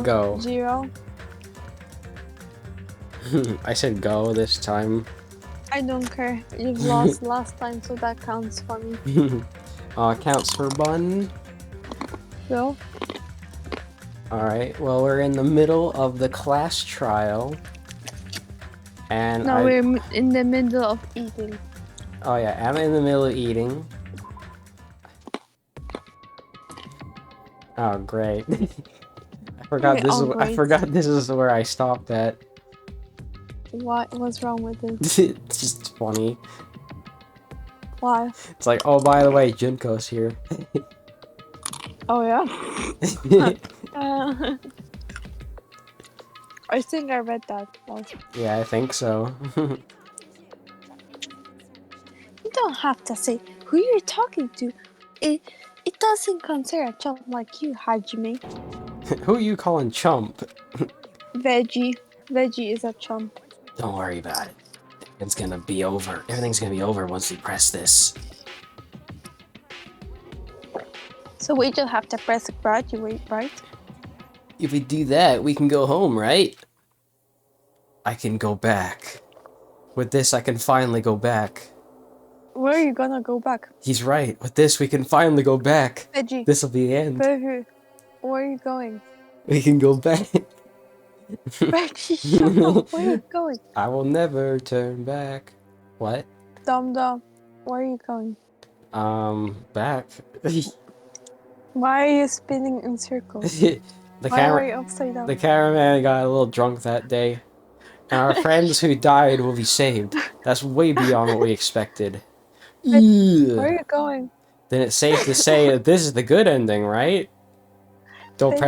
Go. 0. I said go this time. I don't care. You've lost last time, so that counts for me. Counts for bun. Go. Alright, well, we're in the middle of the class trial. And No, we're in the middle of eating. Oh yeah, I'm in the middle of eating. Oh great. I forgot this is where I stopped at. What was wrong with it? It's just funny. Why? It's like, oh, by the way, Junko's here. Oh yeah? I think I read that once. Yeah, I think so. You don't have to say who you're talking to. It doesn't concern a chump like you, Hajime. Who are you calling chump? Veggie. Veggie is a chump. Don't worry about it. It's gonna be over. Everything's gonna be over once we press this. So we just have to press graduate, right? If we do that, we can go home, right? I can go back. With this, I can finally go back. Where are you gonna go back? He's right. With this, we can finally go back. Veggie. This'll be the end. Veggie. Where are you going? We can go back. Veggie, shut up. Where are you going? I will never turn back. What? Dum. Where are you going? Back. Why are you spinning in circles? Why are you upside down? The cameraman got a little drunk that day. And our friends who died will be saved. That's way beyond what we expected. Where are you going? Then it's safe to say that this is the good ending, right? Don't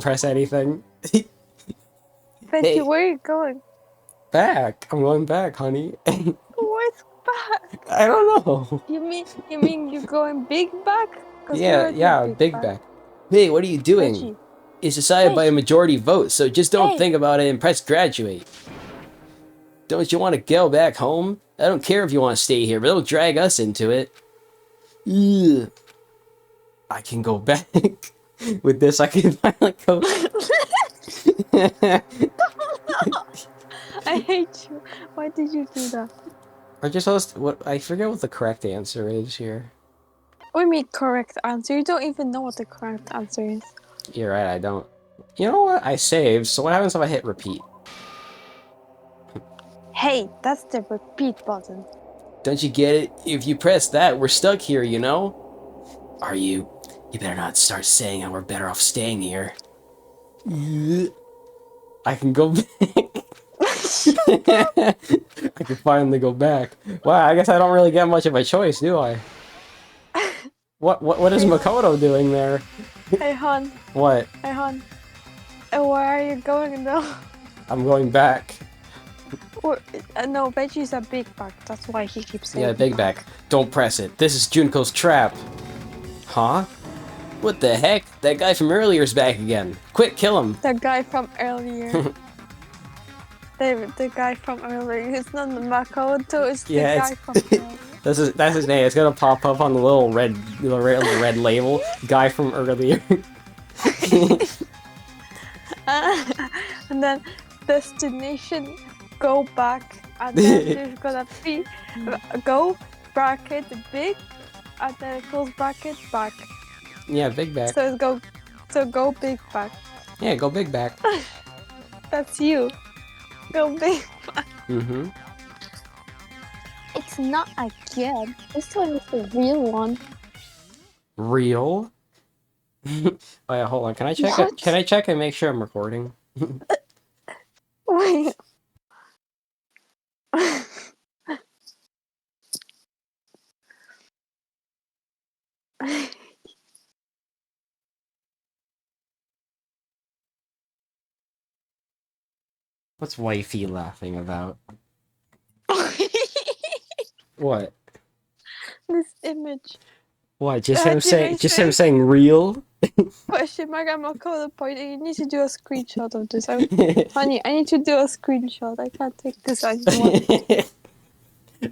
press anything. Veggie, where are you going? Back. I'm going back, honey. Where's back? I don't know. You mean you're going big back? Yeah, big back. Hey, what are you doing? Veggie. It's decided by a majority vote, so just don't think about it and press graduate. Don't you want to go back home? I don't care if you want to stay here, but don't drag us into it. Ugh. I can go back. With this, I can finally go. I hate you. Why did you do that? Aren't you supposed to, what? I forget what the correct answer is here. What do you mean correct answer? You don't even know what the correct answer is. You're right, I don't. You know what? I saved, so what happens if I hit repeat? Hey, that's the repeat button. Don't you get it? If you press that, we're stuck here, you know? Are you? You better not start saying that we're better off staying here. I can go back. I can finally go back. Wow, I guess I don't really get much of a choice, do I? What is Makoto doing there? Hey, hon. What? Hey, hon. Where are you going though? I'm going back. No, Veggie's a big back. That's why he keeps saying. Yeah, big back. Don't press it. This is Junko's trap. Huh? What the heck? That guy from earlier's back again. Quick, kill him. The guy from earlier. the guy from earlier. It's not the Makoto. It's the guy from earlier. That's his name. It's gonna pop up on the little red label. Guy from earlier. And then destination, go back, and then there's gonna be go bracket big, and then close bracket back. Yeah, big back. So go big back. Yeah, go big back. That's you. Go big back. Mm-hmm. It's not a game. This one is the real one. Real? Oh yeah, hold on. Can I check it? Can I check and make sure I'm recording? Wait. What's wifey laughing about? What? This image. What? Just him saying real? Question mark, I'm not call the point. You need to do a screenshot of this. Honey, I need to do a screenshot. I can't take this anymore.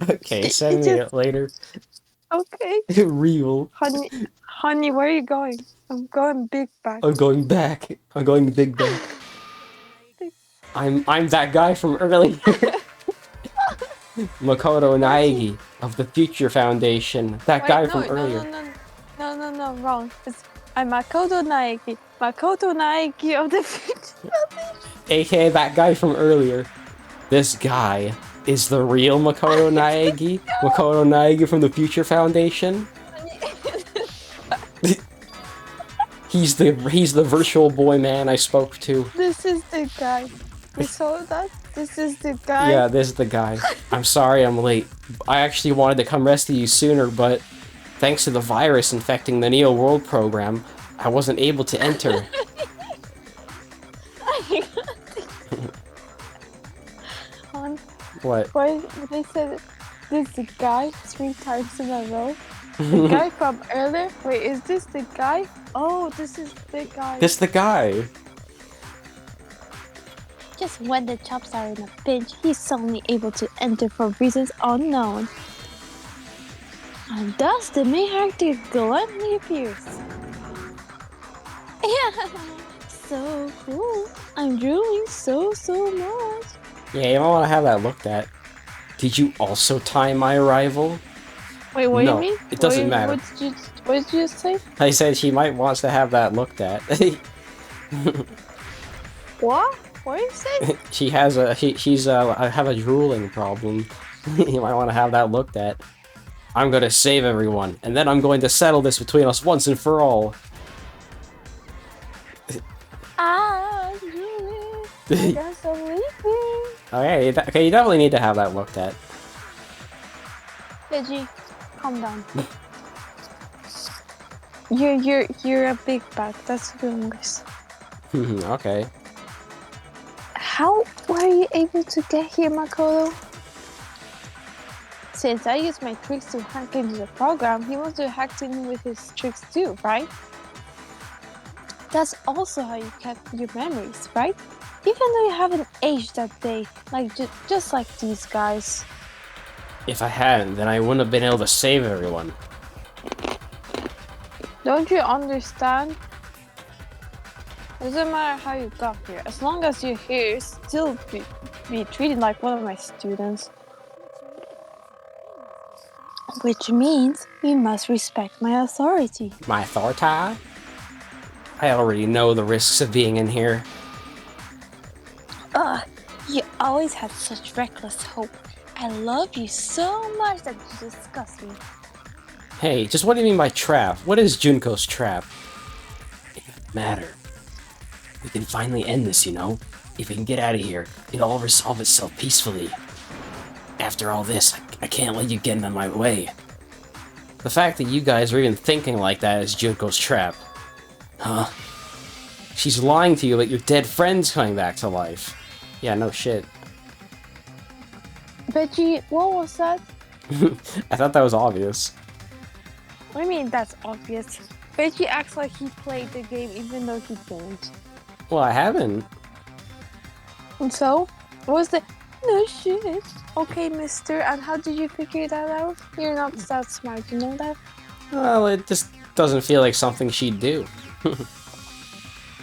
Okay, send me it later. Okay. Real. Honey, where are you going? I'm going big back. I'm going back. I'm going big back. I'm that guy from earlier. Makoto Naegi of the Future Foundation. That Wait, guy no, from no, earlier. no, wrong. I'm Makoto Naegi. Makoto Naegi of the Future Foundation. AKA that guy from earlier. This guy is the real Makoto Naegi. Makoto Naegi from the Future Foundation. He's the virtual boy man I spoke to. This is the guy. You saw that? This is the guy. Yeah, this is the guy. I'm sorry I'm late. I actually wanted to come rescue you sooner, but thanks to the virus infecting the Neo World program, I wasn't able to enter. What? Why they said this the guy 3 times in a row? The guy from earlier? Wait, is this the guy? Oh, this is the guy. This the guy. Just when the chops are in a pinch, he's suddenly able to enter for reasons unknown. And thus the main character gladly appears. Yeah, so cool. I'm drooling so much. Yeah, you might want to have that looked at. Did you also time my arrival? Wait, what No, do you mean? it doesn't matter. What did you say? I said she might wants to have that looked at. What? What did you say? She has a I have a drooling problem. You might want to have that looked at. I'm gonna save everyone, and then I'm going to settle this between us once and for all. I'm drooling. I guess I'm leaving. Okay, you definitely need to have that looked at. Veggie, calm down. You're a big bag. That's doing this. Okay. How were you able to get here, Makoto? Since I used my tricks to hack into the program, he must have hacked in with his tricks too, right? That's also how you kept your memories, right? Even though you haven't aged that day, like just like these guys. If I hadn't, then I wouldn't have been able to save everyone. Don't you understand? Doesn't matter how you got here, as long as you're here, still be treated like one of my students. Which means you must respect my authority. My authority? I already know the risks of being in here. Ugh, you always had such reckless hope. I love you so much that you disgust me. Hey, just what do you mean by trap? What is Junko's trap? It doesn't matter. We can finally end this, you know? If we can get out of here, it'll all resolve itself peacefully. After all this, I can't let you get in my way. The fact that you guys are even thinking like that is Junko's trap. Huh? She's lying to you about your dead friends coming back to life. Yeah, no shit. Veggie, what was that? I thought that was obvious. What do you mean that's obvious? Veggie acts like he played the game even though he didn't. Well, I haven't. And so? What was the... No shit. Okay, mister, and how did you figure that out? You're not that smart, you know that? Well, it just doesn't feel like something she'd do.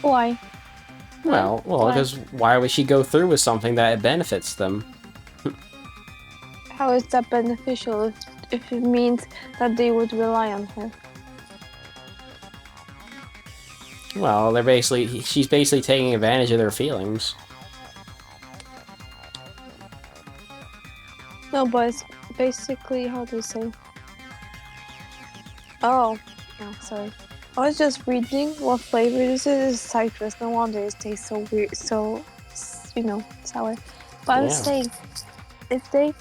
Why? Well, Why? because why would she go through with something that benefits them? How is that beneficial if it means that they would rely on her? Well, she's basically taking advantage of their feelings. No, but it's basically, how do you say? Oh, sorry. I was just reading what flavor this is. It's citrus. No wonder it tastes so weird, so, sour. But I was saying, if they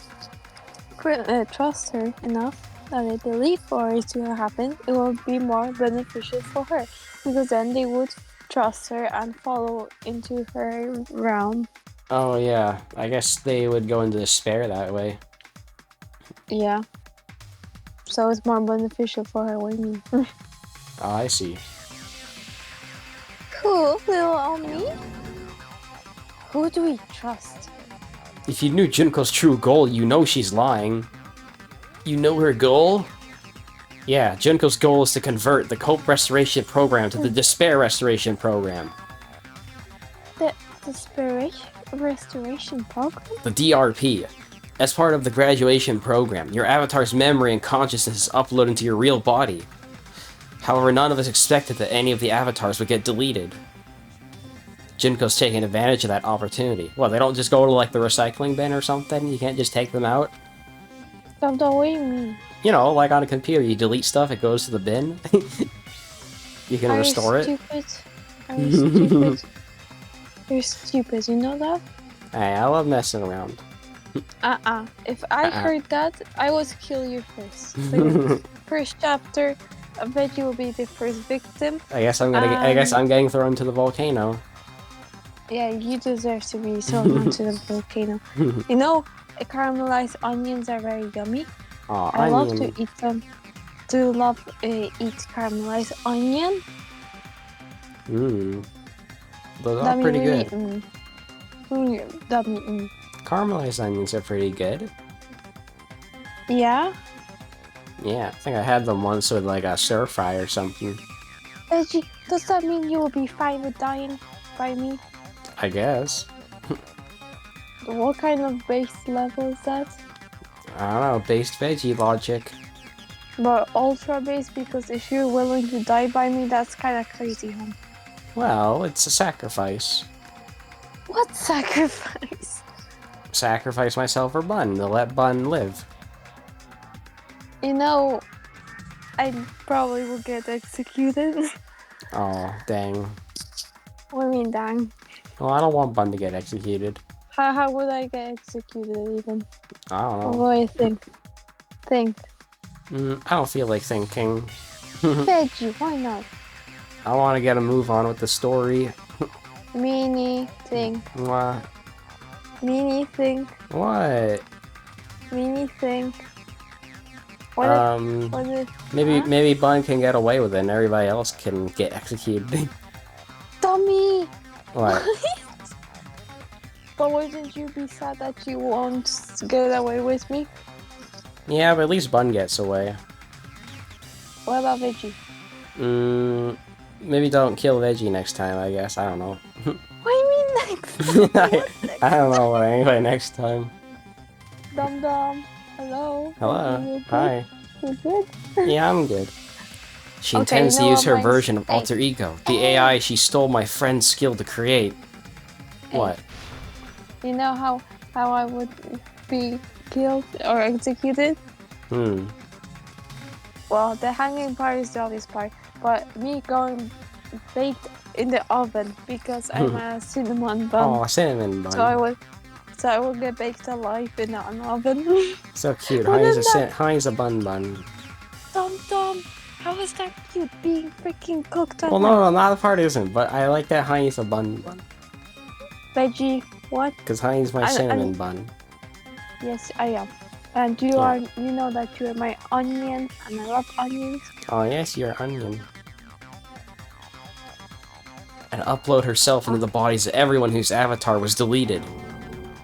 trust her enough that they believe for it to happen, it will be more beneficial for her. Because then they would trust her and follow into her realm. Oh yeah, I guess they would go into despair that way. Yeah. So it's more beneficial for her, what do you mean? Oh, I see. Cool, little on me. Who do we trust? If you knew Junko's true goal, you know she's lying. You know her goal? Yeah, Junko's goal is to convert the Hope Restoration Program to the Despair Restoration Program. The restoration program? The DRP. As part of the graduation program, your avatar's memory and consciousness is uploaded into your real body. However, none of us expected that any of the avatars would get deleted. Junko's taking advantage of that opportunity. Well, they don't just go to, like, the recycling bin or something? You can't just take them out? What do you mean? You know, like on a computer, you delete stuff, it goes to the bin. You can restore it. Are you stupid? You're stupid, you know that? Hey, I love messing around. If I heard that, I would kill you first. So first chapter, veggie will be the first victim. I guess I'm getting thrown to the volcano. Yeah, you deserve to be thrown onto the volcano. You know, caramelized onions are very yummy. Aw, I love onion. to eat them. Do you love eat caramelized onion? Those are pretty good. Caramelized onions are pretty good. Yeah? Yeah, I think I had them once with like a stir fry or something. Veggie, does that mean you will be fine with dying by me? I guess. What kind of base level is that? I don't know, based veggie logic. But ultra base, because if you're willing to die by me, that's kind of crazy, huh? Well, it's a sacrifice. What sacrifice? Sacrifice myself for Bun, to let Bun live. You know, I probably will get executed. Oh, dang. What do you mean, dang? Well, I don't want Bun to get executed. How would I get executed, even? I don't know. What do you think? Think. I don't feel like thinking. Veggie, why not? I want to get a move on with the story. Meanie, think. What? Meanie, think. What? Meanie, think. Maybe Bun can get away with it and everybody else can get executed. Dummy! What? But wouldn't you be sad that you won't get away with me? Yeah, but at least Bun gets away. What about Veggie? Maybe don't kill Veggie next time, I guess. I don't know. What do you mean next time? I don't know what anyway next time. Dum Dum, hello. Hello. Hi. You good? Yeah, I'm good. She Okay, intends to you know use her what, version of alter ego, the AI she stole my friend's skill to create. Hey. What? You know how I would be killed or executed? Well, the hanging part is the obvious part, but me going baked in the oven because I'm a cinnamon bun. Oh, cinnamon bun. So I will get baked alive in an oven. So cute. Well, Honey's a bun bun. Dum Dum, how is that cute being freaking cooked on? Well, no, that part isn't, but I like that Honey's a bun bun. Veggie, what? Because Honey's my cinnamon bun. Yes, I am. And you know that you are my onion, and I love onions. Oh, yes, you're onion. And upload herself into the bodies of everyone whose avatar was deleted.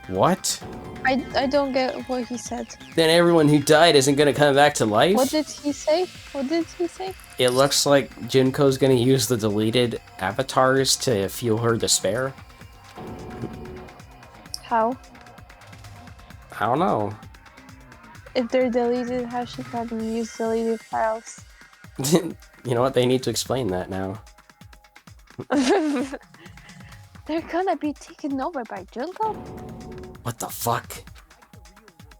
What? I don't get what he said. Then everyone who died isn't gonna come back to life? What did he say? What did he say? It looks like Junko's gonna use the deleted avatars to fuel her despair. How? I don't know. If they're deleted, how she can use deleted files? You know what? They need to explain that now. They're gonna be taken over by Junko? What the fuck?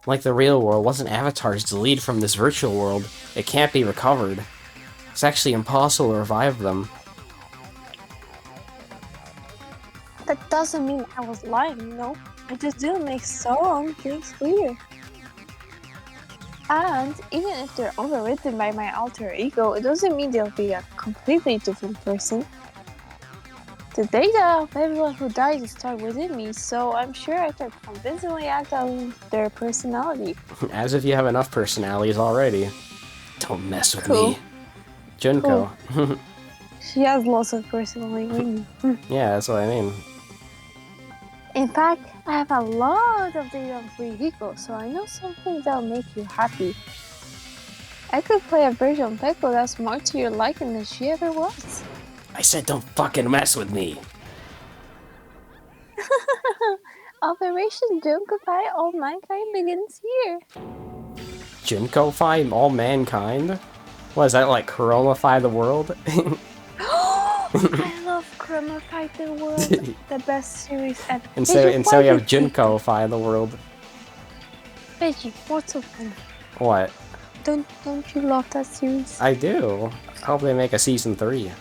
Like the real world, wasn't avatars deleted from this virtual world? It can't be recovered. It's actually impossible to revive them. That doesn't mean I was lying, you know? I just didn't make things clear. And even if they're overwritten by my alter ego, it doesn't mean they'll be a completely different person. The data of everyone who died is stored within me, so I'm sure I can convincingly act on their personality. As if you have enough personalities already. Don't mess with me. Junko. Cool. She has lots of personality. Yeah, that's what I mean. In fact, I have a lot of data on free ego, so I know something that'll make you happy. I could play a version of Pickle that's more to your liking than she ever was. I said don't fucking mess with me. Operation Junkify All Mankind begins here. Junkofy all mankind? What is that, like Chromify the world? I love Chromify the World, the best series ever. and so we have Junkofy the world. Veggie, what's so funny? What? Don't you love that series? I do. I hope they make a season 3.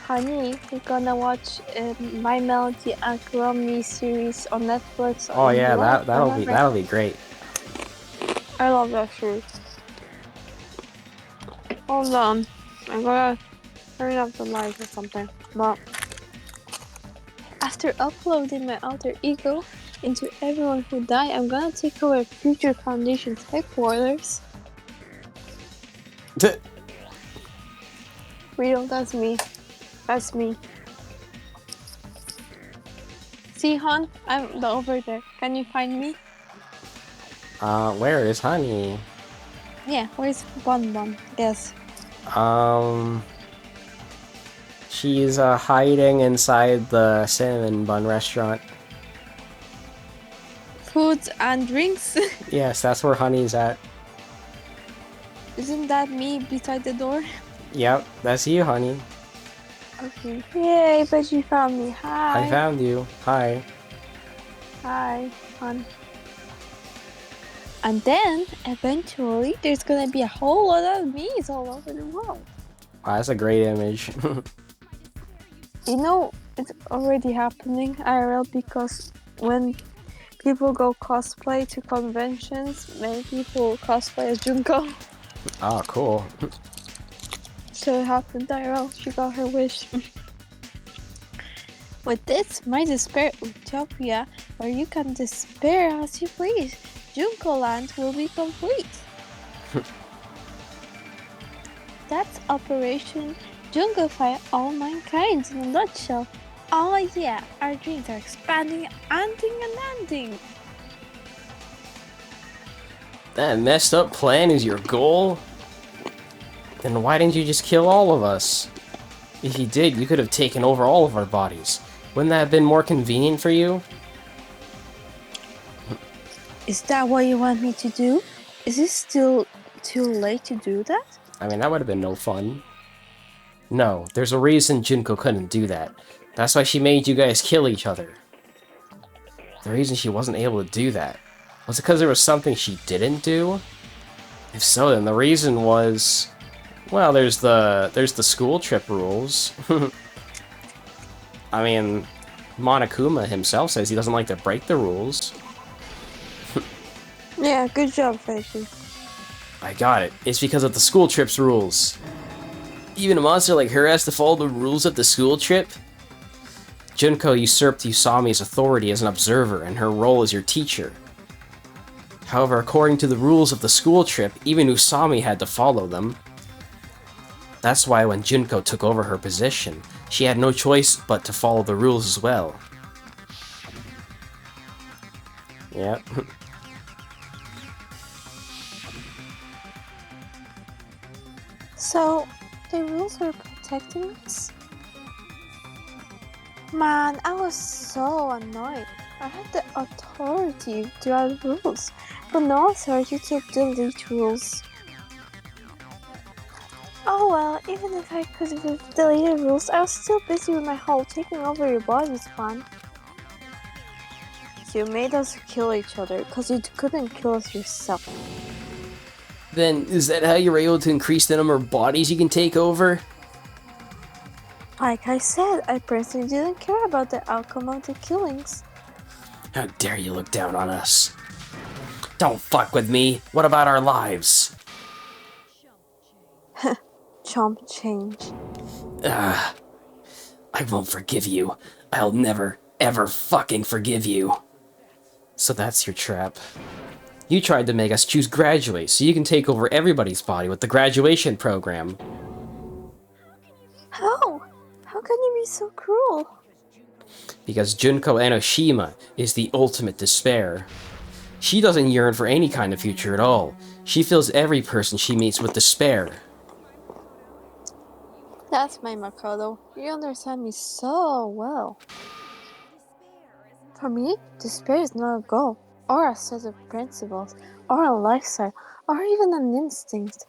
Honey, we're gonna watch My Melody and Kurumi series on Netflix. Oh yeah, that'll be great. I love that series. Hold on, I'm gonna turn up the light or something. But after uploading my alter ego into Everyone Who Died, I'm gonna take over Future Foundation's headquarters. Real, that's me. That's me. See, hon? I'm over there. Can you find me? Where is Honey? Yeah, where's Bun Bun? Yes. She's hiding inside the cinnamon bun restaurant. Foods and drinks? Yes, that's where Honey's at. Isn't that me beside the door? Yep, that's you, Honey. Okay. Yay, but you found me. Hi. I found you. Hi. Hi, hon. And then, eventually, there's gonna be a whole lot of me's all over the world. Wow, that's a great image. You know, it's already happening IRL because when people go cosplay to conventions, many people cosplay as Junko. Oh, cool. So it happened IRL. She got her wish. With this, my despair utopia, where you can despair as you please, Junko Land will be complete. That's Operation Junkify All Mankind in a nutshell. Oh yeah, our dreams are expanding, ending and ending. That messed up plan is your goal? Then why didn't you just kill all of us? If you did, you could have taken over all of our bodies. Wouldn't that have been more convenient for you? Is that what you want me to do? Is it still too late to do that? I mean, that would have been no fun. No, there's a reason Junko couldn't do that. That's why she made you guys kill each other. The reason she wasn't able to do that, was it because there was something she didn't do? If so, then the reason was... Well, there's the school trip rules. I mean, Monokuma himself says he doesn't like to break the rules. Yeah, good job, Veggie. I got it. It's because of the school trip's rules. Even a monster like her has to follow the rules of the school trip? Junko usurped Usami's authority as an observer and her role as your teacher. However, according to the rules of the school trip, even Usami had to follow them. That's why when Junko took over her position, she had no choice but to follow the rules as well. Yep. So, the rules are protecting us? Man, I was so annoyed. I had the authority to add rules, but no authority to delete rules. Oh well, even if I could have deleted rules, I was still busy with my whole taking over your bodies plan. You made us kill each other because you couldn't kill us yourself. Then, is that how you were able to increase the number of bodies you can take over? Like I said, I personally didn't care about the outcome of the killings. How dare you look down on us? Don't fuck with me. What about our lives? Chomp change. I won't forgive you. I'll never, ever fucking forgive you. So that's your trap. You tried to make us choose graduate so you can take over everybody's body with the graduation program. How? How can you be so cruel? Because Junko Enoshima is the ultimate despair. She doesn't yearn for any kind of future at all. She fills every person she meets with despair. That's my Makoto. You understand me so well. For me, despair is not a goal, or a set of principles, or a lifestyle, or even an instinct.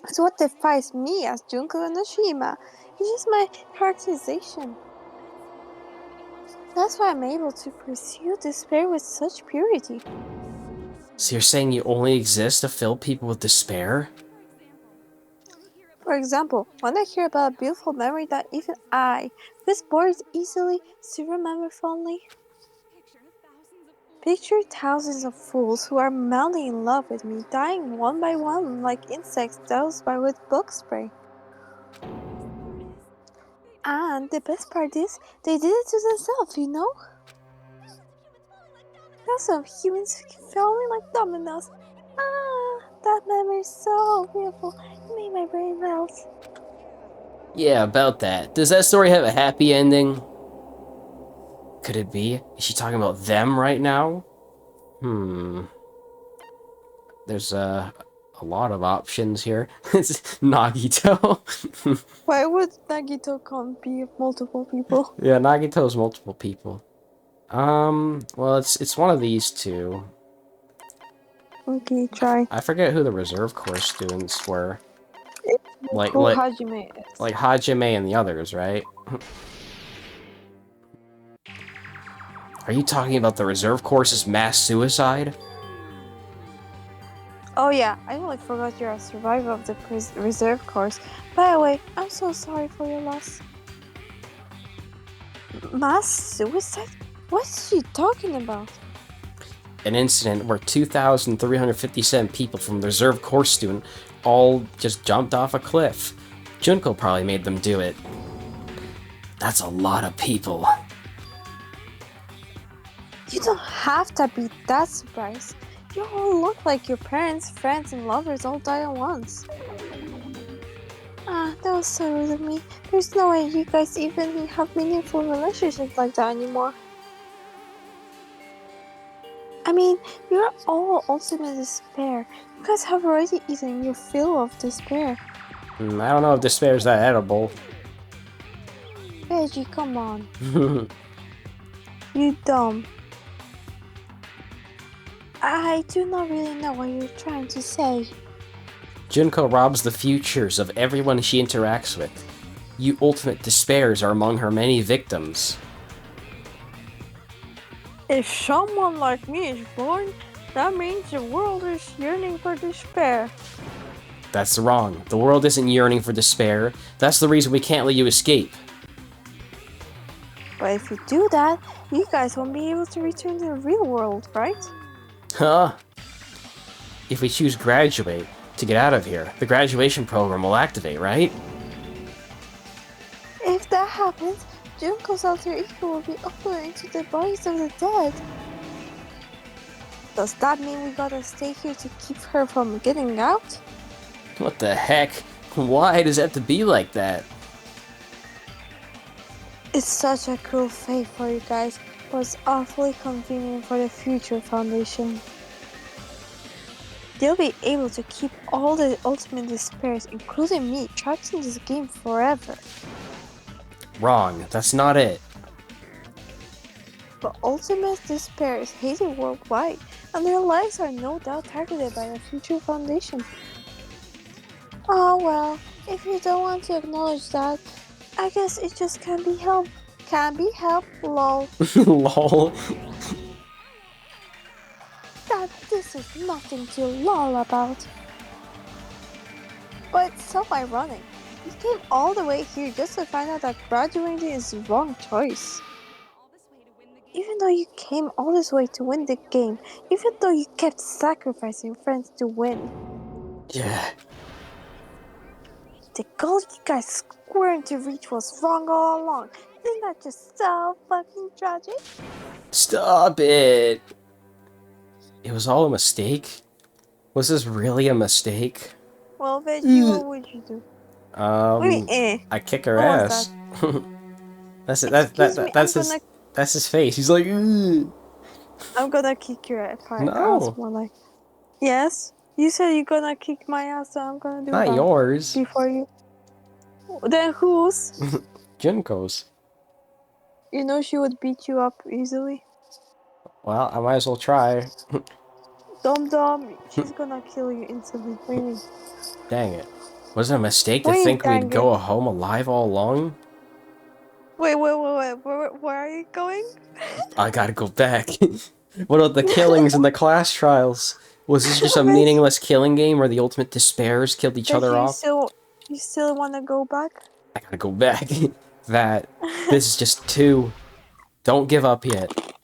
It's what defines me as Junko and Oshima. It's just my characterization. That's why I'm able to pursue despair with such purity. So you're saying you only exist to fill people with despair? For example, when I hear about a beautiful memory that even I, who is bored easily, still remember fondly. Picture thousands of fools who are madly in love with me, dying one by one like insects doused by with bug spray. And the best part is, they did it to themselves, you know? Now some humans falling like dominoes. Ah, that memory is so beautiful. It made my brain melt. Yeah, about that. Does that story have a happy ending? Could it be? Is she talking about them right now? There's a lot of options here. It's Nagito. Why would Nagito can't be multiple people? Yeah, Nagito's multiple people. Well, it's one of these two. Okay, try. I forget who the reserve course students were. Like Who Hajime is. like Hajime and the others, right? Are you talking about the reserve course's mass suicide? Oh yeah, I totally forgot you're a survivor of the reserve course. By the way, I'm so sorry for your loss. Mass suicide? What's she talking about? An incident where 2,357 people from the reserve course student all just jumped off a cliff. Junko probably made them do it. That's a lot of people. You don't have to be that surprised. You all look like your parents, friends, and lovers all died at once. Ah, that was so rude of me. There's no way you guys even have meaningful relationships like that anymore. I mean, you're all ultimate despair. You guys have already eaten your fill of despair. I don't know if despair's that edible. Veggie, come on. You dumb. I do not really know what you're trying to say. Junko robs the futures of everyone she interacts with. You ultimate despairs are among her many victims. If someone like me is born, that means the world is yearning for despair. That's wrong. The world isn't yearning for despair. That's the reason we can't let you escape. But if you do that, you guys won't be able to return to the real world, right? Huh? If we choose graduate to get out of here, the graduation program will activate, right? If that happens, Junko's alter ego will be uploaded into the bodies of the dead. Does that mean we gotta stay here to keep her from getting out? What the heck? Why does it have to be like that? It's such a cruel fate for you guys, but it's awfully convenient for the future foundation. They'll be able to keep all the ultimate despairs, including me, trapped in this game forever. Wrong. That's not it. But ultimate despair is hated worldwide, and their lives are no doubt targeted by the future foundation. Oh well, if you don't want to acknowledge that, I guess it just can't be helped. Can't be helped, lol. Lol. That this is nothing to lol about. But it's so ironic. You came all the way here just to find out that graduating is the wrong choice. Even though you came all this way to win the game, even though you kept sacrificing friends to win, Yeah. the goal you guys squared to reach was wrong all along. Isn't that just so fucking tragic? Stop it. It was all a mistake? Was this really a mistake? Well, Veggie, what would you do? What do you mean, I kick her What was ass. That's it. Excuse me, That's his face. He's like, "Ugh." I'm gonna kick your ass No. more like. Yes? You said you're gonna kick my ass, so I'm gonna do Not that. yours. Before you. Then whose? Junko's. You know she would beat you up easily. Well, I might as well try. Dum, she's gonna kill you instantly. What do you mean? Dang it. Was it a mistake to What do you think mean, we'd dang go it? home alive all along? Wait. Where are you going? I gotta go back. What about the killings and the class trials? Was this just a Veg, meaningless killing game where the ultimate despairs killed each Veg, other off? you still wanna go back? I gotta go back. This is just too... Don't give up yet.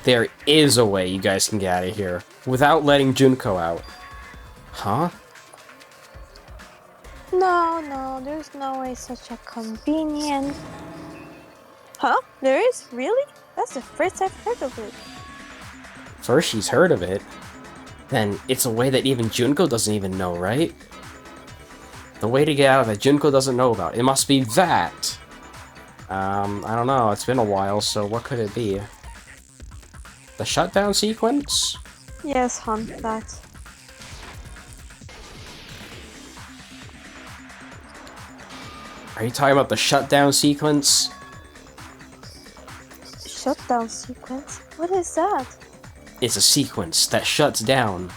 There is a way you guys can get out of here without letting Junko out. Huh? No, there's no way such a convenient. Huh? There is? Really? That's the first I've heard of it. First she's heard of it. Then it's a way that even Junko doesn't even know, right? The way to get out of it Junko doesn't know about. It must be that. I don't know. It's been a while, so what could it be? The shutdown sequence? Yes, hon, that. Are you talking about the shutdown sequence? Shutdown sequence? What is that? It's a sequence that shuts down.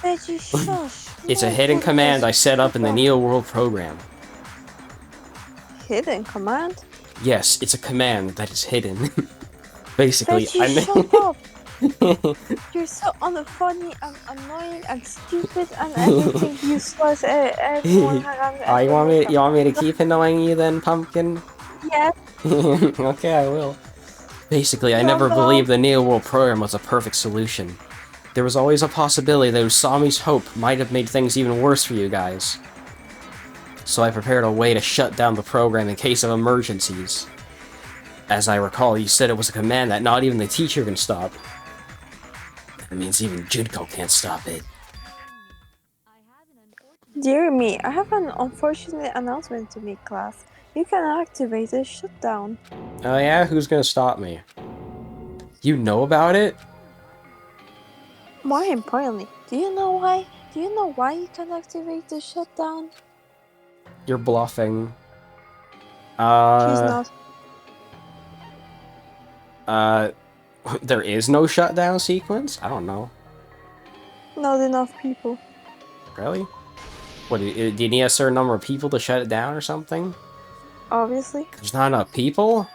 Veggie, shush. It's a hidden command I set up in the Neo World program. Hidden command? Yes, it's a command that is hidden. Basically, Veggie, shut up! You're so unfunny and annoying and stupid and everything useless. Everyone you want me to keep annoying you then, Pumpkin? Yes. Okay, I will. Basically, I never believed the Neo World program was a perfect solution. There was always a possibility that Usami's hope might have made things even worse for you guys. So I prepared a way to shut down the program in case of emergencies. As I recall, you said it was a command that not even the teacher can stop. That means even Junko can't stop it. Dear me, I have an unfortunate announcement to make, class. You can activate the shutdown. Oh yeah? Who's gonna stop me? You know about it? More importantly, do you know why? Do you know why you can activate the shutdown? You're bluffing. She's not. There is no shutdown sequence? I don't know. Not enough people. Really? What, do you need a certain number of people to shut it down or something? Obviously. There's not enough people?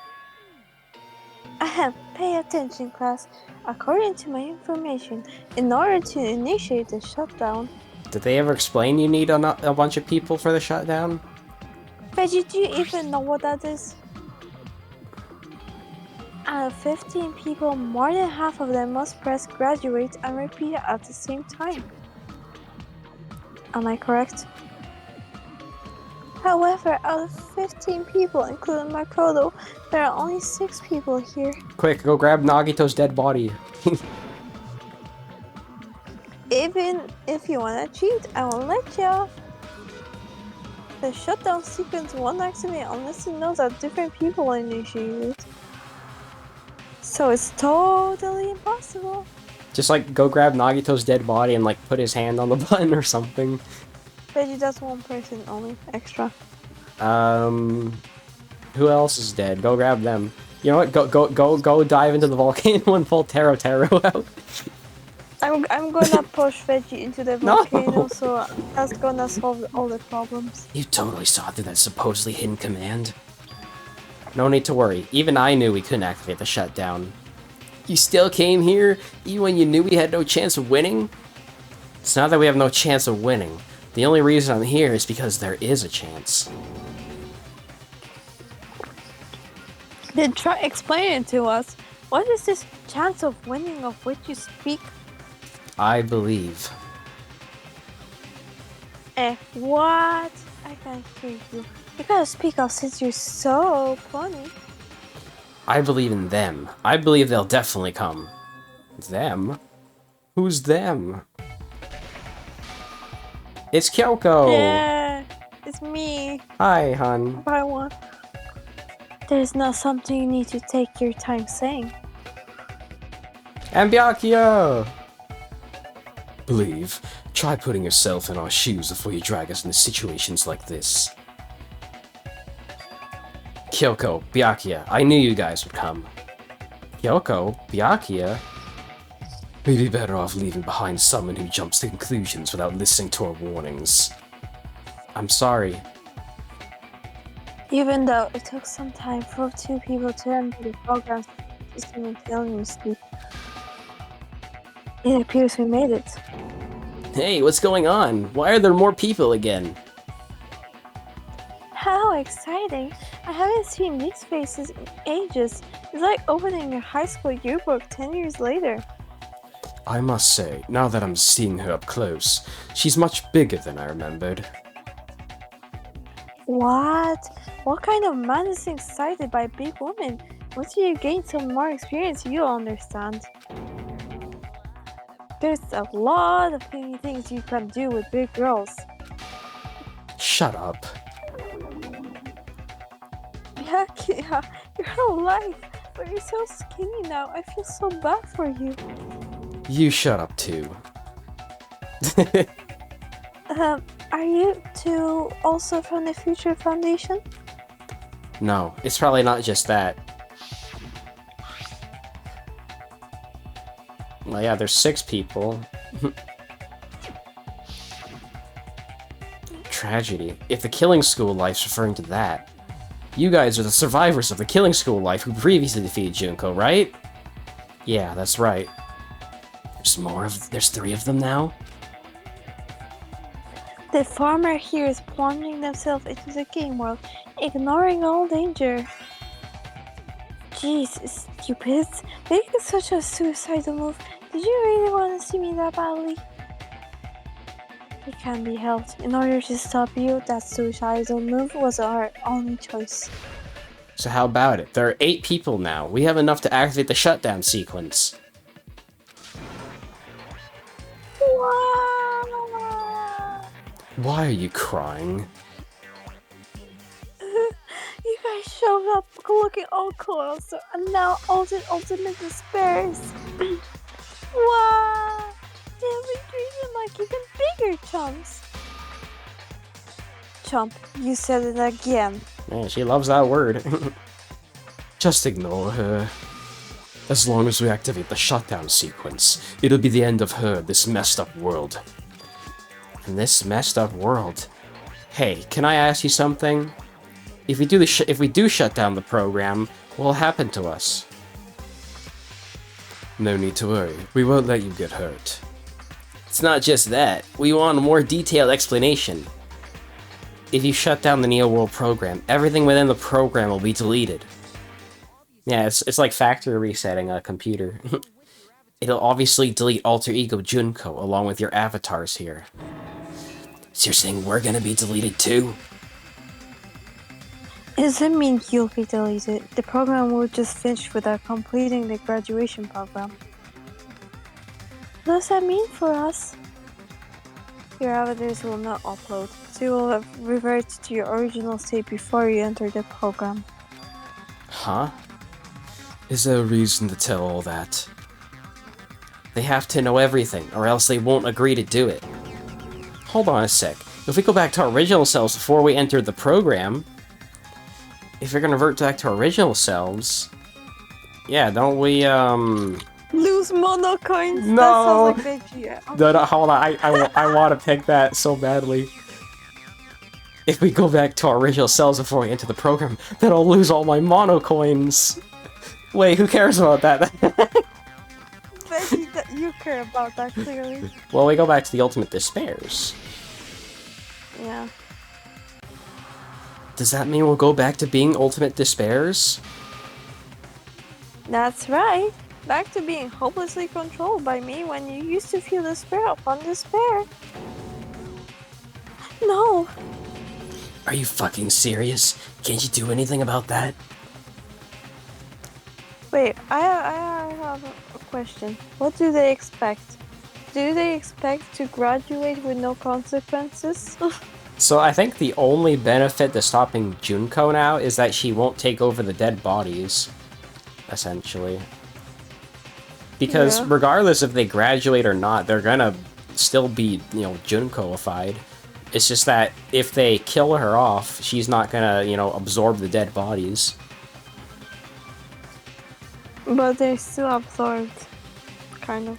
Ahem, pay attention, class. According to my information, in order to initiate the shutdown... Did they ever explain you need a bunch of people for the shutdown? Veggie, do you even know what that is? Out of 15 people, more than half of them must press graduate and repeat it at the same time. Am I correct? However, out of 15 people, including Makoto, there are only 6 people here. Quick, go grab Nagito's dead body. Even if you wanna cheat, I won't let you. The shutdown sequence won't activate unless it knows that different people initiate it. So it's totally impossible. Just like go grab Nagito's dead body and like put his hand on the button or something. Veggie, that's one person only. Extra. Who else is dead? Go grab them. You know what? Go dive into the volcano and pull Taro out. I'm gonna push Veggie into the volcano, so that's gonna solve all the problems. You totally saw through that supposedly hidden command. No need to worry. Even I knew we couldn't activate the shutdown. You still came here, even when you knew we had no chance of winning? It's not that we have no chance of winning. The only reason I'm here is because there is a chance. Then try explaining to us. What is this chance of winning of which you speak? I believe. What? I can't hear you. You gotta speak up since you're so funny. I believe in them. I believe they'll definitely come. Them? Who's them? It's Kyoko! Yeah, it's me. Hi, hun. There's not something you need to take your time saying. And Byakuya! Believe. Try putting yourself in our shoes before you drag us into situations like this. Kyoko, Byakuya, I knew you guys would come. Kyoko, Byakuya? We'd be better off leaving behind someone who jumps to conclusions without listening to our warnings. I'm sorry. Even though it took some time for 2 people to enter the program's system intelligently, it appears we made it. Hey, what's going on? Why are there more people again? How exciting! I haven't seen these faces in ages. It's like opening your high school yearbook 10 years later. I must say, now that I'm seeing her up close, she's much bigger than I remembered. What? What kind of man is excited by a big woman? Once you gain some more experience, you'll understand. There's a lot of things you can do with big girls. Shut up. Yeah, you're alive, but you're so skinny now. I feel so bad for you. You shut up too. Are you two also from the Future Foundation? No, it's probably not just that. Well, yeah, there's 6 people. Tragedy. If the Killing School Life's referring to that, you guys are the survivors of the Killing School Life who previously defeated Junko, right? Yeah, that's right. There's 3 of them now? The farmer here is plunging themselves into the game world, ignoring all danger. Jeez, stupid. Making such a suicidal move. Did you really want to see me that badly? It can't be helped. In order to stop you, that suicidal move was our only choice. So how about it? There are 8 people now. We have enough to activate the shutdown sequence. Why are you crying? You guys showed up looking all closer, and now ultimate despairs. Wow! They'll be treated like even bigger chumps. Chump, you said it again. Man, she loves that word. Just ignore her. As long as we activate the shutdown sequence, it'll be the end of her, this messed up world. And this messed up world. Hey, can I ask you something? If we do shut down the program, what'll happen to us? No need to worry. We won't let you get hurt. It's not just that. We want a more detailed explanation. If you shut down the Neo World program, everything within the program will be deleted. Yeah, it's like factory resetting a computer. It'll obviously delete Alter Ego Junko along with your avatars here. So you're saying we're gonna be deleted too? It doesn't mean you'll be deleted. The program will just finish without completing the graduation program. What does that mean for us? Your avatars will not upload, so you will revert to your original state before you enter the program. Huh? Is there a reason to tell all that? They have to know everything, or else they won't agree to do it. Hold on a sec. If we go back to our original selves before we enter the program, if you're gonna revert back to our original selves, yeah, don't we, Lose mono coins? No! That sounds like veggie. No, hold on, I want to pick that so badly. If we go back to our original selves before we enter the program, then I'll lose all my mono coins. Wait, who cares about that? Veggie, you care about that clearly. Well, we go back to the Ultimate Despairs. Yeah. Does that mean we'll go back to being Ultimate Despairs? That's right. Back to being hopelessly controlled by me when you used to feel despair upon despair. No. Are you fucking serious? Can't you do anything about that? Wait, I have a question. What do they expect? Do they expect to graduate with no consequences? So I think the only benefit to stopping Junko now is that she won't take over the dead bodies, essentially. Because Yeah. regardless if they graduate or not, they're gonna still be, you know, Junko-ified. It's just that if they kill her off, she's not gonna, you know, absorb the dead bodies. But they're still absorbed, kind of.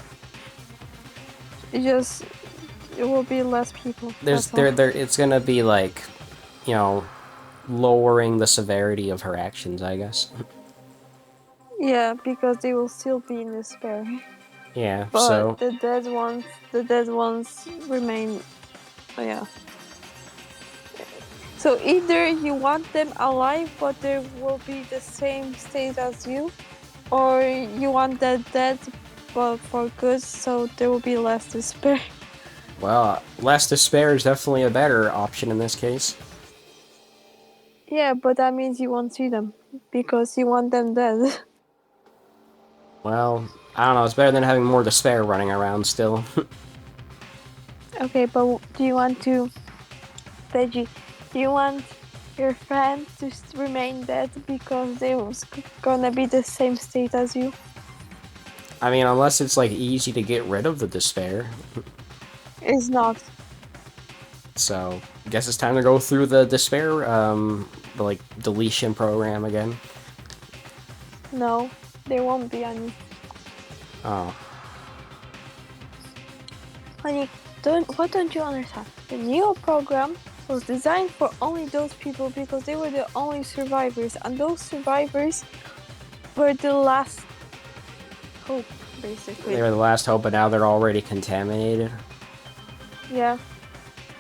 It will be less people. There's That's all. there it's gonna be like, you know, lowering the severity of her actions, I guess. Yeah, because they will still be in despair. Yeah, But so the dead ones remain. Oh, yeah. So either you want them alive, but they will be the same state as you, or you want them dead, but for good, so there will be less despair. well, less despair is definitely a better option in this case. Yeah, but that means you won't see them because you want them dead. Well, I don't know, it's better than having more despair running around still. Okay, but do you want to, veggie? Do you want your friend to remain dead because they was gonna be the same state as you? I mean, unless it's like easy to get rid of the despair. It's not. So, I guess it's time to go through the despair, like, deletion program again. No, there won't be any. Oh. Honey, what don't you understand? The Neo program was designed for only those people because they were the only survivors, and those survivors were the last hope, basically. They were the last hope, but now they're already contaminated. Yeah.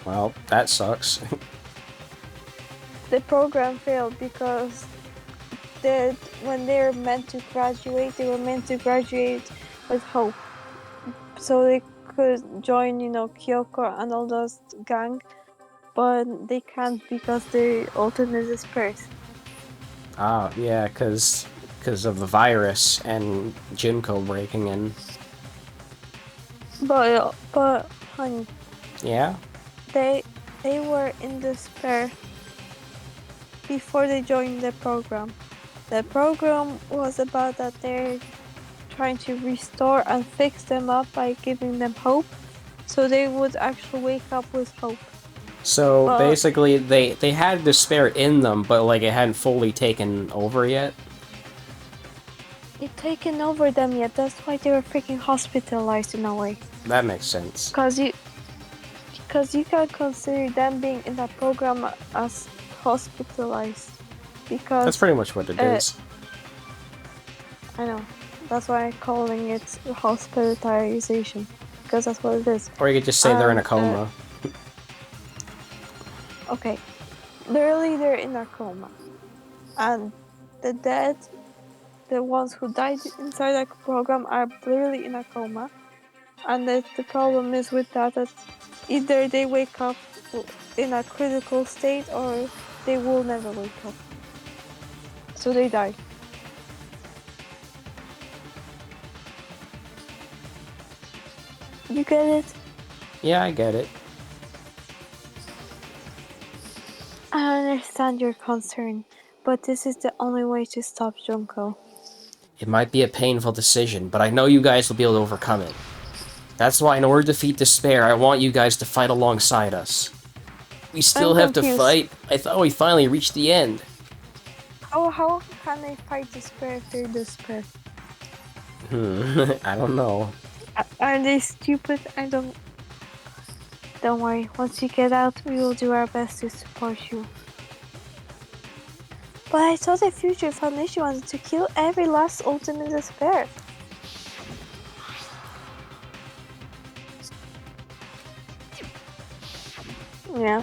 Well, that sucks. The program failed because when they were meant to graduate, they were meant to graduate with hope. So they could join, Kyoko and all those gang, but they can't because their ultimate is dispersed. Ah, yeah, because of the virus and Junko breaking in. But honey, Yeah? they were in despair before they joined the program. The program was about that they're trying to restore and fix them up by giving them hope, so they would actually wake up with hope. So, But basically, they had despair in them, but, like, it hadn't fully taken over yet? it taken over them yet. That's why they were freaking hospitalized in a way. That makes sense. Because you can consider them being in that program as hospitalized. Because That's pretty much what it is. I know. That's why I'm calling it hospitalization. Because that's what it is. Or you could just say they're in a coma. Okay. Literally, they're in a coma. And the dead, the ones who died inside that program, are literally in a coma. And the problem is with that either they wake up in a critical state or they will never wake up. So they die. You get it? Yeah, I get it. I understand your concern, but this is the only way to stop Junko. It might be a painful decision, but I know you guys will be able to overcome it. That's why, in order to defeat despair, I want you guys to fight alongside us. We still have to fight? I thought we finally reached the end. How can they fight despair if they're despair? I don't know. Are they stupid? Don't worry, once you get out, we will do our best to support you. But I thought the Future Foundation wanted to kill every last ultimate despair. Yeah.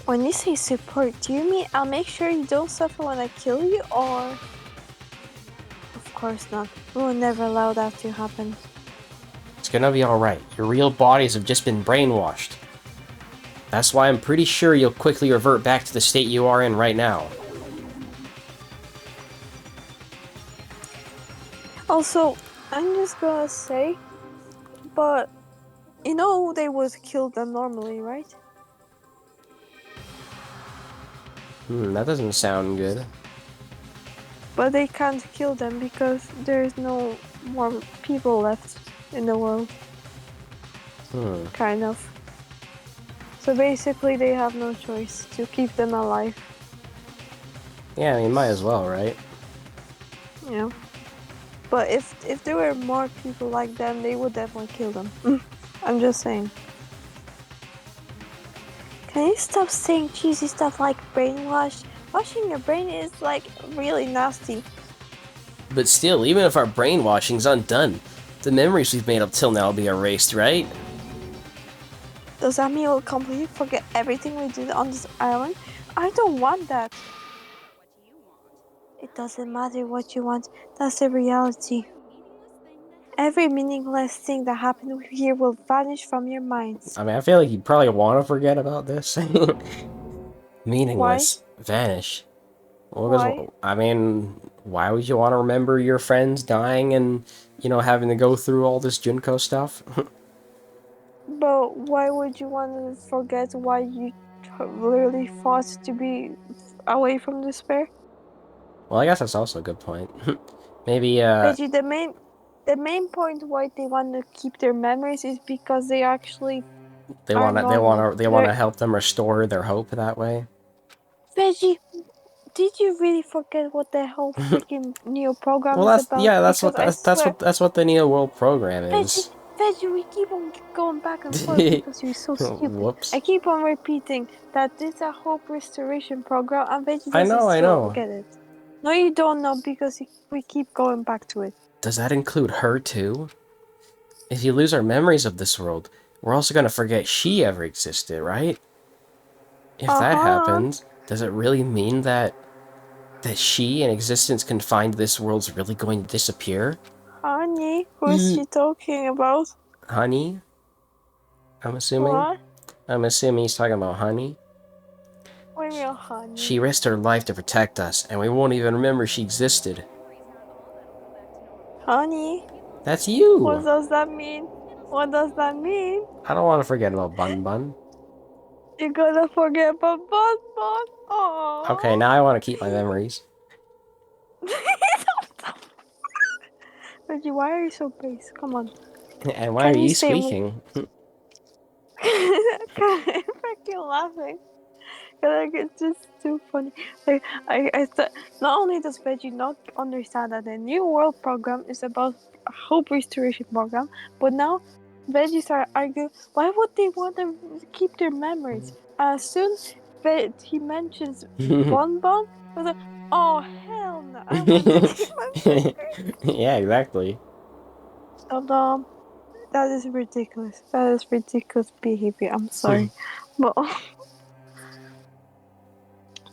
When you say support, do you mean I'll make sure you don't suffer when I kill you, or? Of course not. We will never allow that to happen. It's gonna be alright. Your real bodies have just been brainwashed. That's why I'm pretty sure you'll quickly revert back to the state you are in right now. Also, I'm just gonna say, but they would kill them normally, right? That doesn't sound good. But they can't kill them because there's no more people left in the world. Kind of. So basically, they have no choice to keep them alive. Yeah, I mean, might as well, right? Yeah. But if there were more people like them, they would definitely kill them. I'm just saying. Can you stop saying cheesy stuff like brainwash? Washing your brain is like really nasty. But still, even if our brainwashing's undone, the memories we've made up till now will be erased, right? Does that mean we'll completely forget everything we did on this island? I don't want that. It doesn't matter what you want, that's the reality. Every meaningless thing that happened here will vanish from your minds. I mean, I feel like you probably want to forget about this. Meaningless. Why? Vanish. Well, Why? I mean, why would you want to remember your friends dying and, having to go through all this Junko stuff? But why would you want to forget why you literally fought to be away from despair? Well, I guess that's also a good point. Maybe, Veggie, the main point why they want to keep their memories is because they actually are normal. they wanna help them restore their hope that way. Veggie, did you really forget what the whole freaking Neo program Well, is about? Because I swear, that's what the Neo World program is. Veggie, we keep on going back and forth because you're so stupid. Whoops. I keep on repeating that this is a hope restoration program, and Veggie I doesn't know. get it. No, you don't know because we keep going back to it. Does that include her too? If you lose our memories of this world, we're also gonna forget she ever existed, right? If that happens, does it really mean that she, an existence confined to this world's really going to disappear? Honey, who's she talking about? Honey? I'm assuming? What? I'm assuming he's talking about Honey. What do you mean, honey? She risked her life to protect us, and we won't even remember she existed. Honey? That's you! What does that mean? What does that mean? I don't want to forget about Bun Bun. You're gonna forget about Bun Bun? Aww. Okay, now I want to keep my memories. Reggie, why are you so base? Come on. And why are you squeaking? I'm freaking laughing. Like, it's just too funny. Like, I thought, not only does Veggie not understand that the New World program is about a hope restoration program, but now Veggie started arguing, why would they want to keep their memories? As soon as he mentions Bon Bon, I was like, oh hell no, I want to keep my memories. Yeah, exactly. Dum-dum. That is ridiculous. That is ridiculous behavior. I'm sorry. But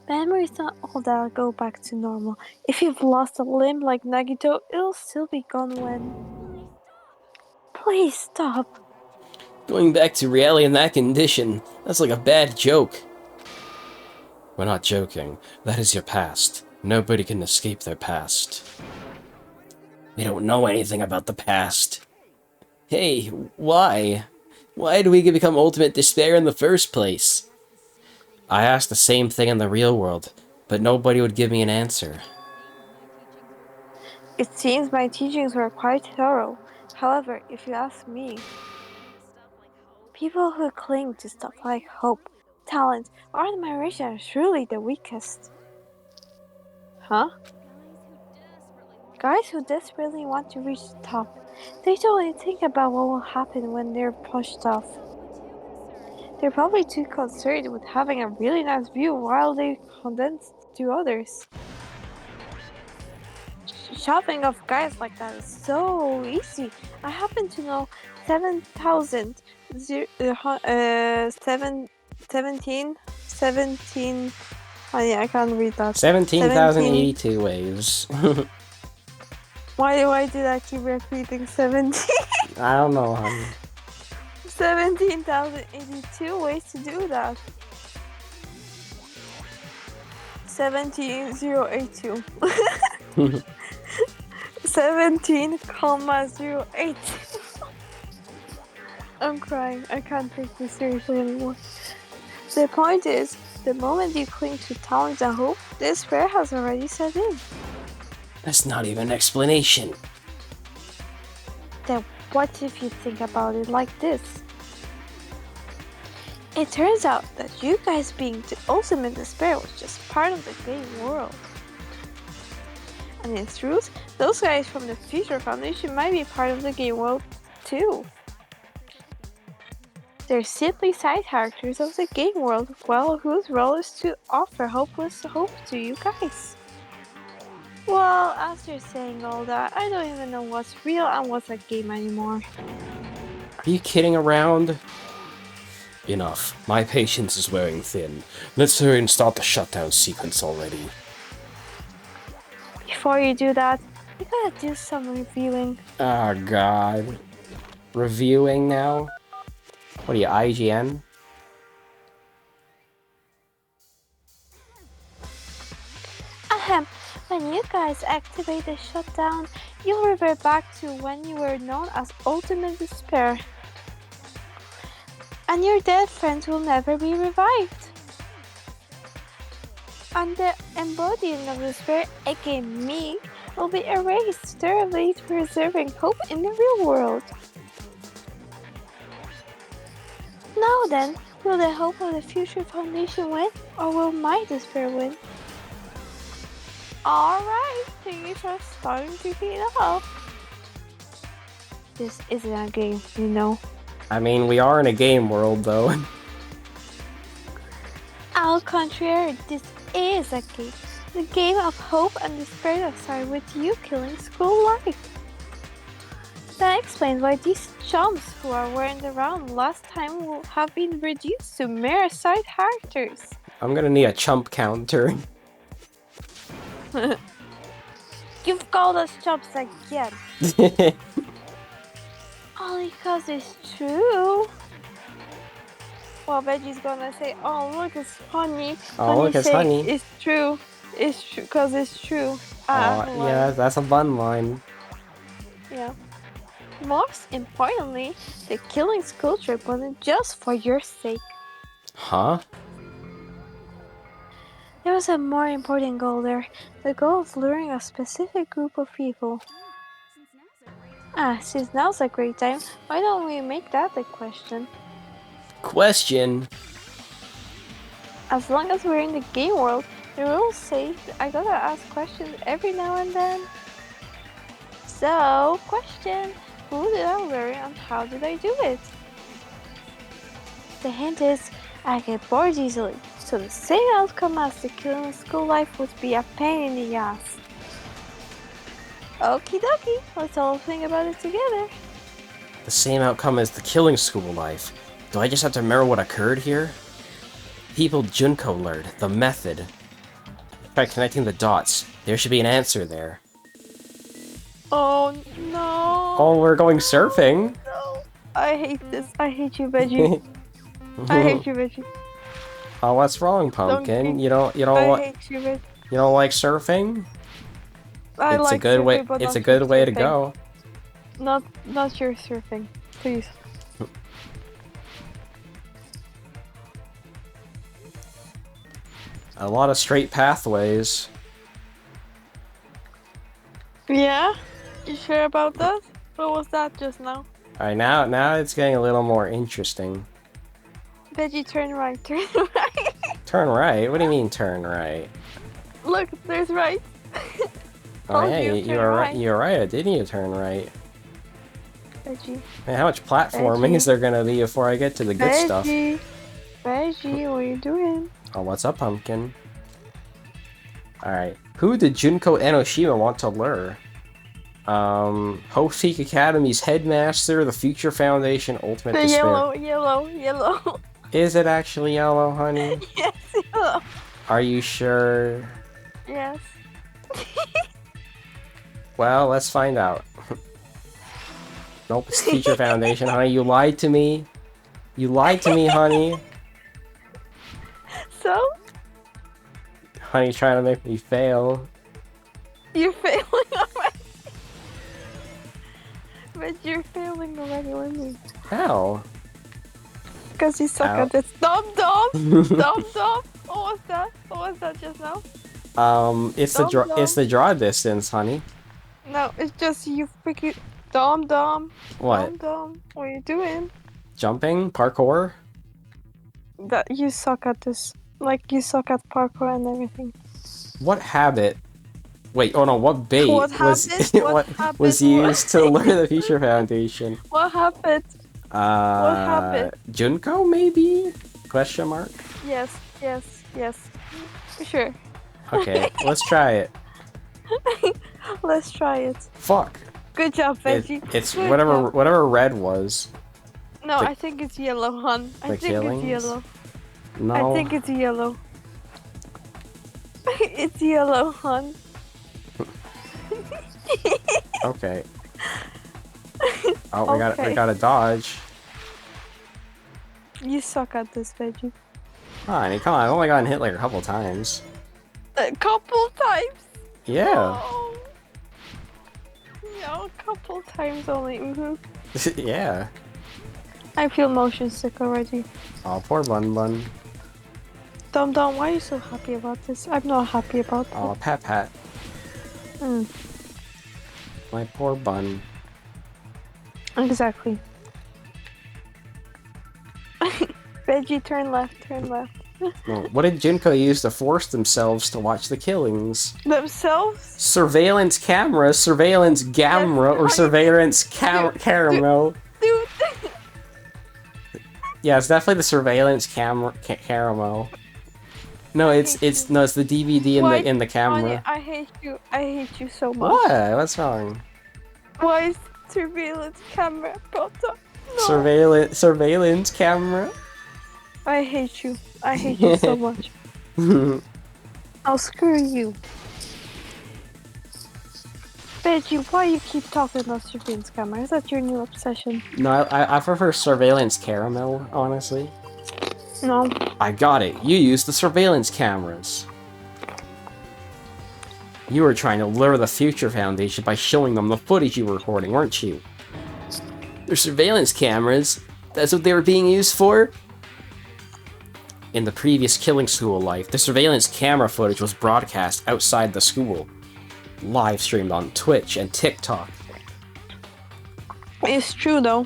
memories not all that go back to normal. If you've lost a limb like Nagito, it'll still be gone when... Please stop. Going back to reality in that condition, that's like a bad joke. We're not joking. That is your past. Nobody can escape their past. We don't know anything about the past. Hey, why? Why do we become ultimate despair in the first place? I asked the same thing in the real world, but nobody would give me an answer. It seems my teachings were quite thorough. However, if you ask me, people who cling to stuff like hope, talent, or admiration are truly the weakest. Huh? Guys who desperately want to reach the top, they don't really think about what will happen when they're pushed off. They're probably too concerned with having a really nice view while they condense to others. Shopping off guys like that is so easy. I happen to know 7,000 17 oh yeah, I can't read that. 17,082 waves. Why did I keep repeating 17? I don't know, honey. 17,082 ways to do that. 17,082. 17,082. I'm crying. I can't take this seriously anymore. The point is, the moment you cling to talent and hope, despair has already set in. That's not even an explanation. Then what if you think about it like this? It turns out that you guys being the ultimate despair was just part of the game world. And in truth, those guys from the Future Foundation might be part of the game world too. They're simply side characters of the game world, well, whose role is to offer hopeless hope to you guys. Well, after saying all that, I don't even know what's real and what's a game anymore. Are you kidding around? Enough. My patience is wearing thin. Let's hurry and start the shutdown sequence already. Before you do that, you gotta do some reviewing. Oh god. Reviewing now? What are you, IGN? Ahem. When you guys activate the shutdown, you'll revert back to when you were known as Ultimate Despair. And your dead friends will never be revived. And the embodying of despair, aka me, will be erased, thereby preserving hope in the real world. Now then, will the hope of the Future Foundation win, or will my despair win? Alright, thank you for starting to heat up. This isn't a game, you know. I mean, we are in a game world, though. Au contraire, this is a game. The game of hope and despair that started with you killing school life. That explains why these chumps who are wearing around last time will have been reduced to mere side characters. I'm gonna need a chump counter. You've called us chumps again. Only because it's true. Well, Veggie's gonna say, oh, look, it's funny. Oh, look, it's funny. It's true. It's true, because it's true. Yeah, that's a fun line. Yeah. Most importantly, the killing school trip wasn't just for your sake. Huh? There was a more important goal there. The goal of luring a specific group of people. Since now's a great time, why don't we make that the question? Question? As long as we're in the game world, the rules say I gotta ask questions every now and then. So, question. Who did I lure and how did I do it? The hint is, I get bored easily, so the same outcome as the killing school life would be a pain in the ass. Okie dokie, let's all think about it together. The same outcome as the killing school life. Do I just have to remember what occurred here? People Junko lured, the method. Try connecting the dots. There should be an answer there. Oh no! Oh, we're going surfing. No. I hate this. I hate you, Veggie. I hate you, Veggie. Oh, what's wrong, Pumpkin? You don't I hate you, Veggie. You don't like surfing? It's a good way. It's a good way to go. Not your surfing, please. A lot of straight pathways. Yeah? You sure about that? What was that just now? Alright, now it's getting a little more interesting. Veggie, turn right, turn right. Turn right? What do you mean turn right? Look, there's right. Oh yeah, you were right. You were right. Didn't you turn right? Veggie. Man, how much platforming is there gonna be before I get to the good stuff? Veggie, what are you doing? Oh, what's up, Pumpkin? Alright. Who did Junko Enoshima want to lure? Hope Peak Academy's headmaster, the Future Foundation, Ultimate The Despair. yellow. Is it actually yellow, honey? Yes, yellow. Are you sure? Yes. Well, let's find out. Nope, it's Future Foundation, honey. You lied to me. You lied to me, honey. So? Honey, trying to make me fail. You're failing already. But you're failing already with me. How? Because you suck at this. Stop. What was that? What was that just now? It's the draw distance, honey. No, it's just you freaking. Dom. What? Dom. What are you doing? Jumping? Parkour? That you suck at this. Like you suck at parkour and everything. What habit? Wait, oh no, what bait What was happened? what happened? was used to lure the Future Foundation? What happened? What happened? Junko maybe? Question mark? Yes. Sure. Okay, let's try it. Let's try it. Fuck. Good job, Veggie. It's Good whatever job. red was. No, I think it's yellow, hon. I The think killings? it's yellow. No. I think it's yellow. It's yellow, hon. Okay. Oh, we Okay. got a dodge. You suck at this, Veggie. Honey, come on, I've only gotten hit like a couple times. A couple times. Yeah. Oh. Yeah, a couple times only. Yeah. I feel motion sick already. Oh, poor Bun. Dom, why are you so happy about this? I'm not happy about Oh, that. Pat. Mm, My poor Bun. exactly. Veggie, turn left. No, what did Junko use to force themselves to watch the killings? Themselves? Surveillance camera, surveillance gamma, or surveillance caramel. Dude. Yeah, it's definitely the surveillance caramel. No, it's the DVD in the camera. Honey, I hate you so much. What? What's wrong? Why is surveillance camera brought up? No. Surveillance camera. I hate you so much. I'll screw you. Veggie, why you keep talking about surveillance camera? Is that your new obsession? No, I prefer surveillance caramel, honestly. No. I got it. You use the surveillance cameras. You were trying to lure the Future Foundation by showing them the footage you were recording, weren't you? They're surveillance cameras? That's what they were being used for? In the previous Killing School life, the surveillance camera footage was broadcast outside the school. Live streamed on Twitch and TikTok. It's true though.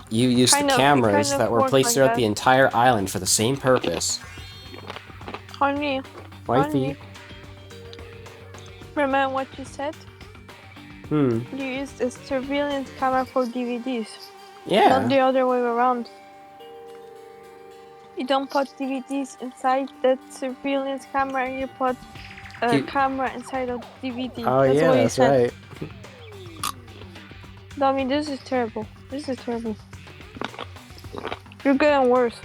You used the cameras that were placed throughout the entire island for the same purpose. Honey. Wifey. Remember what you said? You used a surveillance camera for DVDs. Yeah. Not the other way around. You don't put DVDs inside the surveillance camera, you put a camera inside of DVD. Oh yeah, that's right. Dummy, this is terrible. You're getting worse.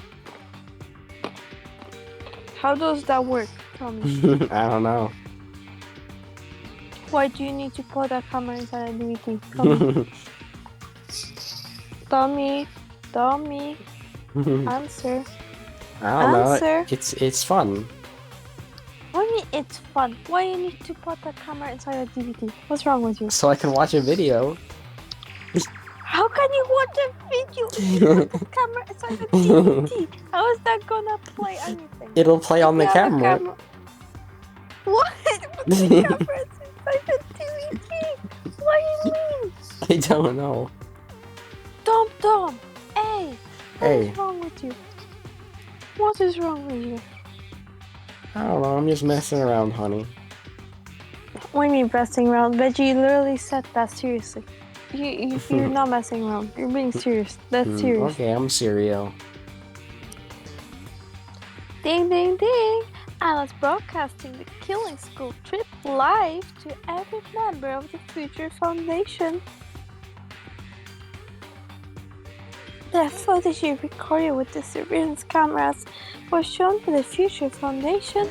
How does that work? Tell me. I don't know. Why do you need to put a camera inside a DVD? Tell me. Dummy. Answer. I don't know. It's fun. What do you mean it's fun? Why you need to put a camera inside a DVD? What's wrong with you? So I can watch a video. How can you watch a video with the camera inside a DVD? How is that gonna play anything? It'll play on the camera. What? The camera is inside the DVD. What do you mean? I don't know. Dom. Hey. What Hey. is wrong with you? What is wrong with you? I don't know. I'm just messing around, honey. What do you mean messing around? Veggie literally said that seriously. You're not messing around. You're being serious. That's serious. Okay, I'm serial. Ding, ding, ding. I was broadcasting the Killing School trip live to every member of the Future Foundation. The footage you recorded with the surveillance cameras was shown to the Future Foundation.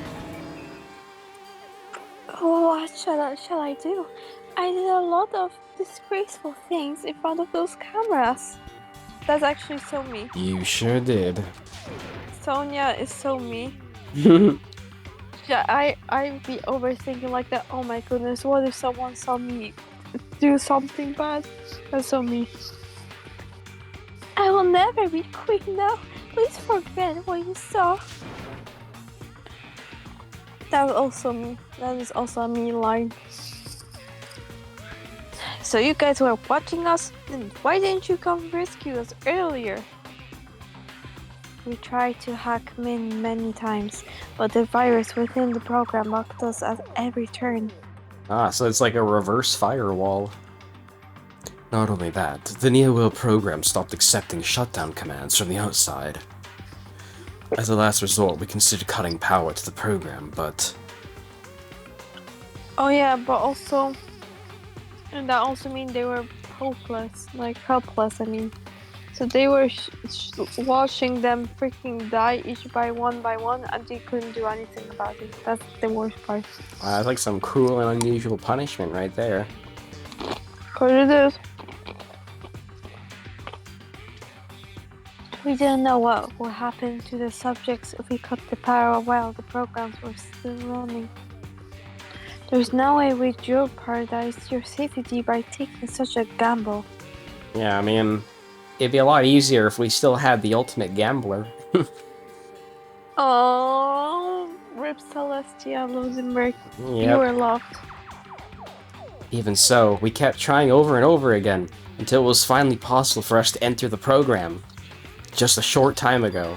What shall I do? I did a lot of disgraceful things in front of those cameras. That's actually so me. You sure did. Sonia is so me. Yeah, I'd be overthinking like that. Oh my goodness, what if someone saw me do something bad? That's so me. I will never be queen now. Please forget what you saw. That was also me. That is also a me line. So you guys were watching us? Then why didn't you come rescue us earlier? We tried to hack Min many times, but the virus within the program blocked us at every turn. Ah, so it's like a reverse firewall. Not only that, the Neo-Will program stopped accepting shutdown commands from the outside. As a last resort, we considered cutting power to the program, but... Oh yeah, but also... And that also means they were hopeless, like helpless, I mean. So they were watching them freaking die each by one, and they couldn't do anything about it. That's the worst part. That's like some cruel and unusual punishment right there. Cause it is. We didn't know what would happen to the subjects if we cut the power while the programs were still running. There's no way we'd jeopardize your safety by taking such a gamble. Yeah, I mean, it'd be a lot easier if we still had the ultimate gambler. Oh, Rip Celestia Lusenberg, Yep. you were loved. Even so, we kept trying over and over again, until it was finally possible for us to enter the program. Just a short time ago.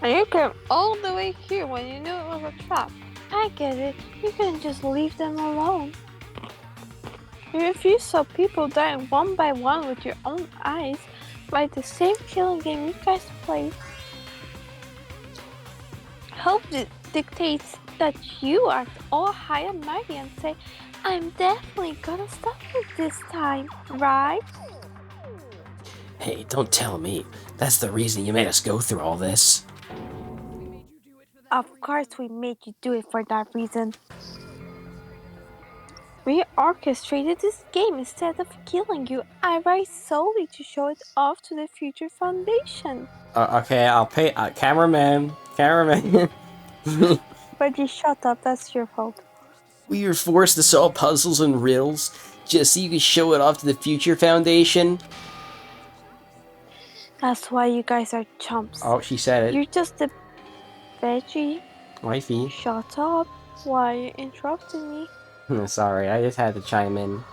And you came all the way here when you knew it was a trap. I get it. You couldn't just leave them alone. If you saw people dying one by one with your own eyes by the same killing game you guys played, hope dictates that you act all high and mighty and say, I'm definitely gonna stop it this time, right? Hey, don't tell me. That's the reason you made us go through all this. Of course we made you do it for that reason. We orchestrated this game instead of killing you. I write solely to show it off to the future foundation. Okay, I'll pay. Cameraman. But you shut up, that's your fault. We were forced to solve puzzles and riddles just so you could show it off to the future foundation. That's why you guys are chumps. Oh, she said it. You're just a veggie. Wifey. Shut up. Why are you interrupting me? Sorry, I just had to chime in.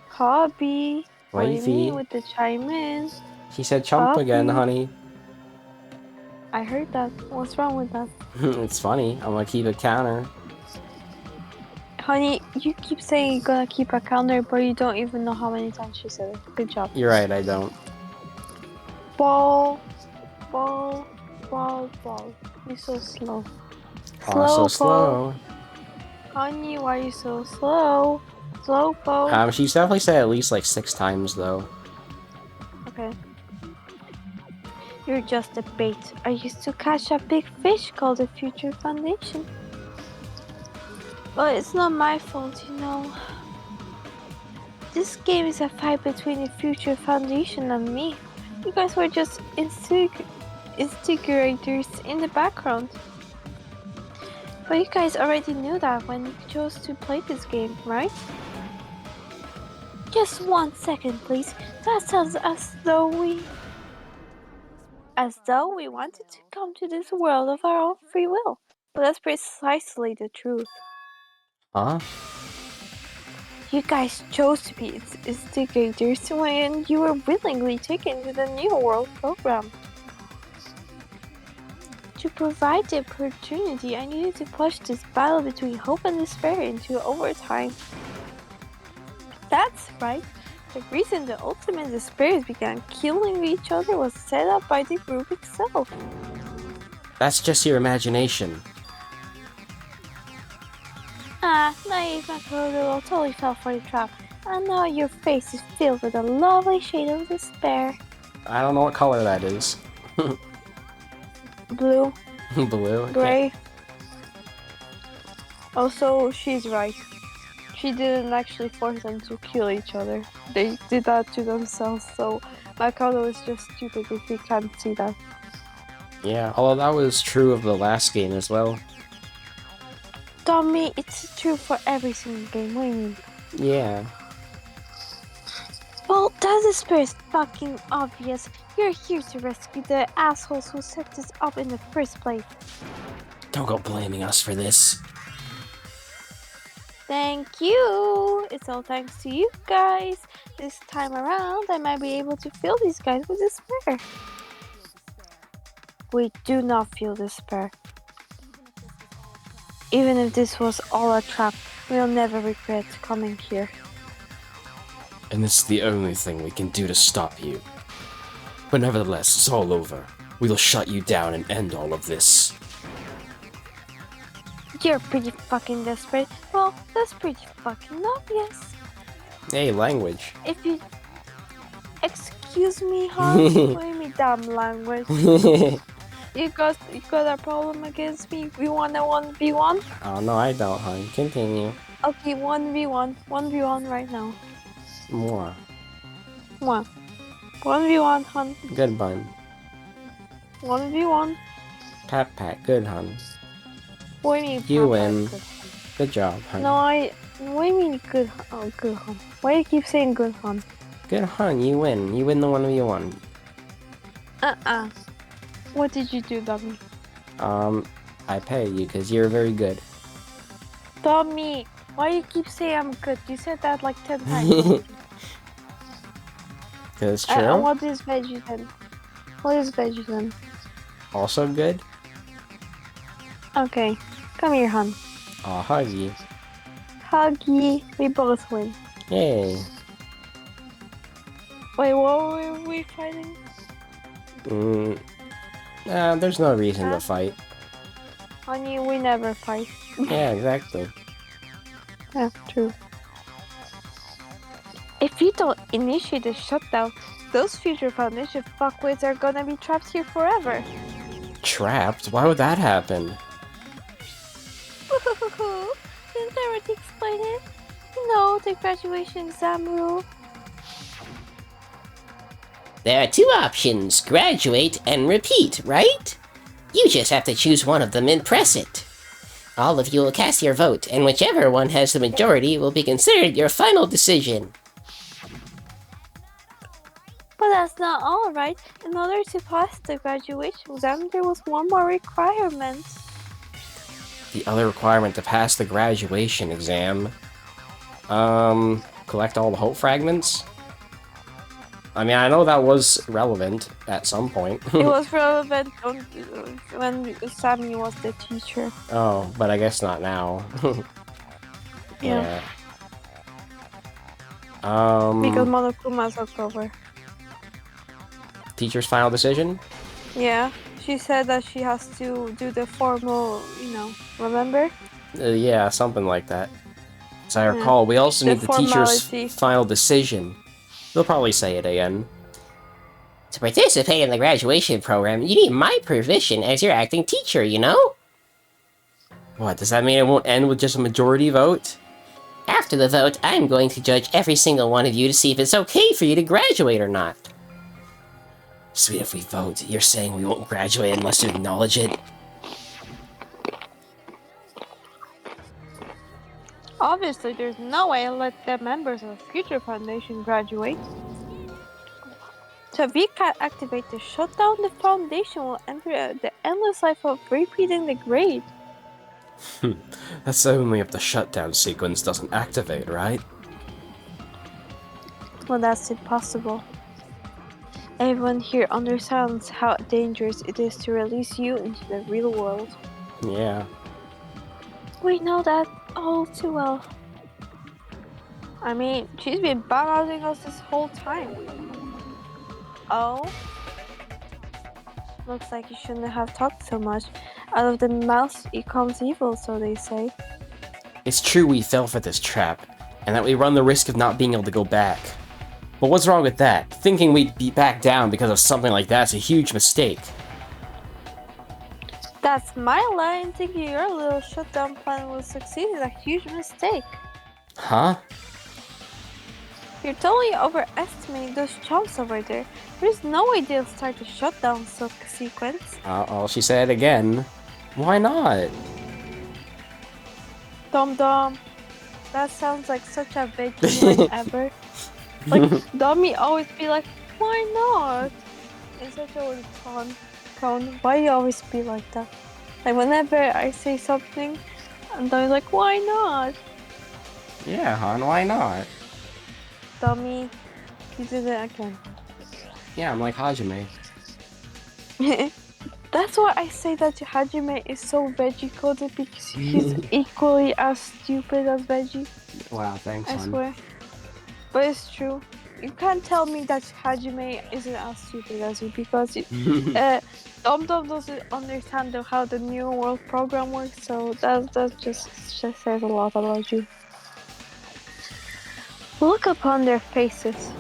Hobby. What do you Wifey. mean with the chime in? She said chump Hobby. again, honey. I heard that. What's wrong with that? It's funny. I'm gonna keep a counter. Honey, you keep saying you're gonna keep a counter, but you don't even know how many times she said it. Good job. You're right, I don't. Ball. Ball. Ball. Ball. You're so slow. Oh, so Paul. slow. Honey, why are you so slow? Slow, Paul. She's definitely said at least like 6 times, though. Okay. You're just a bait. I used to catch a big fish called the Future Foundation. But it's not my fault, you know. This game is a fight between the Future Foundation and me. You guys were just instigators in the background. But you guys already knew that when you chose to play this game, right? Just 1 second, please. That sounds as though we wanted to come to this world of our own free will. But that's precisely the truth. Huh? You guys chose to be instigators when you were willingly taken to the New World program. To provide the opportunity, I needed to push this battle between hope and despair into overtime. That's right. The reason the ultimate despairs began killing each other was set up by the group itself. That's just your imagination. Naive Makoto totally fell for the trap. And now your face is filled with a lovely shade of despair. I don't know what color that is. Blue. Blue? Gray. Also, she's right. She didn't actually force them to kill each other. They did that to themselves, so Makoto is just stupid if he can't see that. Yeah, although that was true of the last game as well. Tommy, it's true for every single game, what do you mean? Yeah. Well, that despair is fucking obvious. You're here to rescue the assholes who set this up in the first place. Don't go blaming us for this. Thank you! It's all thanks to you guys. This time around, I might be able to fill these guys with despair. We do not feel despair. Even if this was all a trap, we'll never regret coming here. And this is the only thing we can do to stop you. But nevertheless, it's all over. We'll shut you down and end all of this. You're pretty fucking desperate. Well, that's pretty fucking obvious. Hey, language. If you... Excuse me, huh? What do you mean damn language? You got a problem against me? We want a 1v1? Oh, no, I don't, hon. Continue. Okay, 1v1. 1v1 right now. More. 1v1, hun. Good bun. 1v1. Pat pat, good hun. What do you mean? You Papa? win. Good. Good job, hun. No, what do you mean good? Oh, good hun. Why do you keep saying good hun? Good hun, you win. You win the 1v1. What did you do, dummy? I pay you because you're very good. Dummy! Why do you keep saying I'm good? You said that like 10 times. That's true. What is veggie then? What is veggie then? Also good? Okay. Come here, hun. Aw, huggy. Huggy. We both win. Yay. Wait, what were we fighting? There's no reason to fight. Honey, we never fight. Yeah, exactly. Yeah, true. If you don't initiate a shutdown, those future Foundation fuckwits are gonna be trapped here forever. Trapped? Why would that happen? Didn't I already explain it? No, the graduation exam rule. There are two options, graduate and repeat, right? You just have to choose one of them and press it. All of you will cast your vote, and whichever one has the majority will be considered your final decision. But that's not all, right? In order to pass the graduation exam, there was one more requirement. The other requirement to pass the graduation exam. Collect all the hope fragments? I mean, I know that was relevant at some point. It was relevant when Sammy was the teacher. Oh, but I guess not now. Yeah. Because Monokuma took over. Teacher's final decision? Yeah, she said that she has to do the formal, remember? Yeah, something like that. As I recall, we also need the teacher's formality. final decision. They'll probably say it again. To participate in the graduation program, you need my permission as your acting teacher, you know? What, does that mean it won't end with just a majority vote? After the vote, I'm going to judge every single one of you to see if it's okay for you to graduate or not. So if we vote, you're saying we won't graduate unless you acknowledge it? Obviously, there's no way I'll let the members of Future Foundation graduate. So if we can't activate the shutdown, the Foundation will enter the endless life of repeating the grade. That's only if the shutdown sequence doesn't activate, right? Well, that's impossible. Everyone here understands how dangerous it is to release you into the real world. Yeah. We know that all too well. I mean, she's been bad-mouthing us this whole time. Oh? Looks like you shouldn't have talked so much. Out of the mouth it comes evil, so they say. It's true we fell for this trap, and that we run the risk of not being able to go back. But what's wrong with that? Thinking we'd be back down because of something like that's a huge mistake. That's my line. Thinking your little shutdown plan will succeed is a huge mistake. Huh? You're totally overestimating those chumps over there. There's no way they'll start a shutdown sequence. She said it again. Why not? Dum-dum. That sounds like such a veggie line ever. Like, Dummy always be like, why not? In such a tone. Why you always be like that? Like, whenever I say something, and Dummy's like, why not? Yeah, hon, why not? Dummy. You did it again. Yeah, I'm like Hajime. That's why I say that Hajime is so veggie coded because he's equally as stupid as veggie. Wow, thanks, I hon. swear. But it's true. You can't tell me that Hajime isn't as stupid as you because Dom doesn't understand how the New World program works, so that just says a lot about you. Look upon their faces.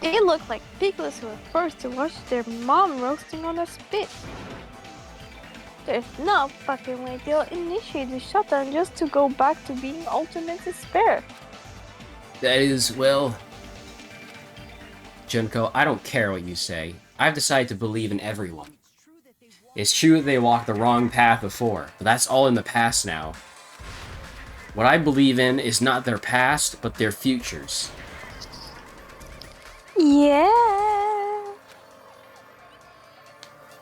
They look like piglets who were forced to watch their mom roasting on a spit. There's no fucking way they'll initiate the shutdown just to go back to being ultimate despair. That is, well... Junko, I don't care what you say. I've decided to believe in everyone. It's true that they walked the wrong path before, but that's all in the past now. What I believe in is not their past, but their futures. Yeah.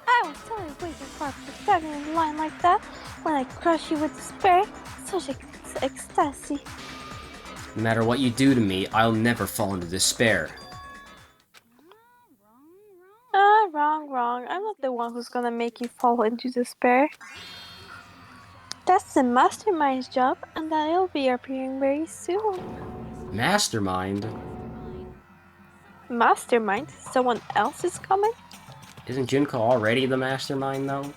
I was totally waiting for standing in line like that when I crush you with despair. Such ecstasy. No matter what you do to me, I'll never fall into despair. Wrong. I'm not the one who's gonna make you fall into despair. That's the mastermind's job, and that'll be appearing very soon. Mastermind? Mastermind? Someone else is coming? Isn't Junko already the mastermind, though?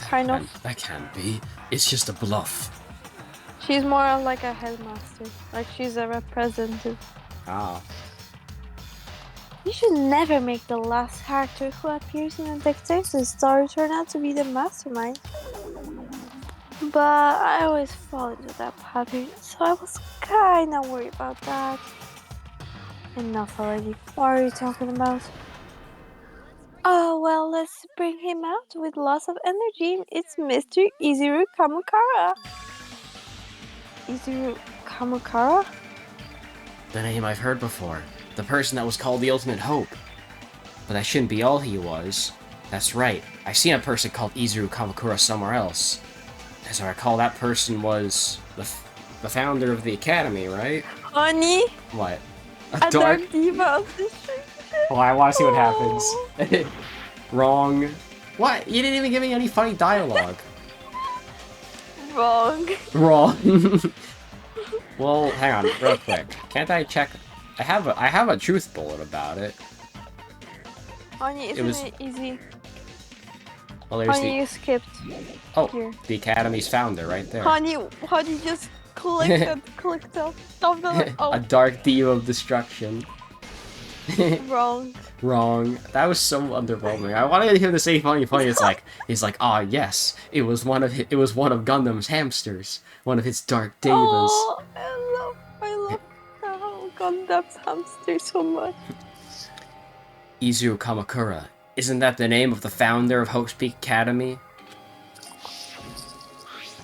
Kind of. That can't be. It's just a bluff. She's more like a headmaster. Like she's a representative. Ah. You should never make the last character who appears in a dictation story turn out to be the mastermind. But I always fall into that pattern, so I was kinda worried about that. Enough already. What are you talking about? Oh, well, let's bring him out with lots of energy. It's Mr. Izuru Kamukara. Izuru Kamukara? The name I've heard before. The person that was called the Ultimate Hope. But that shouldn't be all he was. That's right. I've seen a person called Izuru Kamakura somewhere else. As I recall, that person was the founder of the Academy, right? Honey? What? A dark diva of destruction. Well, I want to see what happens. Wrong. What? You didn't even give me any funny dialogue. Wrong. Wrong. Well, hang on, real quick. Can't I check? I have a truth bullet about it. Honey, isn't it easy? Well, there's Honey, you skipped. Oh, Here. the Academy's founder right there. Honey, just click that. Stop the. Oh, A dark diva of destruction. wrong. Wrong. That was so underwhelming. I wanted him to say funny. He's like, ah, yes, it was one of Gundam's hamsters, one of his dark divas. Oh, I love Gundam's hamster so much. Izuru Kamakura. Isn't that the name of the founder of Hope's Peak Academy?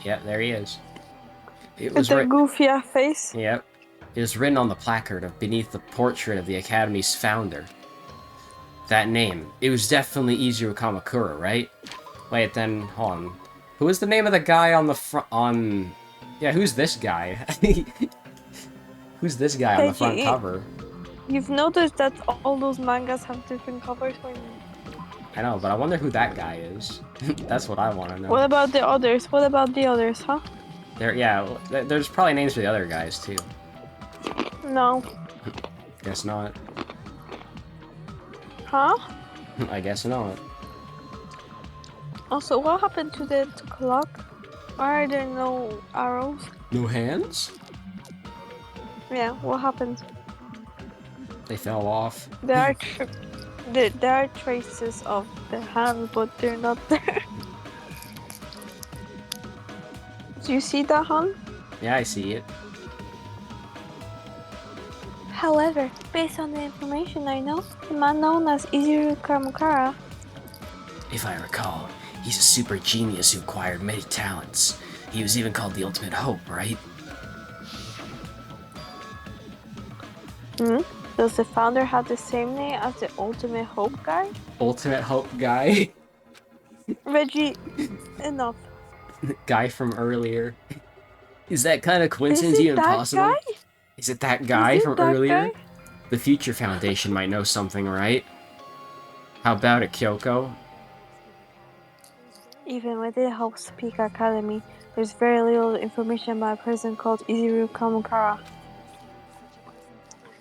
Yep, there he is. With the goofy face. Yep. It was written on the placard beneath the portrait of the Academy's founder. That name. It was definitely Izuru Kamakura, right? Wait, then, hold on. Who is the name of the guy on the front, Yeah, who's this guy? Who's this guy on the front cover? You've noticed that all those mangas have different covers when... I know, but I wonder who that guy is. That's what I want to know. What about the others? Huh? There's probably names for the other guys, too. No. Guess not. Huh? I guess not. Also, what happened to the clock? Why are there no arrows? No hands? Yeah, what happened? They fell off. There are traces of the hand, but they're not there. Do you see that, hon? Yeah, I see it. However, based on the information I know, the man known as Izuru Kamukara... If I recall, he's a super genius who acquired many talents. He was even called the Ultimate Hope, right? Does the founder have the same name as the Ultimate Hope guy? Ultimate Hope guy? Veggie, enough. Guy from earlier. Is that kind of Is coincidence it even that possible? guy? Is it that Is guy it from that earlier? guy? The Future Foundation might know something, right? How about it, Kyoko? Even within Hope's Peak Academy, there's very little information about a person called Izuru Kamukara.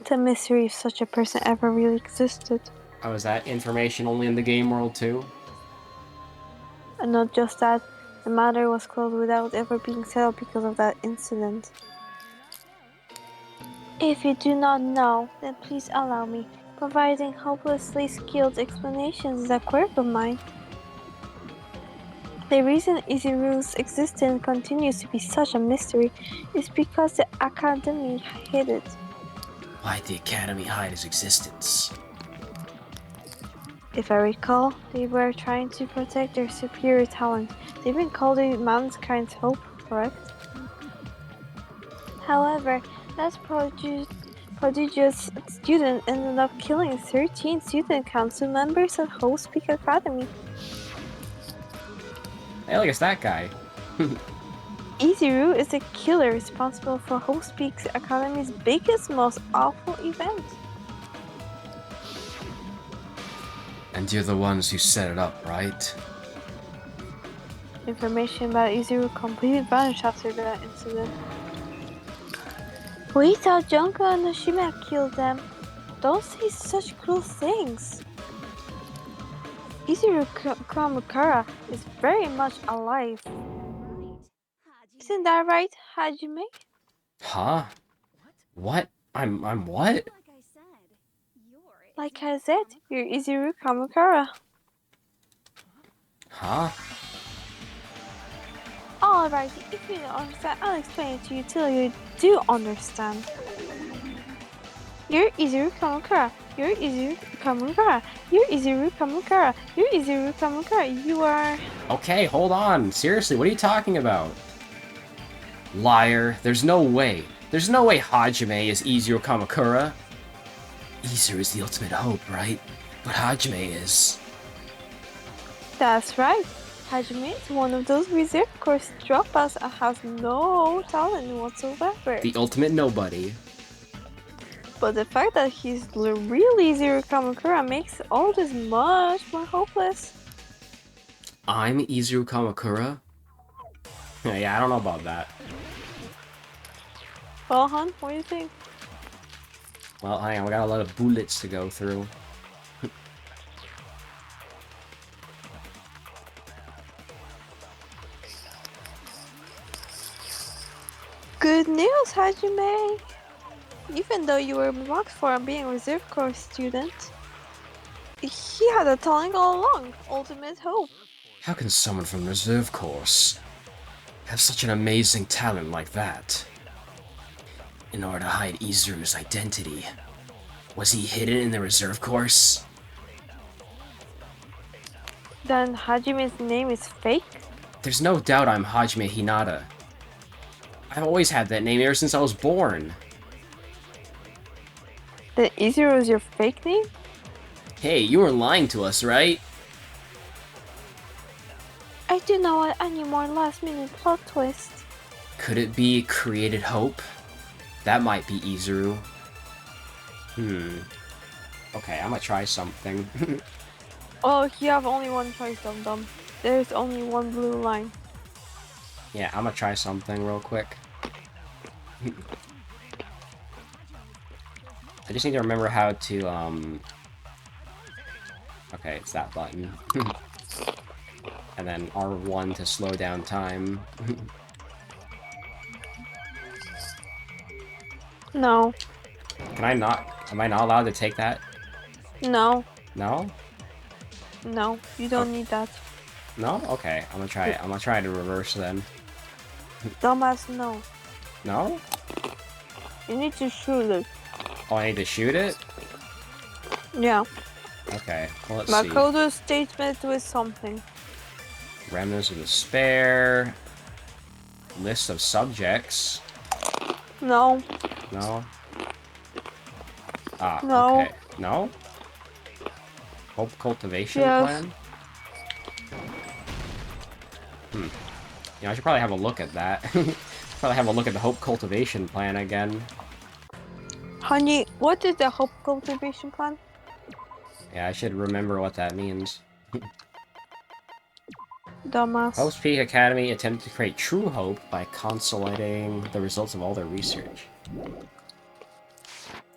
The mystery if such a person ever really existed. Oh, is that information only in the game world too? And not just that, the matter was closed without ever being settled because of that incident. If you do not know, then please allow me. Providing hopelessly skilled explanations is a quirk of mine. The reason Izuru's existence continues to be such a mystery is because the Academy hid it. Why'd the Academy hide his existence? If I recall, they were trying to protect their superior talent. They even called it mankind's hope, correct? However, that prodigious student ended up killing 13 student council members at Hope's Peak Academy. Hey, look, it's that guy. Izuru is the killer responsible for Hope's Peak Academy's biggest, most awful event. And you're the ones who set it up, right? Information about Izuru completely vanished after that incident. We thought Junko and Hajime killed them. Don't say such cruel things. Izuru Kamukara is very much alive. Isn't that right, Hajime? Huh? What? I'm what? Like I said, you're Izuru Kamukara. Huh? Alright, if you don't understand, I'll explain it to you till you do understand. You're Izuru Kamukara. You're Izuru Kamukara. You're Izuru Kamukara. You're Izuru Kamukara. You are... Okay, hold on. Seriously, what are you talking about? Liar. There's no way. There's no way Hajime is Izuru Kamakura. Izuru is the ultimate hope, right? But Hajime is... That's right. Hajime is one of those reserve course dropouts and has no talent whatsoever. the ultimate nobody. But the fact that he's really Izuru Kamakura makes all this much more hopeless. I'm Izuru Kamakura? Yeah, I don't know about that. Well, hon, what do you think? Well, hang on, we got a lot of bullets to go through. Good news, Hajime! Even though you were mocked for being a reserve course student, he had a talent all along. Ultimate hope. How can someone from Reserve Course have such an amazing talent like that? In order to hide Izuru's identity, was he hidden in the Reserve Course? Then Hajime's name is fake? There's no doubt I'm Hajime Hinata. I've always had that name ever since I was born. Then Izuru is your fake name? Hey, you weren't lying to us, right? I do not want any more last-minute plot twists. Could it be Created Hope? That might be Izuru. Okay, I'm gonna try something. Oh, you have only one choice, dum-dum. There's only one blue line. Yeah, I'm gonna try something real quick. I just need to remember how to, Okay, it's that button. And then R1 to slow down time. No. Can I not... Am I not allowed to take that? No. No? No. You don't need that. No? Okay, I'm gonna try it. I'm gonna try to reverse then. Dumbass, no. No? You need to shoot it. Oh, I need to shoot it? Yeah. Okay, well, let's see. Makoto statement with something. Remnants of Despair. List of subjects. No. No? Ah, No. okay. No? Hope cultivation Yes. plan? You know, I should probably have a look at that. Probably have a look at the Hope Cultivation Plan again. Honey, what is the Hope Cultivation Plan? Yeah, I should remember what that means. Dumbass. Hope's Peak Academy attempted to create true hope by consolidating the results of all their research.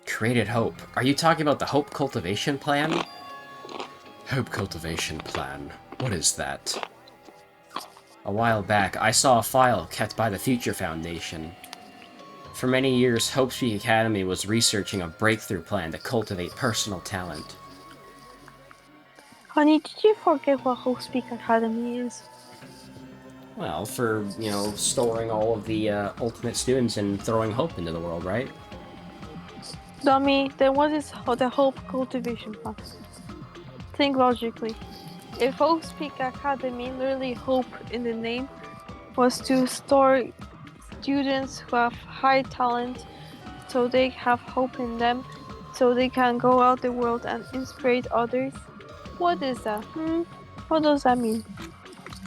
Created hope. Are you talking about the Hope Cultivation Plan? Hope Cultivation Plan. What is that? A while back, I saw a file kept by the Future Foundation. For many years, Hope's Peak Academy was researching a breakthrough plan to cultivate personal talent. Honey, did you forget what Hope Speak Academy is? Well, for, you know, storing all of the ultimate students and throwing hope into the world, right? Dummy, then what is the Hope Cultivation Plan? Think logically. If Hope Speak Academy, literally hope in the name, was to store students who have high talent so they have hope in them, so they can go out the world and inspire others, what is that? What does that mean?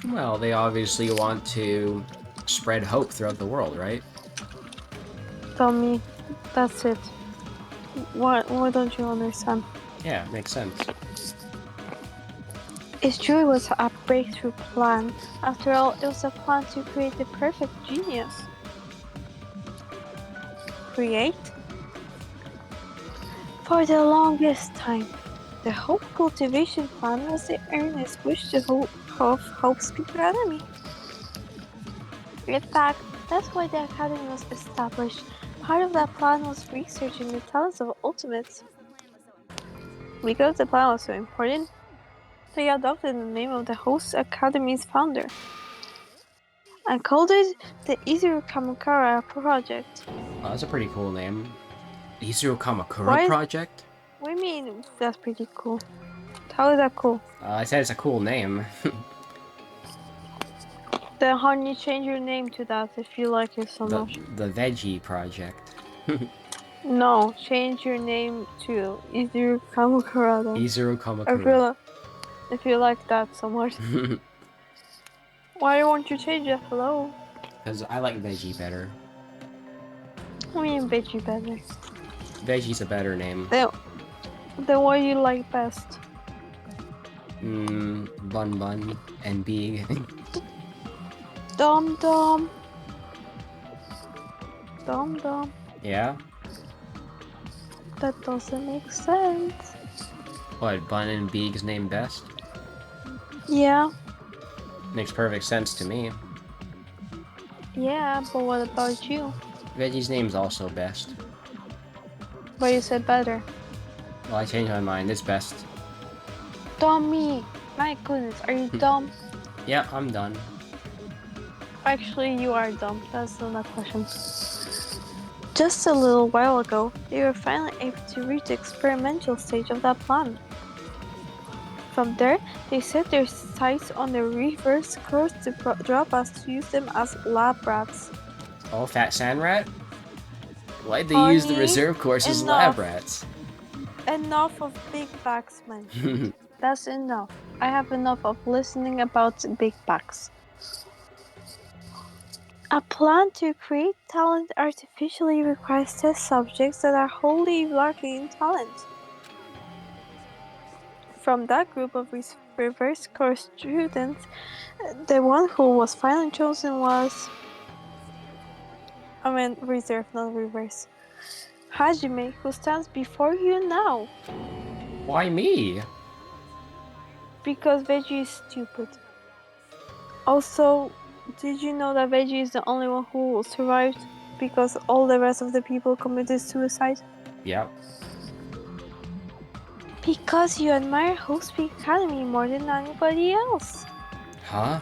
Well, they obviously want to spread hope throughout the world, right? Dummy, that's it. Why don't you understand? Yeah, makes sense. It truly was a breakthrough plan. After all, it was a plan to create the perfect genius. Create? For the longest time, the Hope Cultivation Plan was the earnest wish of Hope Speak Academy. In fact, that's why the Academy was established. Part of that plan was researching the talents of Ultimates. Because the plan was so important, they adopted the name of the Host Academy's founder and called it the Izuru Kamakura Project. Oh, that's a pretty cool name. Izuru Kamakura Why- Project? What do you mean that's pretty cool? How is that cool? I said it's a cool name. Then how do you change your name to that if you like it so much? The Veggie Project. No, change your name to Izuru Kamakura then. Izuru Kamakura. If you like that so much. Why won't you change it? Hello? Because I like Veggie better. I mean, veggie better. Veggie's a better name. Then what do you like best? Bun Bun and Big. Dum Dum. Dum Dum. Yeah? That doesn't make sense. What, Bun and Big's name best? Yeah, Makes perfect sense to me. yeah, but what about you? Veggie's name's also best. But you said better. Well, I changed my mind. It's best. Dummy! My goodness, are you dumb? Yeah, I'm done. Actually, you are dumb. That's not a question. Just a little while ago, they were finally able to reach the experimental stage of that plan. From there, they set their sights on the reverse course to drop us to use them as lab rats. Oh, Fat Sand Rat? Why'd they use the Honey, reserve course as enough. lab rats? Enough of big backs, man. That's enough. I have enough of listening about big backs. A plan to create talent artificially requires test subjects that are wholly lacking in talent. From that group of reverse course students, the one who was finally chosen was... reserve, not reverse. Hajime, who stands before you now. Why me? Because Veggie is stupid. Also, did you know that Veggie is the only one who survived because all the rest of the people committed suicide? Yep. Because you admire Host Peak Academy more than anybody else. Huh?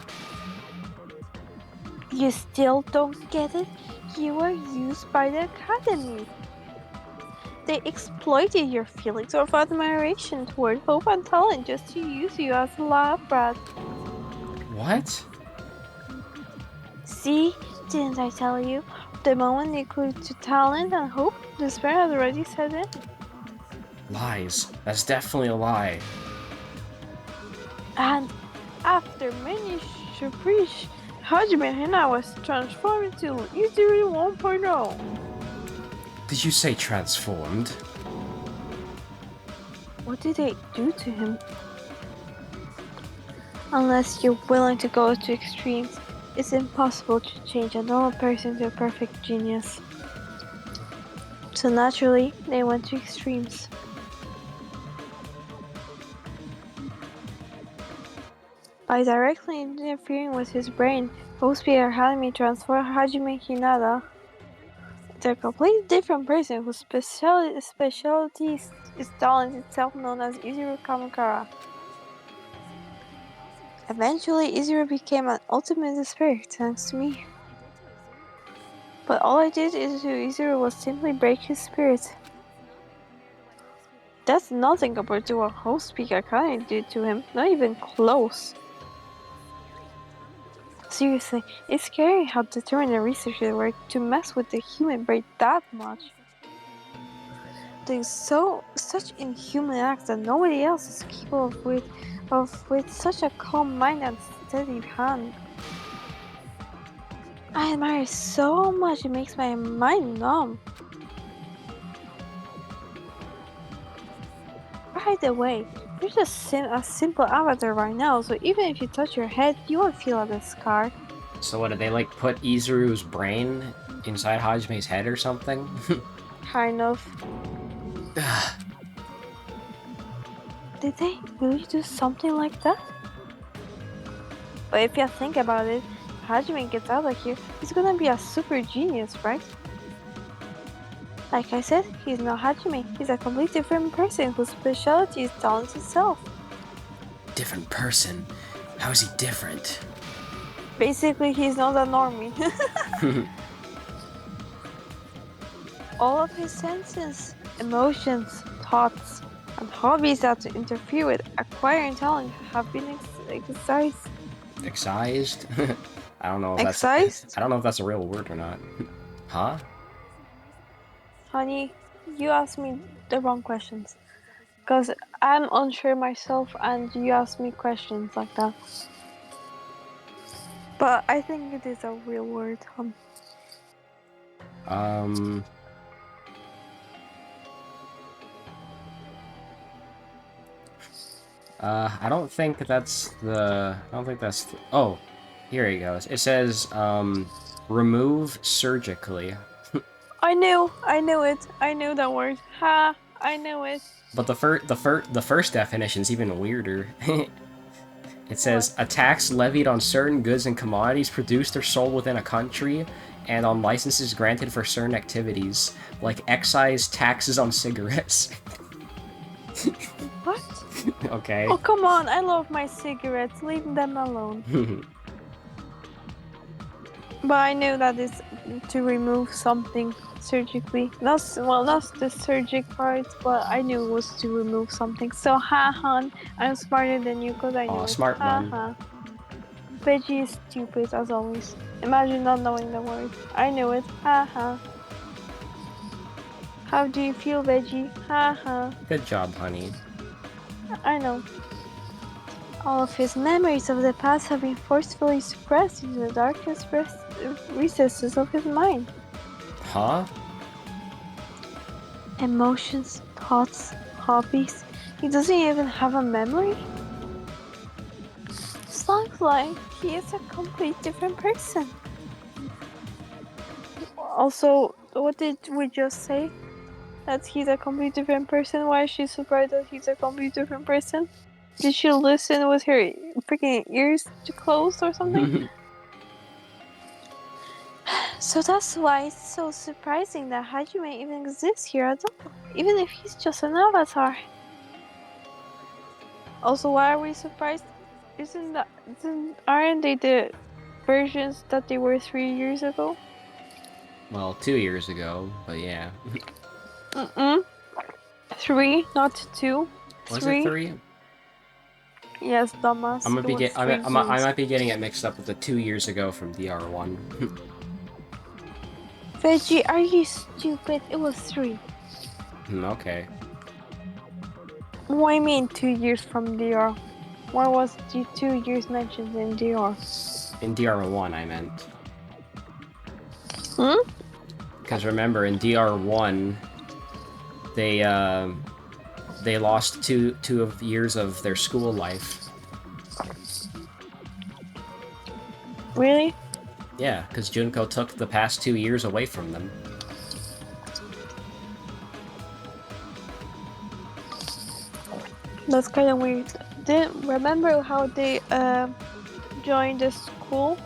You still don't get it? You were used by the Academy. They exploited your feelings of admiration toward hope and talent just to use you as a lab rat. What? See, didn't I tell you? The moment they grew to talent and hope, despair had already set in. Lies. That's definitely a lie. And after many surprises, Hajime Hina was transformed into Izuru 1.0. Did you say transformed? What did they do to him? Unless you're willing to go to extremes, it's impossible to change a normal person to a perfect genius. So naturally, they went to extremes. By directly interfering with his brain, Hospier Halimi transformed Hajime Hinata into a completely different person whose specialty is talent itself known as Izuru Kamakara. Eventually, Izuru became an ultimate spirit thanks to me. But all I did to Izuru was simply break his spirit. That's nothing compared to what Hospier Halimi did to him, not even close. Seriously, it's scary how determined the researchers were to mess with the human brain that much. Doing such inhuman acts that nobody else is capable with such a calm mind and steady hand. I admire it so much it makes my mind numb. By the way, there's a simple avatar right now, so even if you touch your head, you won't feel the scar. So what, did they like put Izuru's brain inside Hajime's head or something? Kind of. Did they really do something like that? But if you think about it, Hajime gets out of here, he's gonna be a super genius, right? Like I said, he's not Hajime, he's a completely different person whose specialty is talent itself. Different person? How is he different? Basically, he's not a normie. All of his senses, emotions, thoughts, and hobbies that interfere with acquiring talent have been excised. Excised? I don't know if that's Excised? I don't know if that's a real word or not. Huh? Honey, you asked me the wrong questions. Because I'm unsure myself and you ask me questions like that. But I think it is a real word, I don't think that's the... I don't think that's the... Oh, here it goes. It says, remove surgically. I knew it. I knew that word. Ha! I knew it. But the first definition's even weirder. It says, What? a tax levied on certain goods and commodities produced or sold within a country, and on licenses granted for certain activities, like excise taxes on cigarettes. What? Okay. Oh, come on. I love my cigarettes. Leave them alone. But I knew that it's to remove something surgically. Not the surgic part, but I knew it was to remove something. So, ha han, I'm smarter than you because I knew Aw, it. smart Ha man. ha. Veggie is stupid as always. Imagine not knowing the word. I knew it. Ha ha. How do you feel, Veggie? Ha ha. Good job, honey. I know. All of his memories of the past have been forcefully suppressed into the darkest recesses of his mind. Huh? Emotions, thoughts, hobbies. He doesn't even have a memory. Sounds like he is a complete different person. Also, what did we just say? That he's a complete different person? Why is she surprised that he's a complete different person? Did she listen with her freaking ears closed or something? So that's why it's so surprising that Hajime even exists here at all, even if he's just an avatar. Also, why are we surprised? Aren't they the versions that they were 3 years ago? Well, 2 years ago, but yeah. 3, not 2. Was 3. it 3? Yes, dumbass. I might be getting it mixed up with the 2 years ago from DR1. Veggie, are you stupid? It was 3. Okay. What do you mean 2 years from DR? Why was the 2 years mentioned in DR? In DR1, I meant. Hmm? Because remember, in DR1, they lost two years of their school life. Really? Yeah, because Junko took the past 2 years away from them. That's kind of weird. Remember how they joined the school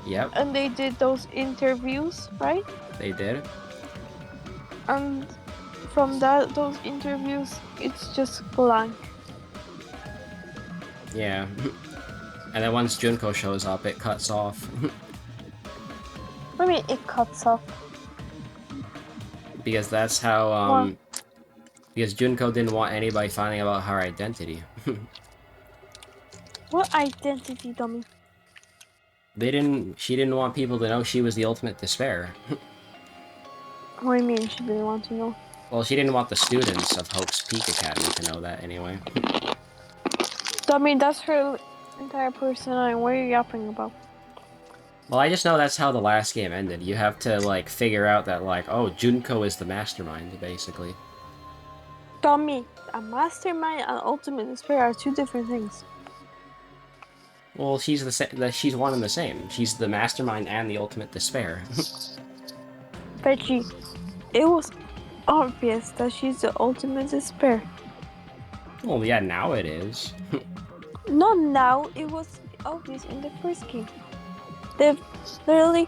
Yep, and they did those interviews, right? they did. And from those interviews, it's just blank. Yeah. And then once Junko shows up, it cuts off. I mean, it cuts off. Because that's how, Well, because Junko didn't want anybody finding out her identity. what identity, dummy? She didn't want people to know she was the ultimate despair. What do you mean she didn't want to know? Well, she didn't want the students of Hope's Peak Academy to know that anyway. Dummy, that's her entire personality. What are you yapping about? Well, I just know that's how the last game ended. You have to, like, figure out that, like, oh, Junko is the mastermind, basically. Dummy, a mastermind and ultimate despair are two different things. Well, she's she's one and the same. She's the mastermind and the ultimate despair. Veggie, it was obvious that she's the ultimate despair. Well, yeah, now it is. Not now, it was obvious in the first game. They literally.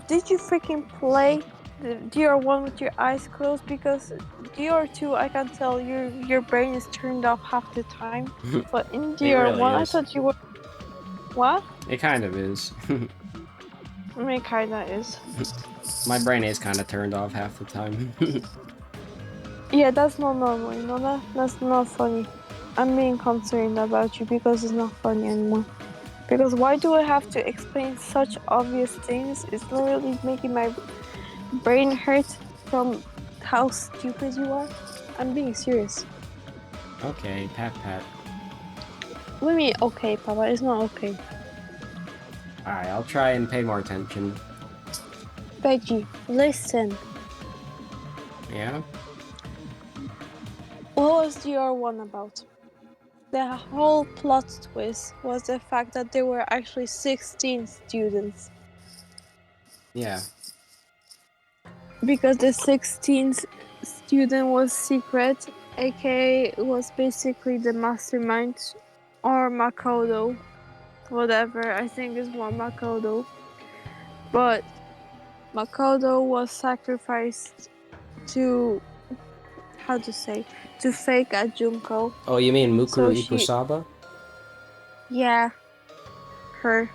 Did you freaking play the DR1 with your eyes closed? Because DR2, I can tell your brain is turned off half the time. But in DR1, really I is. thought you were. What? It kind of is. I mean, kinda is. My brain is kind of turned off half the time. Yeah, that's not normal, you know that? That's not funny. I'm being concerned about you because it's not funny anymore. Because why do I have to explain such obvious things? It's literally making my brain hurt from how stupid you are. I'm being serious. Okay, pat pat. What do you mean, okay, Papa? It's not okay. Alright, I'll try and pay more attention. Veggie, listen. Yeah? What was DR1 about? The whole plot twist was the fact that there were actually 16 students. Yeah. Because the 16th student was secret, aka was basically the mastermind, or Makoto, whatever. I think it's more Makoto. But Makoto was sacrificed to, how to say, to fake a Junko. Oh, you mean Mukuro So she- Ikusaba? Yeah, her.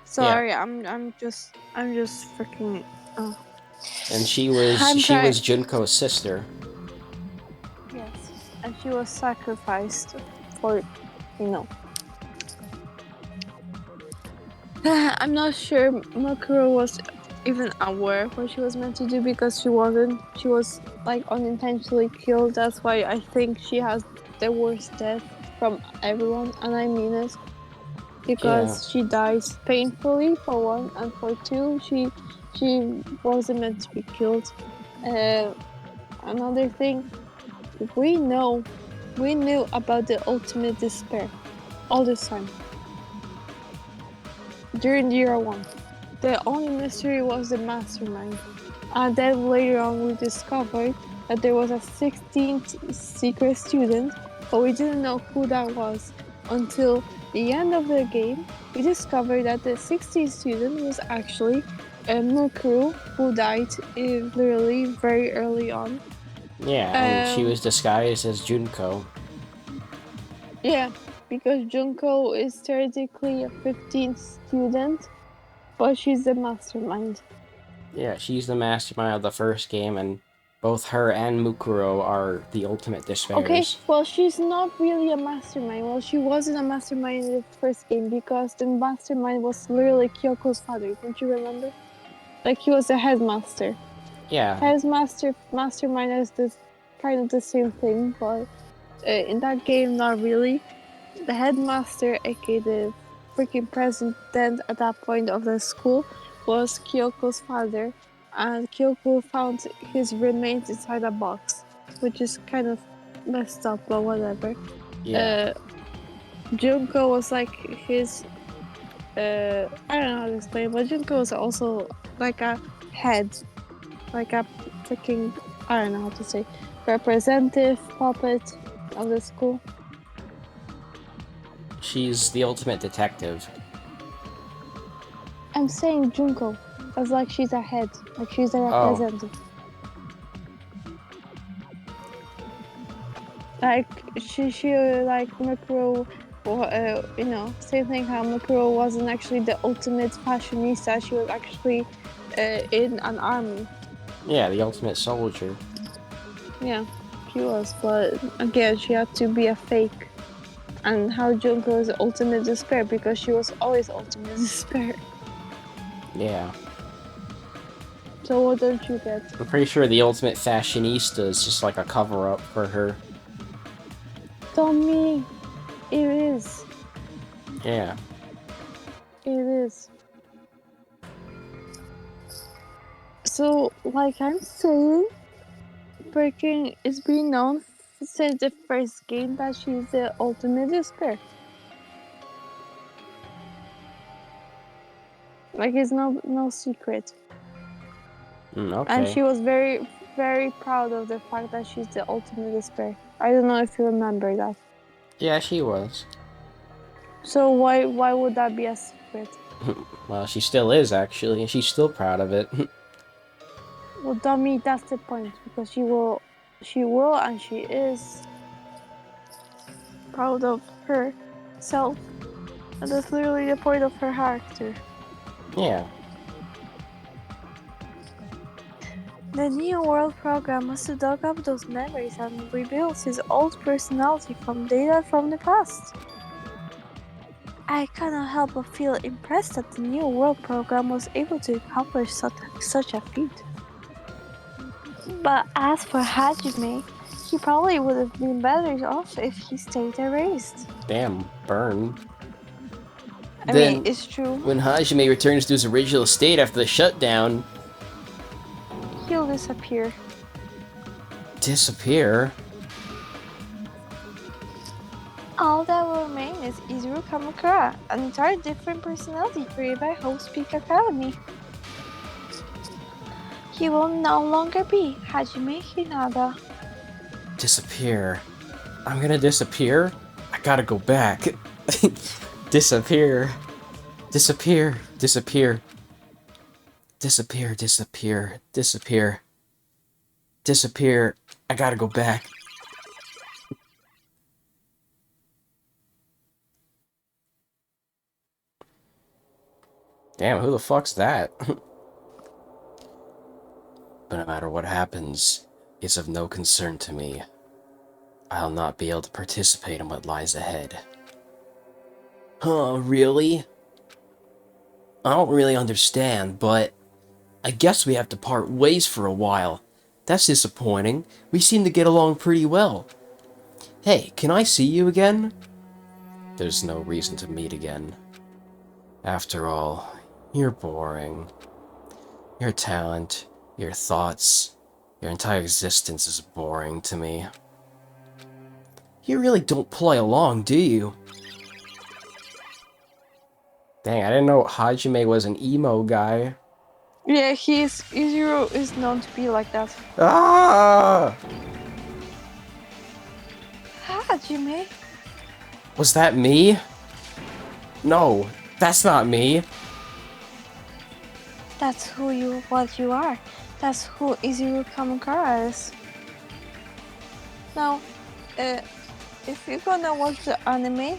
Sorry, I'm just freaking. And she I'm was trying- Junko's sister. Yes, and she was sacrificed for, you know. I'm not sure Makuro was even aware of what she was meant to do because she wasn't. She was like unintentionally killed. That's why I think she has the worst death from everyone, and I mean it. Because she dies painfully for one, and for two, she wasn't meant to be killed. Another thing, we knew about the ultimate despair all this time during year one. The only mystery was the mastermind, and then later on we discovered that there was a 16th secret student, but we didn't know who that was until the end of the game. We discovered that the 16th student was actually Mukuru, who died literally very early on. Yeah, and she was disguised as Junko. Yeah, because Junko is theoretically a 15th student, but she's the mastermind. Yeah, she's the mastermind of the first game, and both her and Mukuro are the ultimate despairs. Okay, well, she's not really a mastermind. Well, she wasn't a mastermind in the first game because the mastermind was literally Kyoko's father. Don't you remember? Like, he was the headmaster. Yeah. Mastermind is this kind of the same thing, but in that game, not really. The headmaster, aka the freaking president at that point of the school was Kyoko's father, and Kyoko found his remains inside a box, which is kind of messed up, but whatever. Yeah. Junko was like his. I don't know how to explain, but Junko was also like a head, like a freaking. I don't know how to say. Representative puppet of the school. She's the ultimate detective. I'm saying Junko as like she's a head, like she's a Oh. representative. Like she like Mukuro, you know, same thing how Mukuro wasn't actually the ultimate fashionista. She was actually in an army. Yeah, the ultimate soldier. Yeah, she was, but again, she had to be a fake. And how Junko is ultimate despair because she was always ultimate despair. Yeah. So what don't you get? I'm pretty sure the ultimate fashionista is just like a cover-up for her. Tommy, it is. Yeah. It is. So, like I'm saying, freaking it's been known since the first game that she's the ultimate despair. Like it's no secret. Okay. And she was very, very proud of the fact that she's the ultimate despair. I don't know if you remember that. Yeah, she was. So why would that be a secret? Well, she still is, actually, and she's still proud of it. Well, dummy, that's the point because she will, and she is proud of herself, and that's literally the point of her character. Yeah. The New World program was to dug up those memories and rebuild his old personality from data from the past. I cannot help but feel impressed that the New World program was able to accomplish such a feat. But as for Hajime, he probably would have been better off if he stayed erased. Damn, burn. I mean, it's true. When Hajime returns to his original state after the shutdown... He'll disappear. Disappear? All that will remain is Izuru Kamakura, an entirely different personality created by Hope's Peak Academy. He will no longer be Hajime Hinata. Disappear? I'm gonna disappear? I gotta go back. Disappear. Disappear. Disappear. Disappear. Disappear. Disappear. Disappear. I gotta go back. Damn, who the fuck's that? But no matter what happens, it's of no concern to me. I'll not be able to participate in what lies ahead. Huh, really? I don't really understand, but I guess we have to part ways for a while. That's disappointing. We seem to get along pretty well. Hey, can I see you again? There's no reason to meet again. After all, you're boring. Your talent, your thoughts, your entire existence is boring to me. You really don't play along, do you? Dang, I didn't know Hajime was an emo guy. Yeah, Izuru is known to be like that. Ah! Hajime? Was that me? No, that's not me. That's what you are. That's who Izuru Kamakura is. Now, if you're gonna watch the anime,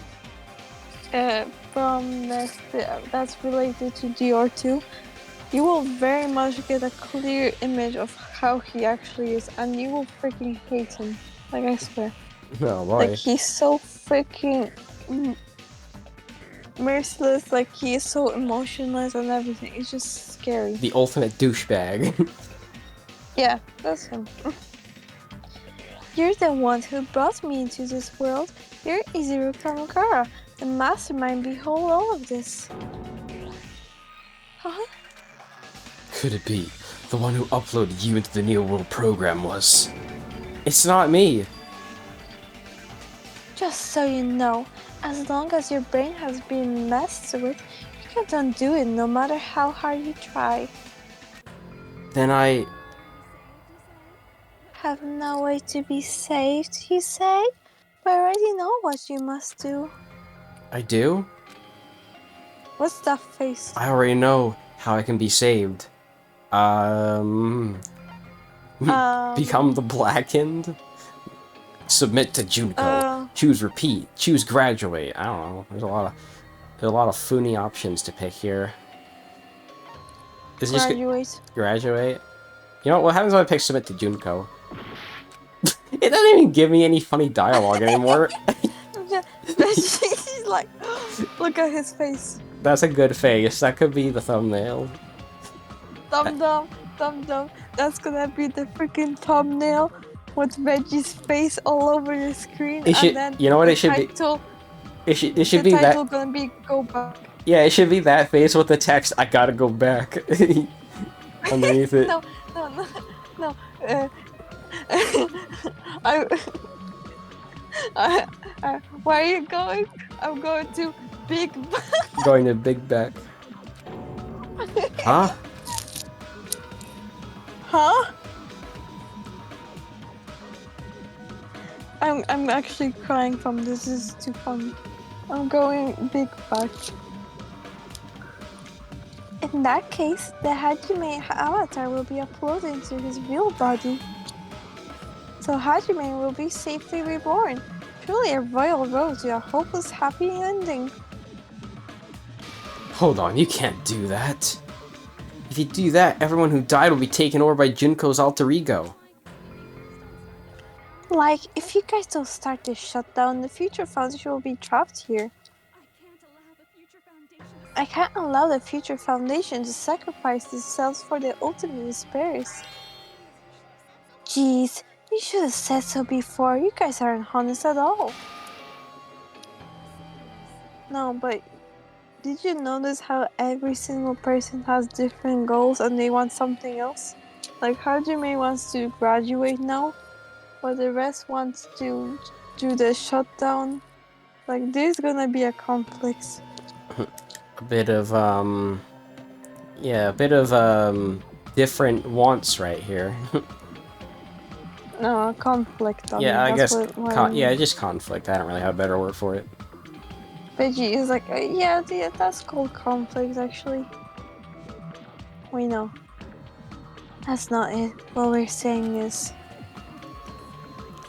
from that's related to Dior 2, you will very much get a clear image of how he actually is, and you will freaking hate him. Like, I swear. No, boy. Like, he's so freaking merciless, like, he is so emotionless and everything. It's just scary. The ultimate douchebag. Yeah, that's him. You're the one who brought me into this world. You're Izuru Kamakura, the mastermind behind all of this? Huh? Could it be the one who uploaded you into the Neo World program was? It's not me. Just so you know, as long as your brain has been messed with, you can't undo it no matter how hard you try. Then I... Have no way to be saved, you say? But I already know what you must do. I do? What's that face? I already know how I can be saved. Become the Blackened? Submit to Junko. Choose repeat. Choose graduate. I don't know. There's a lot of funny options to pick here. Is it Graduate. Graduate? You know what happens when I pick submit to Junko? It doesn't even give me any funny dialogue anymore. She's like, look at his face. That's a good face. That could be the thumbnail. Thumb dumb. That's gonna be the freaking thumbnail with Veggie's face all over the screen. It should, and then you know what it should be? It should be that. The title gonna be go back. Yeah, it should be that face with the text, I gotta go back. Underneath it. No. Where are you going? I'm going to Big Back. Going to Big Back. Huh? Huh? I'm actually crying from this. This is too funny. I'm going Big Back. In that case, the Hajime avatar will be uploaded into his real body. So Hajime will be safely reborn. Truly a royal road to a hopeless happy ending. Hold on, you can't do that. If you do that, everyone who died will be taken over by Junko's alter ego. Like, if you guys don't start this shutdown, the Future Foundation will be trapped here. I can't allow the Future Foundation to sacrifice themselves for the ultimate despairs. Jeez, you should have said so before. You guys aren't honest at all. No, but did you notice how every single person has different goals and they want something else? Like Hajime wants to graduate now, but the rest wants to do the shutdown. Like, there's gonna be a conflict. A bit of, different wants right here. No, a conflict. Yeah, I guess, just conflict. I don't really have a better word for it. Veggie is like, yeah, that's called conflict, actually. We know. That's not it. What we're saying is,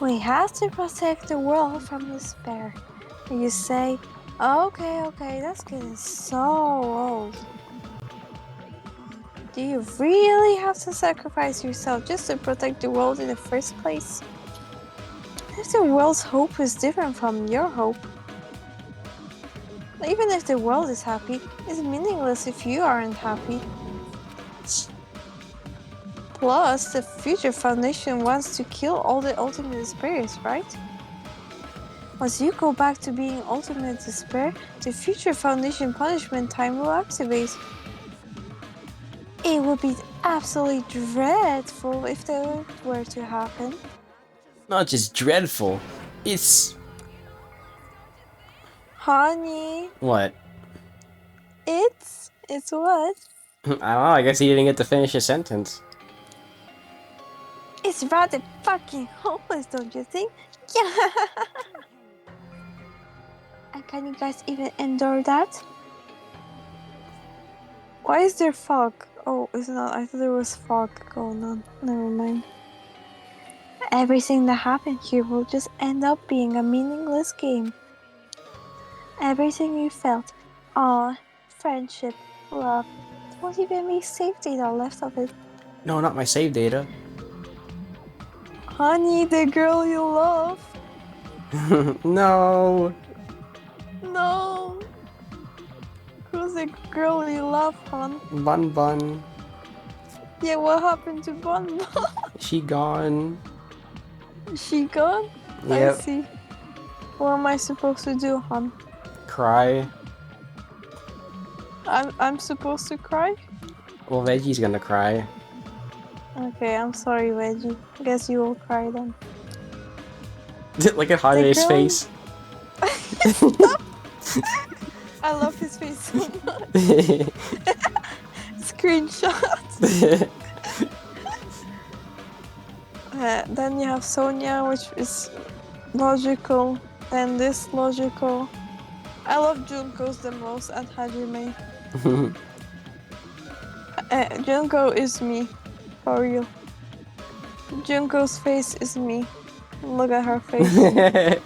we have to protect the world from despair. And you say, okay, that's getting so old. Do you really have to sacrifice yourself just to protect the world in the first place? If the world's hope is different from your hope, even if the world is happy, it's meaningless if you aren't happy. Plus, the Future Foundation wants to kill all the ultimate despairs, right? Once you go back to being ultimate despair, the Future Foundation punishment time will activate. It would be absolutely dreadful if that were to happen. Not just dreadful, it's... Honey. What? It's what? I don't know, I guess he didn't get to finish his sentence. It's rather fucking hopeless, don't you think? Yeah. And can you guys even endure that? Why is there fog? Oh, it's not. I thought there was fog going on. Never mind. Everything that happened here will just end up being a meaningless game. Everything you felt, awe, friendship, love, there won't even be save data left of it. No, not my save data. Honey, the girl you love. No. No. Who's the girl you love, hon? Bun Bun. Yeah, what happened to Bun Bun? She gone. She gone? Yep. I see. What am I supposed to do, hon? cry. I'm supposed to cry? Well, Veggie's gonna cry. Okay, I'm sorry, Veggie. Guess you will cry then. Look at Hajime's girl- face. I love his face so much. Screenshot. Then you have Sonia, which is logical, and this logical. I love Junko's the most and Hajime. Junko is me, for real. Junko's face is me. Look at her face.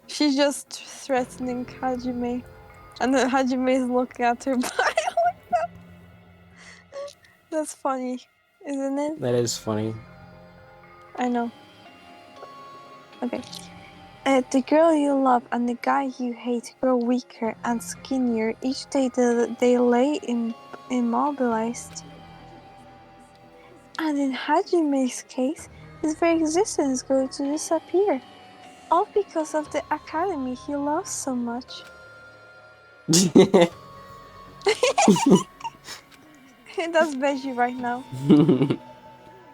She's just threatening Hajime. And then Hajime is looking at her body like that. That's funny, isn't it? That is funny. I know. Okay. The girl you love and the guy you hate grow weaker and skinnier each day that they lay immobilized. And in Hajime's case, his very existence is going to disappear. All because of the academy he loves so much. That's Veggie right now.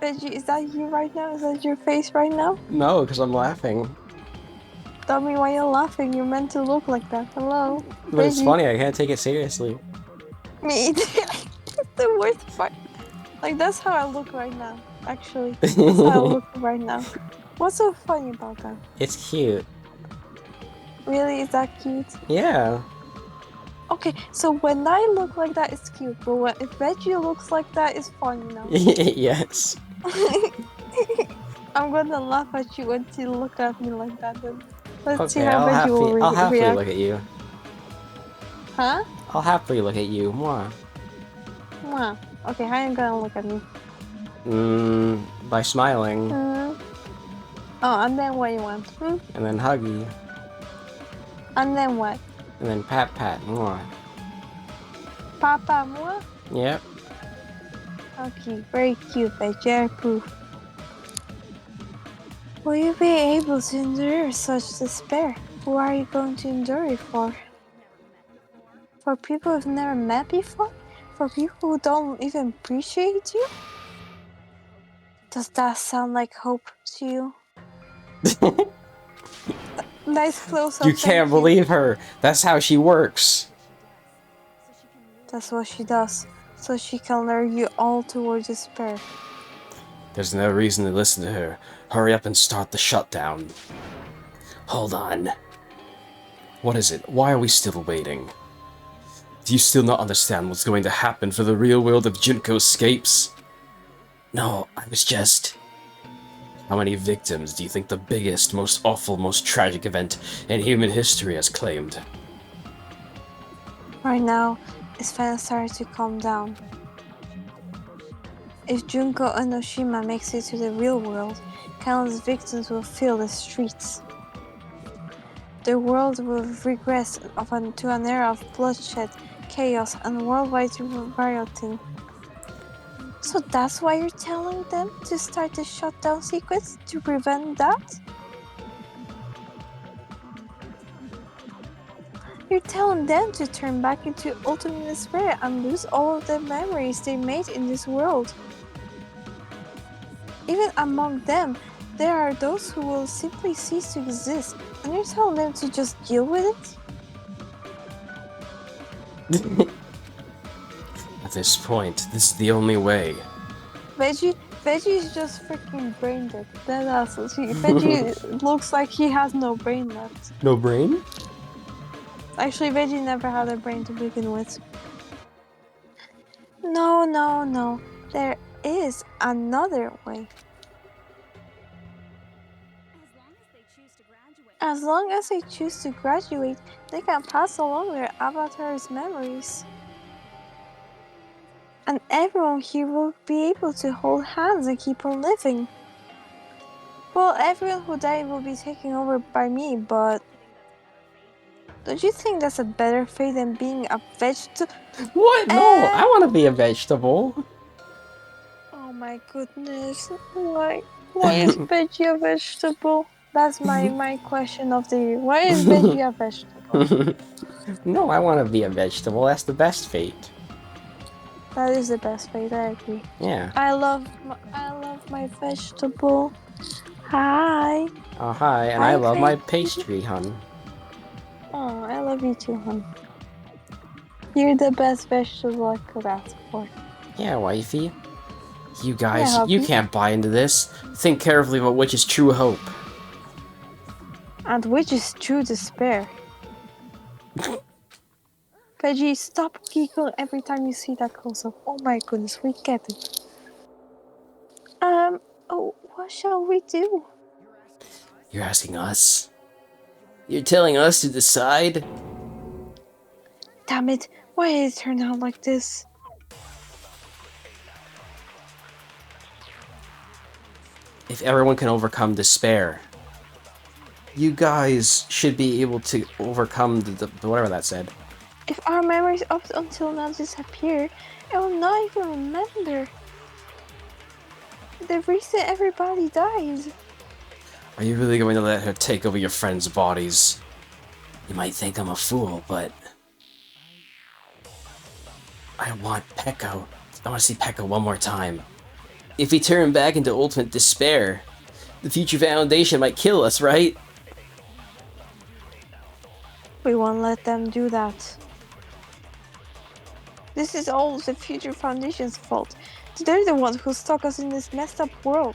Veggie, is that you right now? Is that your face right now? No, because I'm laughing. Tell me why you're laughing. You're meant to look like that. Hello? But it's Veggie. funny, I can't take it seriously. Me either. It's the worst part. Like, that's how I look right now, actually. That's how I look right now. What's so funny about that? It's cute. Really? Is that cute? Yeah. Okay, so when I look like that, it's cute. But if Veggie looks like that, it's funny now. Yes. I'm gonna laugh at you until you look at me like that. Then. Let's see Okay, how Veggie will I'll happily react. look at you. Huh? I'll happily look at you. Mwah. Mwah. Okay, how are you gonna look at me? By smiling. Oh, and then what you want? And then huggy. And then what? And then pat pat. Mwah. Papa moi? Yep. Okay, very cute, Veggie. I approve. Will you be able to endure such despair? Who are you going to endure it for? For people you've never met before? For people who don't even appreciate you? Does that sound like hope to you? Nice close up. You can't believe her. That's how she works. That's what she does. So she can lure you all towards despair. There's no reason to listen to her. Hurry up and start the shutdown. Hold on. What is it? Why are we still waiting? Do you still not understand what's going to happen for the real world if Junko escapes? No, I was just... How many victims do you think the biggest, most awful, most tragic event in human history has claimed? Right now, it's finally starting to calm down. If Junko Enoshima makes it to the real world, countless victims will fill the streets. The world will regress to an era of bloodshed, chaos, and worldwide rioting. So that's why you're telling them to start the shutdown sequence to prevent that? You're telling them to turn back into ultimate despair and lose all of the memories they made in this world. Even among them, there are those who will simply cease to exist, and you're telling them to just deal with it? At this point, this is the only way. Veggie is just freaking brain dead. Deadass. Veggie looks like he has no brain left. No brain? Actually, Veggie never had a brain to begin with. No. There is another way. As long as they choose to graduate, they can pass along their avatar's memories. And everyone here will be able to hold hands and keep on living. Well, everyone who died will be taken over by me, but... Don't you think that's a better fate than being a vegetable? What? No, I want to be a vegetable. Oh my goodness. Why is Veggie a vegetable? That's my question of the year. Why is veggie a vegetable? No, I want to be a vegetable. That's the best fate. That is the best fate. I agree. Yeah. I love my vegetable. Hi. Oh, hi, and I Hi, love my veggie. pastry, hun. Oh, I love you too, hon. You're the best vegetable I could ask for. Yeah, wifey. You Yeah, guys, you hubby. can't buy into this. Think carefully about which is true hope. And which is true despair. Veggie, stop giggling every time you see that close-up. Oh my goodness, we get it. Oh, what shall we do? You're asking us? You're telling us to decide? Damn it, why did it turn out like this? If everyone can overcome despair, you guys should be able to overcome the whatever that said. If our memories up until now disappear, I will not even remember the reason everybody died. Are you really going to let her take over your friends' bodies? You might think I'm a fool, but I want Pekko. I want to see Pekko one more time. If we turn back into ultimate despair, the future Foundation might kill us, right? We won't let them do that. This is all the Future Foundation's fault. They're the ones who stuck us in this messed up world.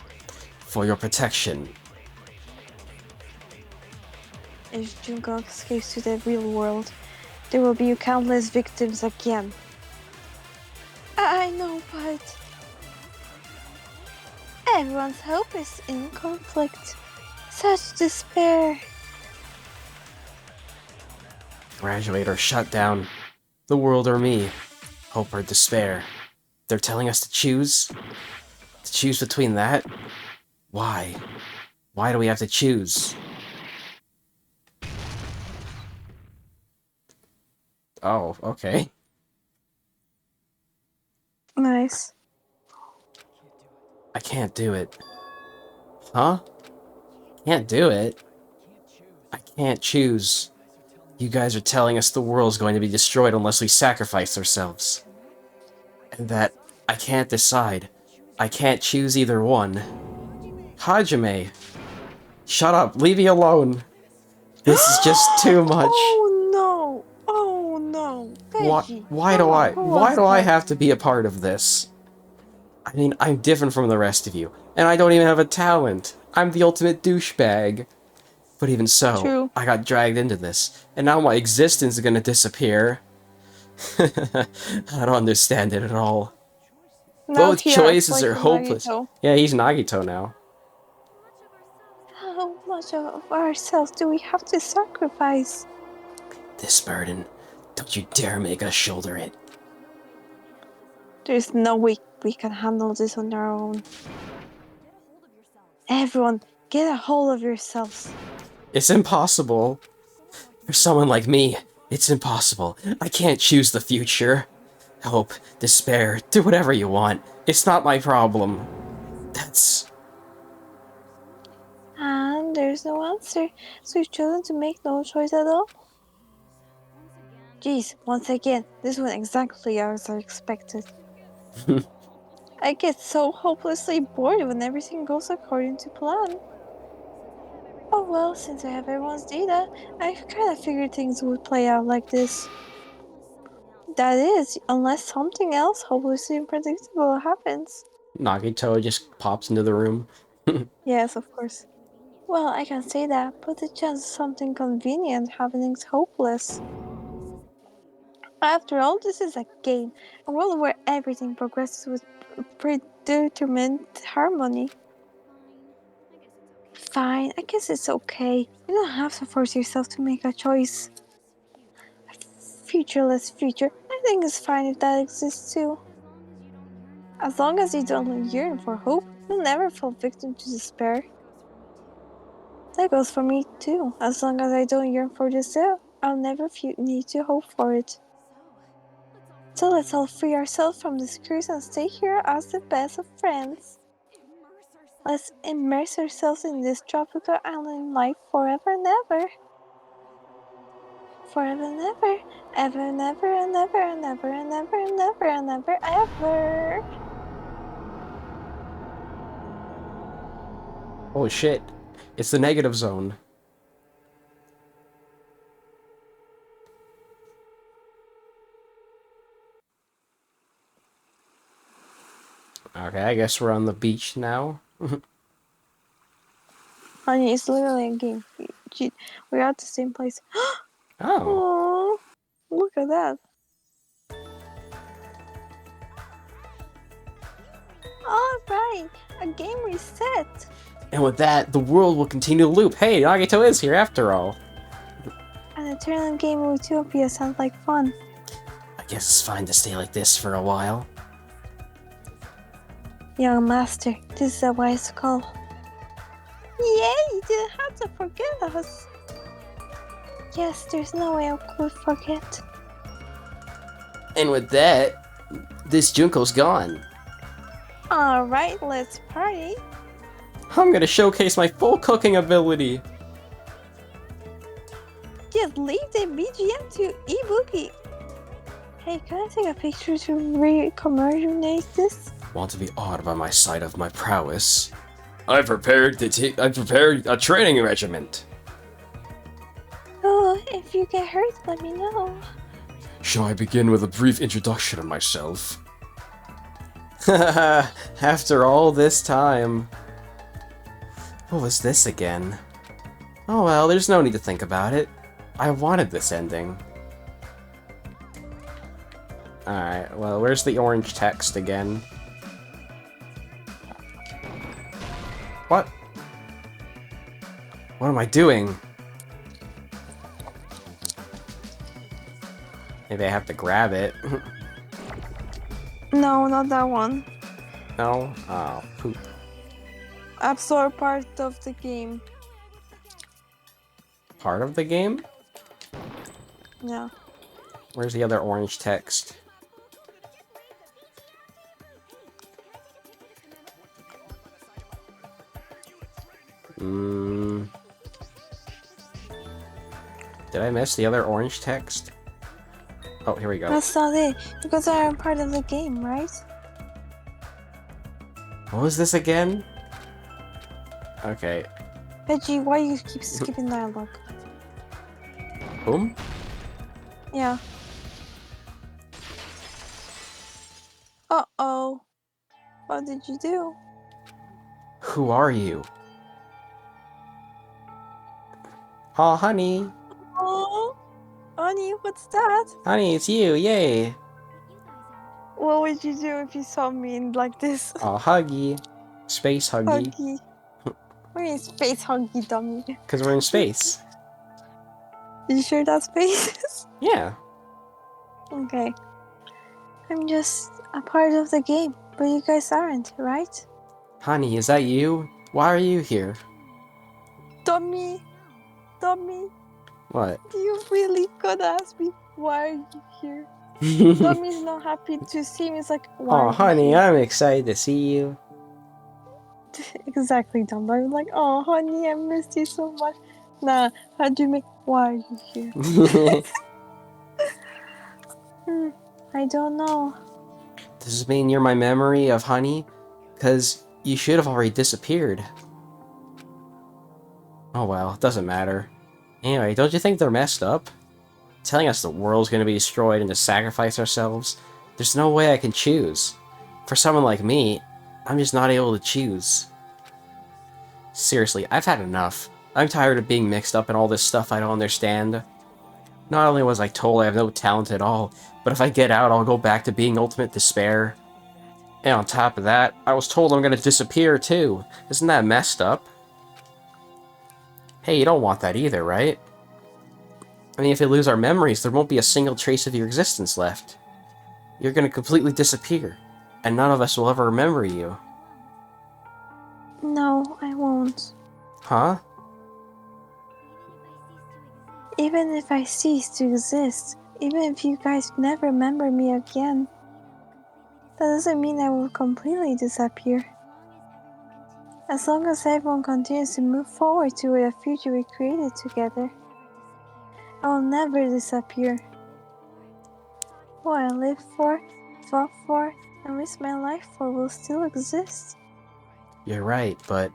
For your protection. If Jungkook escapes to the real world, there will be countless victims again. I know, but everyone's hope is in conflict. Such despair. Graduate or shut down. The world or me. Hope or despair. They're telling us to choose? To choose between that? Why? Why do we have to choose? Oh, okay. Nice. I can't do it. Huh? Can't do it? I can't choose. You guys are telling us the world's going to be destroyed unless we sacrifice ourselves. And that I can't decide. I can't choose either one. Hajime! Shut up, leave me alone! This is just too much. Oh no! Oh no! Veggie! Why do I have to be a part of this? I mean, I'm different from the rest of you, and I don't even have a talent. I'm the ultimate douchebag. But even so, True. I got dragged into this, and now my existence is gonna disappear. I don't understand it at all. Now Both he acts choices like are hopeless. Nagito. Yeah, he's Nagito now. How much of ourselves do we have to sacrifice? This burden, don't you dare make us shoulder it. There's no way we can handle this on our own. Everyone, get a hold of yourselves. It's impossible. For someone like me, it's impossible. I can't choose the future. Hope, despair, do whatever you want. It's not my problem. That's... And there's no answer, so you've chosen to make no choice at all? Geez, once again, this went exactly as I expected. I get so hopelessly bored when everything goes according to plan. Oh well, since I have everyone's data, I kind of figured things would play out like this. That is, unless something else hopelessly unpredictable happens. Nagito just pops into the room. Yes, of course. Well, I can say that, but the chance of something convenient happening is hopeless. After all, this is a game, a world where everything progresses with predetermined harmony. Fine, I guess it's okay. You don't have to force yourself to make a choice. A futureless future, I think it's fine if that exists too. As long as you don't yearn for hope, you'll never fall victim to despair. That goes for me too. As long as I don't yearn for despair, I'll never need to hope for it. So let's all free ourselves from this curse and stay here as the best of friends. Let's immerse ourselves in this tropical island life forever and ever. Forever and ever. Ever and ever and ever and ever and ever and ever and ever ever. Holy shit. It's the negative zone. Okay, I guess we're on the beach now. Honey, it's literally a game. We're at the same place. Oh. Oh, look at that. Alright, a game reset. And with that, the world will continue to loop. Hey, Nagito is here after all. An eternal game with Utopia sounds like fun. I guess it's fine to stay like this for a while. Young master, this is a wise call. Yay, you didn't have to forget us. Yes, there's no way I could forget. And with that, this Junko's gone. Alright, let's party. I'm gonna showcase my full cooking ability. Just leave the BGM to Ibuki. Hey, can I take a picture to re-commemorate this? Want to be awed by my sight of my prowess? I prepared a training regiment. Oh, if you get hurt, let me know. Shall I begin with a brief introduction of myself? After all this time. What was this again? Oh well, there's no need to think about it. I wanted this ending. Alright, well, where's the orange text again? What? What am I doing? Maybe I have to grab it. No, not that one. No? Oh, poop. Absorb part of the game. Part of the game? Yeah. Where's the other orange text? Did I miss the other orange text? Oh, here we go. That's not it. Because I'm part of the game, right? What was this again? Okay. Veggie, why you keep skipping dialogue? Boom? Yeah. Uh-oh. What did you do? Who are you? Oh, honey. Oh, honey, what's that? Honey, it's you. Yay. What would you do if you saw me in like this? Oh, huggy. Space huggy. Huggy. What is space huggy, dummy? Because we're in space. You sure that's space? Yeah. Okay. I'm just a part of the game, but you guys aren't, right? Honey, is that you? Why are you here? Dummy. Dummy. What? You really could ask me, why are you here? Dummy's not happy to see me. It's like, why are Oh, you honey, here? I'm excited to see you. Exactly, dumb. I'm like, oh, honey, I missed you so much. Nah, hajime, why are you here? I don't know. Does this mean you're my memory of honey? Because you should have already disappeared. Oh well, it doesn't matter. Anyway, don't you think they're messed up? Telling us the world's gonna be destroyed and to sacrifice ourselves? There's no way I can choose. For someone like me, I'm just not able to choose. Seriously, I've had enough. I'm tired of being mixed up in all this stuff I don't understand. Not only was I told I have no talent at all, but if I get out, I'll go back to being ultimate despair. And on top of that, I was told I'm gonna disappear too. Isn't that messed up? Hey, you don't want that either, right? I mean, if we lose our memories, there won't be a single trace of your existence left. You're gonna completely disappear, and none of us will ever remember you. No, I won't. Huh? Even if I cease to exist, even if you guys never remember me again, that doesn't mean I will completely disappear. As long as everyone continues to move forward toward the future we created together, I will never disappear. What I lived for, fought for, and risked my life for will still exist. You're right, but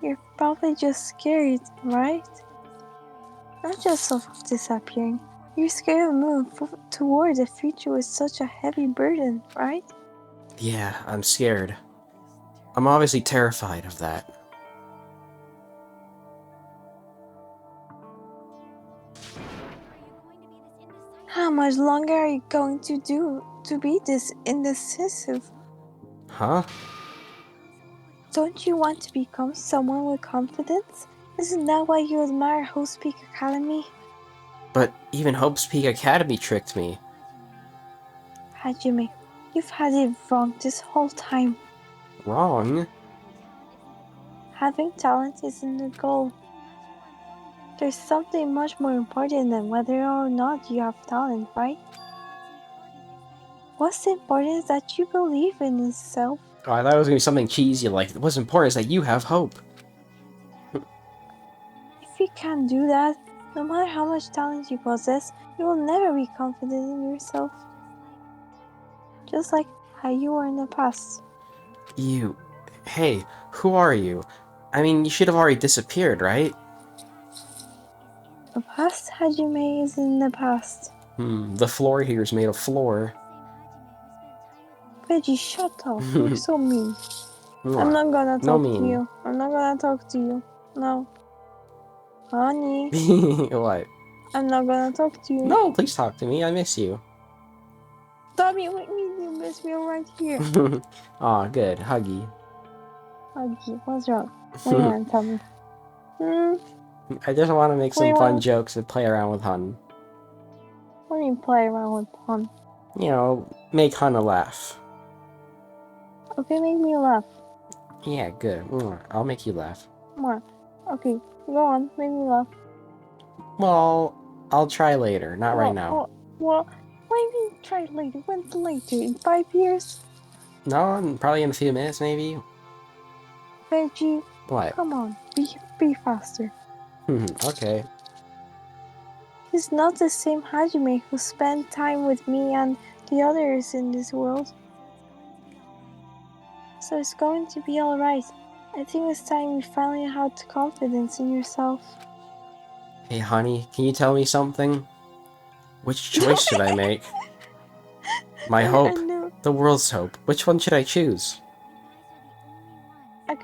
You're probably just scared, right? Not just of disappearing. You're scared of moving toward the future with such a heavy burden, right? yeah, I'm scared. I'm obviously terrified of that. How much longer are you going to be this indecisive? Huh? Don't you want to become someone with confidence? Isn't that why you admire Host Peak Academy? But even Hope's Peak Academy tricked me. Hajime, you've had it wrong this whole time. Wrong? Having talent isn't the goal. There's something much more important than whether or not you have talent, right? What's important is that you believe in yourself. Oh, I thought it was gonna be something cheesy like, what's important is that you have hope. If you can't do that, no matter how much talent you possess, you will never be confident in yourself. Just like how you were in the past. You... Hey, who are you? I mean, you should have already disappeared, right? The past Hajime is in the past. The floor here is made of floor. Veggie, shut up. You're so mean. Mwah. I'm not gonna No talk to mean. you. I'm not gonna talk to you. No. Honey, What? I'm not gonna talk to you. No, please talk to me. I miss you. Tommy, what mean you miss me right here? Aw, good. Huggy. Huggy, what's wrong? What do you want to tell me? I just want to make What do some you fun want? jokes and play around with Hun. What do you play around with Pun? You know, make Hun laugh. Okay, make me laugh. Yeah, good. I'll make you laugh. Come on. Okay, go on, make me laugh. Well, I'll try later, not right now. What do you mean try later? When's later? In 5 years? No, probably in a few minutes, maybe. Veggie, What? come on, be faster. Okay. He's not the same Hajime who spent time with me and the others in this world. So it's going to be alright. I think it's time you finally had confidence in yourself. Hey, honey, can you tell me something? Which choice should I make? My hope. I know. The world's hope. Which one should I choose? I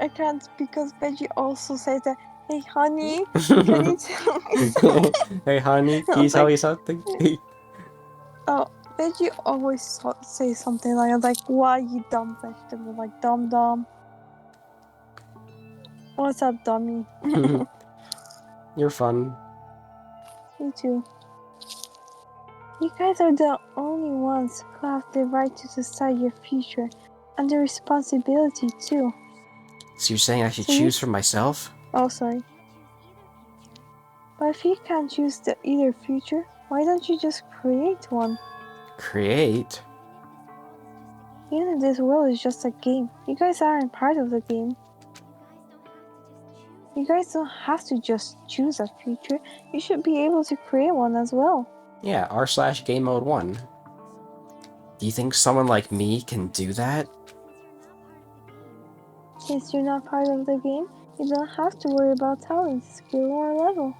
can't because Veggie also says that, hey honey, can you tell me something? Hey, honey, can you tell me something? Oh, Veggie always say something like, why you dumb vegetable, like dumb. What's up, dummy? You're fun. Me too. You guys are the only ones who have the right to decide your future, and the responsibility too. So you're saying I should So you- choose for myself? Oh, sorry. But if you can't choose either future, why don't you just create one? Create? Even if this world is just a game, you guys aren't part of the game. You guys don't have to just choose a future, you should be able to create one as well. Yeah, r/game mode 1. Do you think someone like me can do that? Since you're not part of the game, you don't have to worry about talent, skill, or level.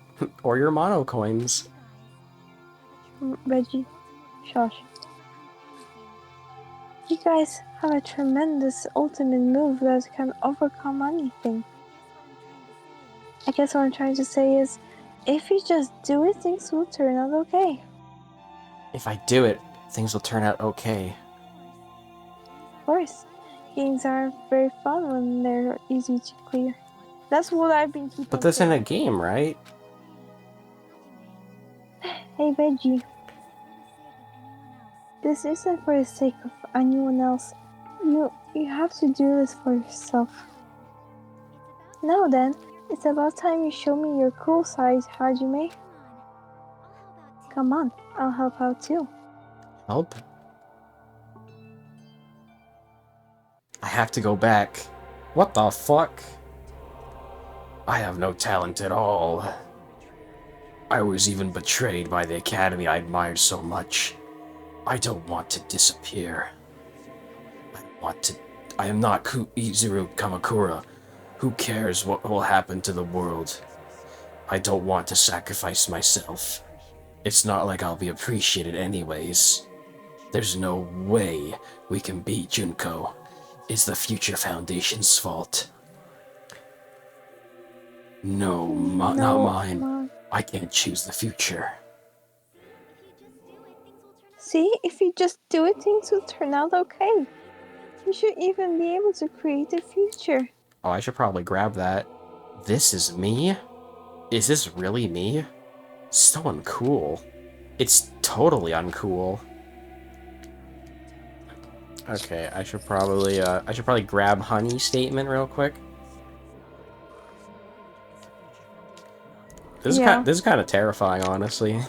Or your mono coins? Veggie, shush. You guys have a tremendous ultimate move that can overcome anything. I guess what I'm trying to say is, if you just do it, things will turn out okay. If I do it, things will turn out okay. Of course, games are very fun when they're easy to clear. That's what I've been keeping. But this isn't a game, right? Hey Veggie, this isn't for the sake of anyone else. You have to do this for yourself. Now then, it's about time you show me your cool side, Hajime. Come on, I'll help out too. Help? I have to go back. What the fuck? I have no talent at all. I was even betrayed by the academy I admired so much. I don't want to disappear. I am not Izuru Kamakura. Who cares what will happen to the world? I don't want to sacrifice myself. It's not like I'll be appreciated anyways. There's no way we can beat Junko. It's the Future Foundation's fault. No, not mine. I can't choose the future. See, if you just do it, things will turn out okay. You should even be able to create a future. Oh, I should probably grab that. This is me? Is this really me? So uncool. It's totally uncool. Okay, I should probably grab Honey's statement real quick. This is kind of terrifying, honestly.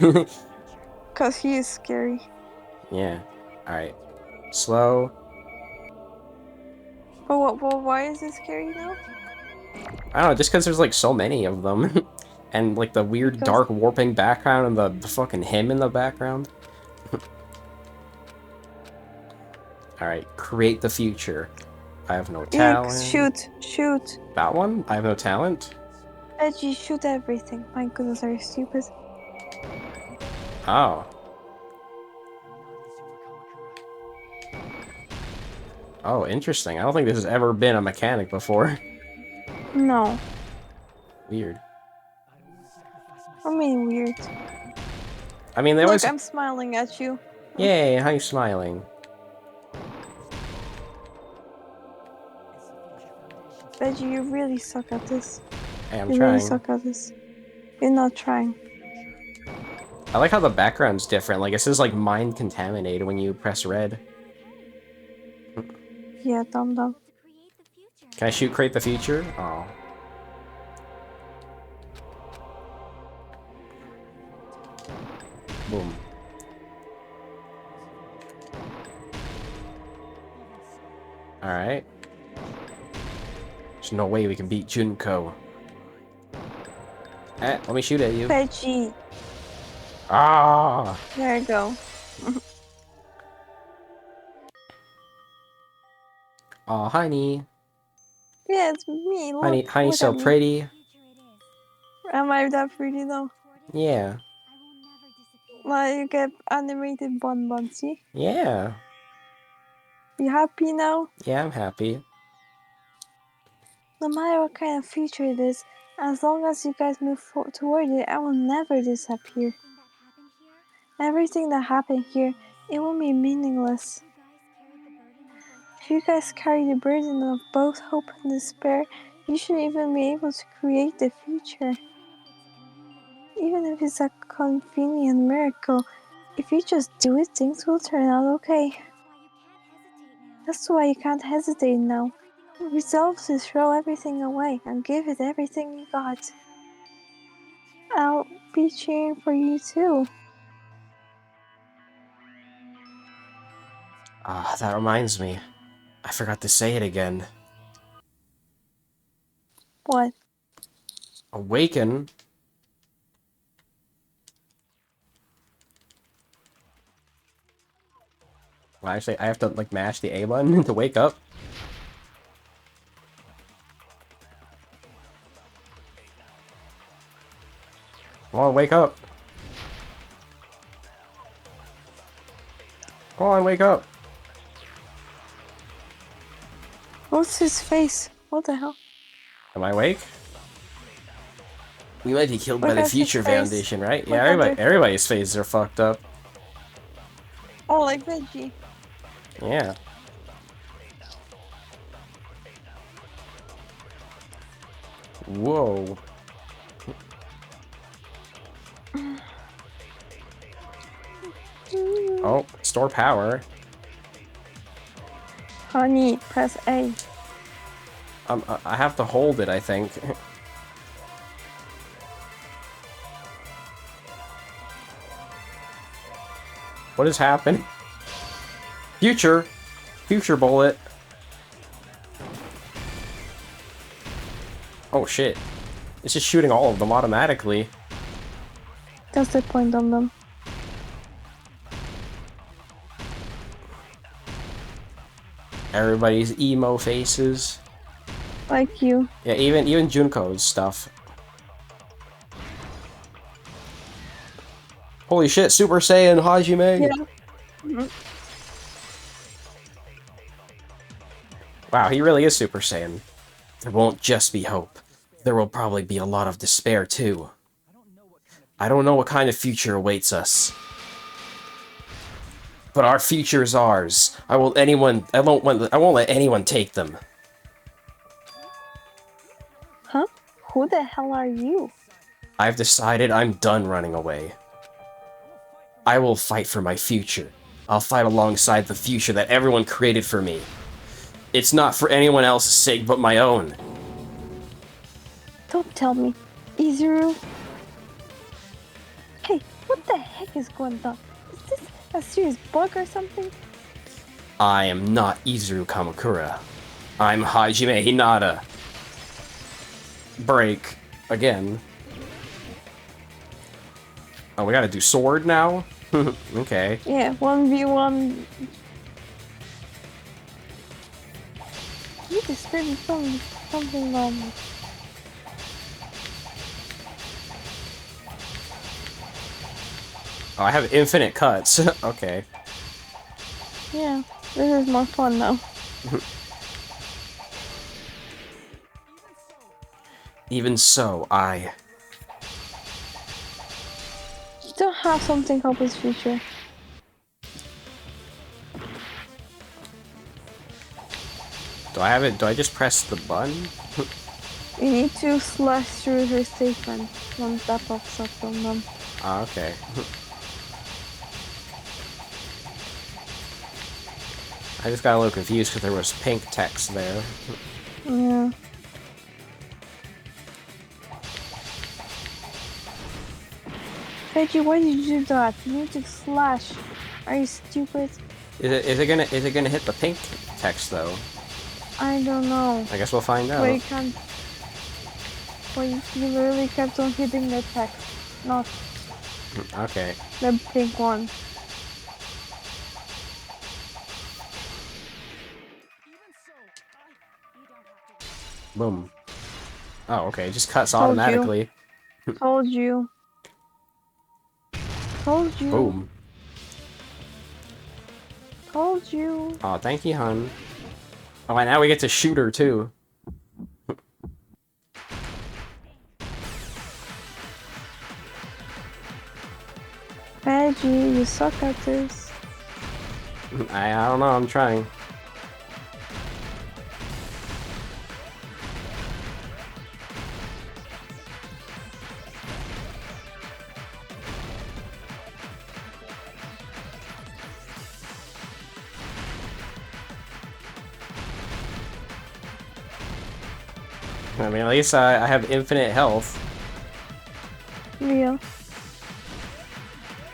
Cause he is scary. Yeah. All right. Slow. But why is it scary now? I don't know, just because there's like so many of them, and like the weird dark warping background and the fucking hymn in the background. All right, create the future. I have no talent. Shoot. That one? I have no talent. Veggie, shoot everything. My goodness, are you stupid? Oh. Oh, interesting. I don't think this has ever been a mechanic before. No. Weird. I mean, weird. I mean, they Look, always... I'm smiling at you. Yay, how you smiling? Veggie, you really suck at this. Hey, I'm you trying. really suck at this. You're not trying. I like how the background's different. Like, it says, like, mind contaminated when you press red. Yeah, dumb. Can I shoot create the future? Oh. Boom. Alright. There's no way we can beat Junko. Eh, let me shoot at you. Veggie. Ah! There you go. Oh, honey. Yeah, it's me. Look, Honey's so pretty. Am I that pretty though? Yeah. Well, you get animated bun, see? Yeah. You happy now? Yeah, I'm happy. No matter what kind of future it is, as long as you guys move toward it, I will never disappear. Everything that happened here, it will be meaningless. If you guys carry the burden of both hope and despair, you should even be able to create the future. Even if it's a convenient miracle, if you just do it, things will turn out okay. That's why you can't hesitate now. Resolve to throw everything away and give it everything you got. I'll be cheering for you too. Ah, that reminds me. I forgot to say it again. What? Awaken. Well, actually, I have to, like, mash the A button to wake up. Come on, wake up. Come on, wake up. What's his face? What the hell? Am I awake? We might be killed by Look the at his Future face. Foundation, right? Look Yeah, at their- everybody's faces are fucked up. Oh, like Veggie. Yeah. Whoa. Oh, store power. Honey, press A. I have to hold it, I think. What has happened? Future bullet. Oh shit. It's just shooting all of them automatically. That's the point on them. Everybody's emo faces. Like you. Yeah, even Junko's stuff. Holy shit, Super Saiyan Hajime! Yeah. Wow, he really is Super Saiyan. There won't just be hope. There will probably be a lot of despair, too. I don't know what kind of future awaits us. But our future is ours. I won't let anyone take them. Huh? Who the hell are you? I've decided I'm done running away. I will fight for my future. I'll fight alongside the future that everyone created for me. It's not for anyone else's sake but my own. Don't tell me. Izuru? Hey, what the heck is going on? Is this a serious bug or something? I am not Izuru Kamakura. I'm Hajime Hinata. Break. Again. Oh, we gotta do sword now? Okay. Yeah, 1v1. You described something wrong. Oh, I have infinite cuts. Okay. Yeah, this is more fun now. Even so, I... You don't have something called his future. Do I have it? Do I just press the button? You need to slash through her statement once that pops up from them. Ah, okay. I just got a little confused because there was pink text there. Yeah. Veggie, why did you do that? You need to slash. Are you stupid? Is it gonna hit the pink text though? I don't know. I guess we'll find out. But you can't. But you literally kept on hitting the text, not Okay. the pink one. Boom. Oh, okay. It just cuts Told you. automatically. Told you. Told you. Boom. Told you. Oh, thank you, hun. Oh, and now we get to shoot her too. Veggie, you suck at this. I don't know. I'm trying. I mean, at least I have infinite health. Yeah.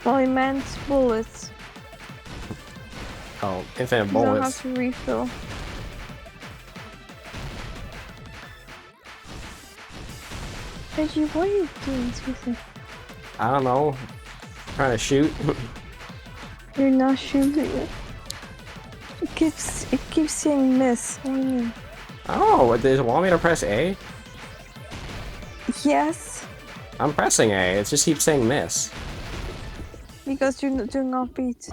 Well, immense bullets. Oh, infinite You don't have bullets. to refill. Veggie, what are you doing? Seriously? I don't know. Trying to shoot. You're not shooting it. It keeps saying miss. What do you mean? Oh, does it want me to press A? Yes, I'm pressing A. It just keeps saying miss. because you're not doing offbeat.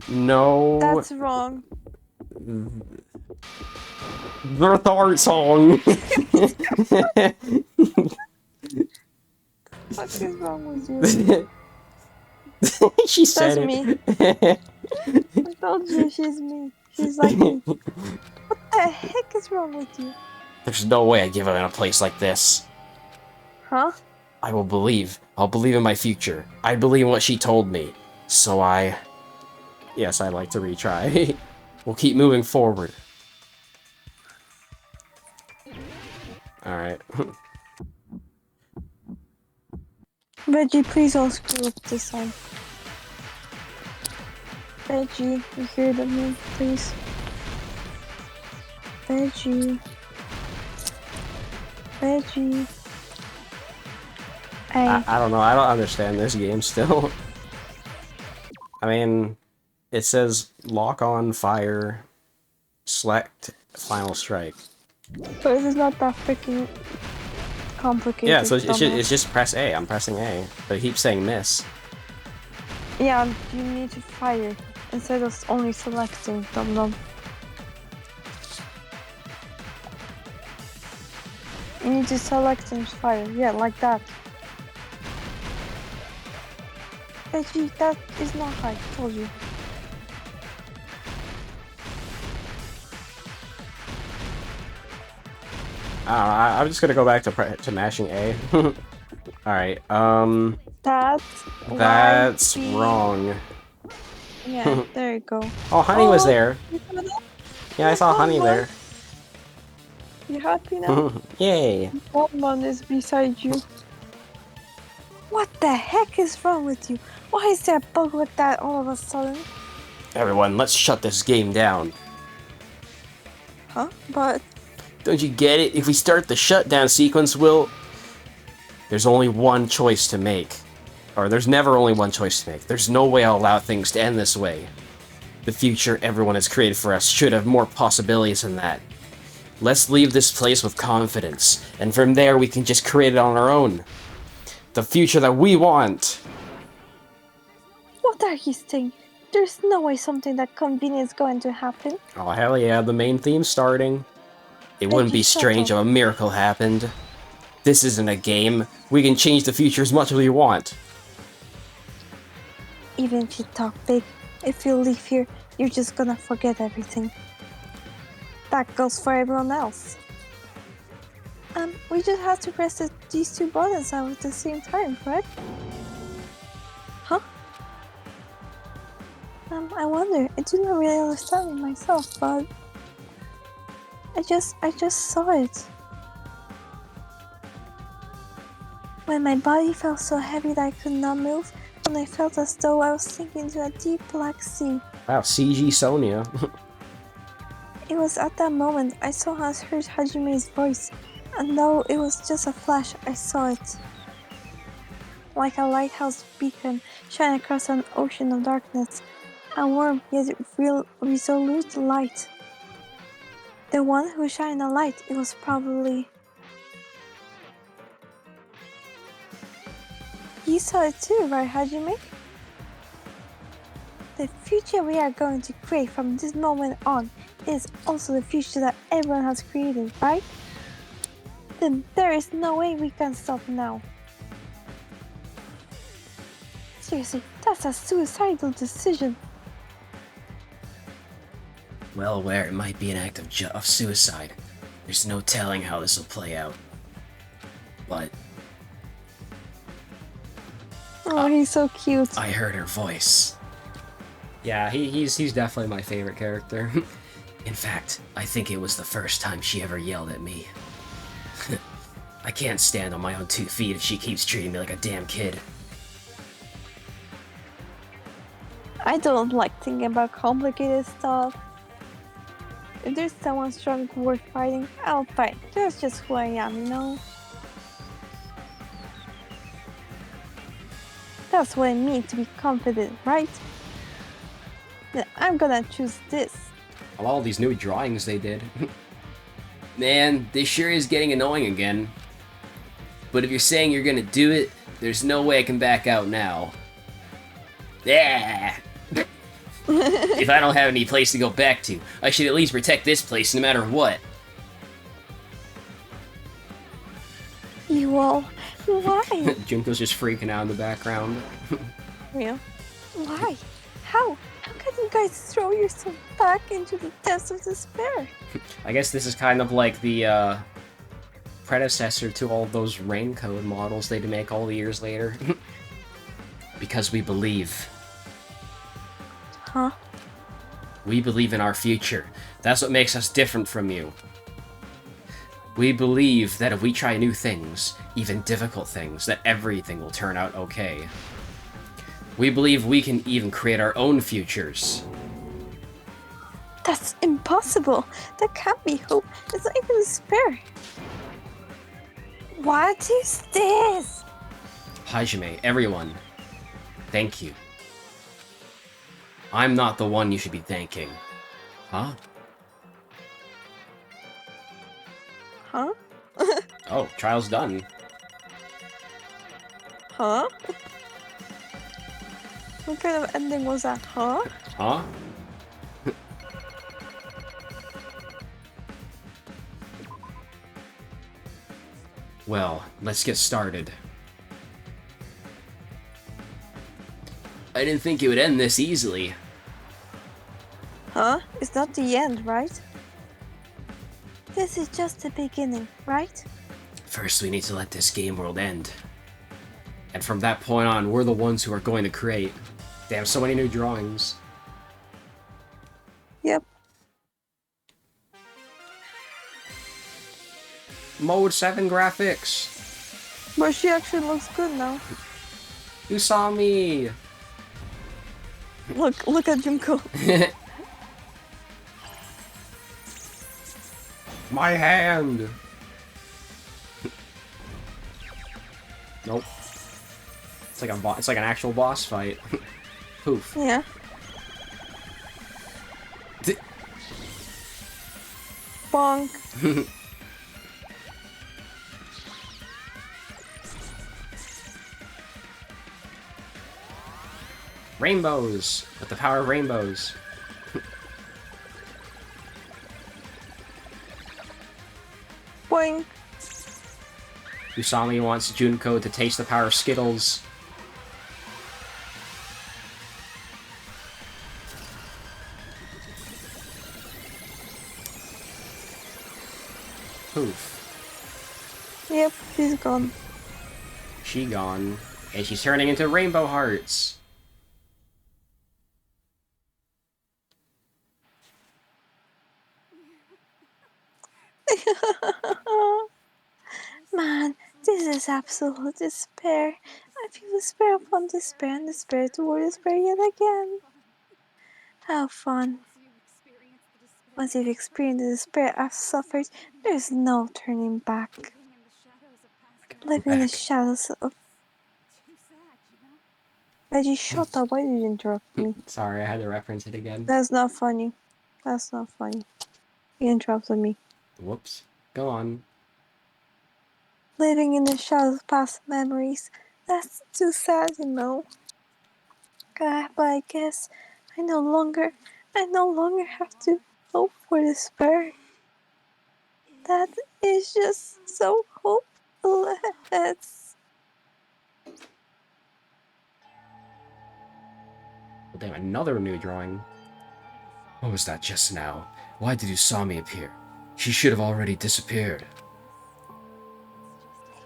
No. That's wrong. The third song. What is wrong with you? She said That's it. me. I told you she's me. She's like me. What the heck is wrong with you? There's no way I give up in a place like this. Huh? I will believe. I'll believe in my future. I believe in what she told me. So Yes, I'd like to retry. we'll keep moving forward. Alright. Veggie, please don't screw up this time. Veggie, you hear me, please? Veggie. Veggie. A. I don't know. I don't understand this game still. I mean, it says lock on, fire, select, final strike. So it is not that freaking complicated. Yeah, so it's just press A. I'm pressing A, but it keeps saying miss. Yeah, you need to fire instead of only selecting them. You need to select and fire. Yeah, like that. Veggie, that is not hard. Told you. I'm just gonna go back to mashing A. Alright, that's Y, B. wrong. Yeah, there you go. Oh, Honey was there. You saw that? Yeah, I saw Honey there. You happy now? Yay. Someone is beside you. What the heck is wrong with you? Why is there a bug like that all of a sudden? Everyone, let's shut this game down. Huh? But Don't you get it? If we start the shutdown sequence, there's only one choice to make. Or there's never only one choice to make. There's no way I'll allow things to end this way. The future everyone has created for us should have more possibilities than that. Let's leave this place with confidence, and from there we can just create it on our own. The future that we want! what are you saying? There's no way something that convenient is going to happen. Oh, hell yeah, the main theme's starting. It wouldn't be strange if a miracle happened. This isn't a game. We can change the future as much as we want. Even if you talk big, if you leave here, you're just gonna forget everything. That goes for everyone else. We just have to press these two buttons out at the same time, correct? Huh? I wonder. I do not really understand it myself, but I just saw it. When my body felt so heavy that I could not move, and I felt as though I was sinking into a deep black sea. Wow, CG Sonya. It was at that moment I saw and heard Hajime's voice, and though it was just a flash, I saw it. Like a lighthouse beacon shining across an ocean of darkness, a warm yet resolute light. The one who shined a light, it was probably... You saw it too, right, Hajime? The future we are going to create from this moment on is also the future that everyone has created, right? Then there is no way we can stop now. Seriously, that's a suicidal decision. Well aware it might be an act of suicide. There's no telling how this will play out. But Oh, he's so cute. I heard her voice. Yeah, he's definitely my favorite character. In fact, I think it was the first time she ever yelled at me. I can't stand on my own 2 feet if she keeps treating me like a damn kid. I don't like thinking about complicated stuff. If there's someone strong worth fighting, I'll fight. That's just who I am, you know? That's what I mean to be confident, right? Then I'm gonna choose this. All these new drawings they did. Man, this sure is getting annoying again. But if you're saying you're gonna do it, there's no way I can back out now. Yeah. If I don't have any place to go back to, I should at least protect this place no matter what. You all, why? Junko's just freaking out in the background. Real? Why? How? How can you guys throw yourself back into the depths of despair? I guess this is kind of like the predecessor to all those raincoat models they'd make all the years later. Because we believe. Huh? We believe in our future. That's what makes us different from you. We believe that if we try new things, even difficult things, that everything will turn out okay. We believe we can even create our own futures. That's impossible. That can't be hope. It's not even despair. What is this? Hajime, everyone, thank you. I'm not the one you should be thanking. Huh? Huh? Oh, trial's done. Huh? What kind of ending was that? Huh? Huh? Well, let's get started. I didn't think it would end this easily. Huh? It's not the end, right? This is just the beginning, right? First, we need to let this game world end. And from that point on, we're the ones who are going to create. Damn, so many new drawings. Yep. Mode 7 graphics. But she actually looks good now. You saw me. Look at Junko. My hand. Nope. It's like an actual boss fight. Poof. Yeah. Bonk. Rainbows! With the power of rainbows. Boing. Usami wants Junko to taste the power of Skittles. Poof. Yep, she's gone. She gone. And she's turning into rainbow hearts. Man, this is absolute despair. I feel despair upon despair and despair toward despair yet again. How fun. Once you've experienced the despair I've suffered, there's no turning back. Living in the shadows of... Veggie, shut up. Why did you interrupt me? Sorry, I had to reference it again. That's not funny. That's not funny. You interrupted me. Whoops. Go on. Living in the shadows of past memories. That's too sad, you know. But I guess I no longer have to hope for despair. That is just so hopeless. Well, damn, another new drawing. What was that just now? Why did Usami appear? She should have already disappeared.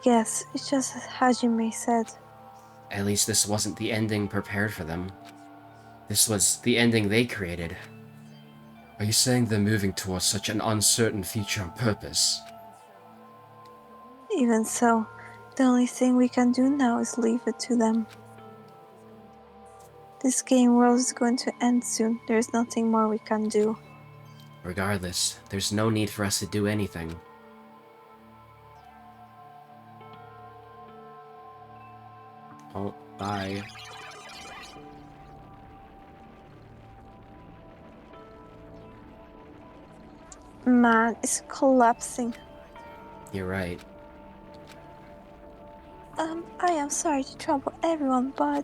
Yes, it's just as Hajime said. At least this wasn't the ending prepared for them. This was the ending they created. Are you saying they're moving towards such an uncertain future on purpose? Even so, the only thing we can do now is leave it to them. This game world is going to end soon. There's nothing more we can do. Regardless, there's no need for us to do anything. Oh, bye. Man, it's collapsing. You're right. I am sorry to trouble everyone, but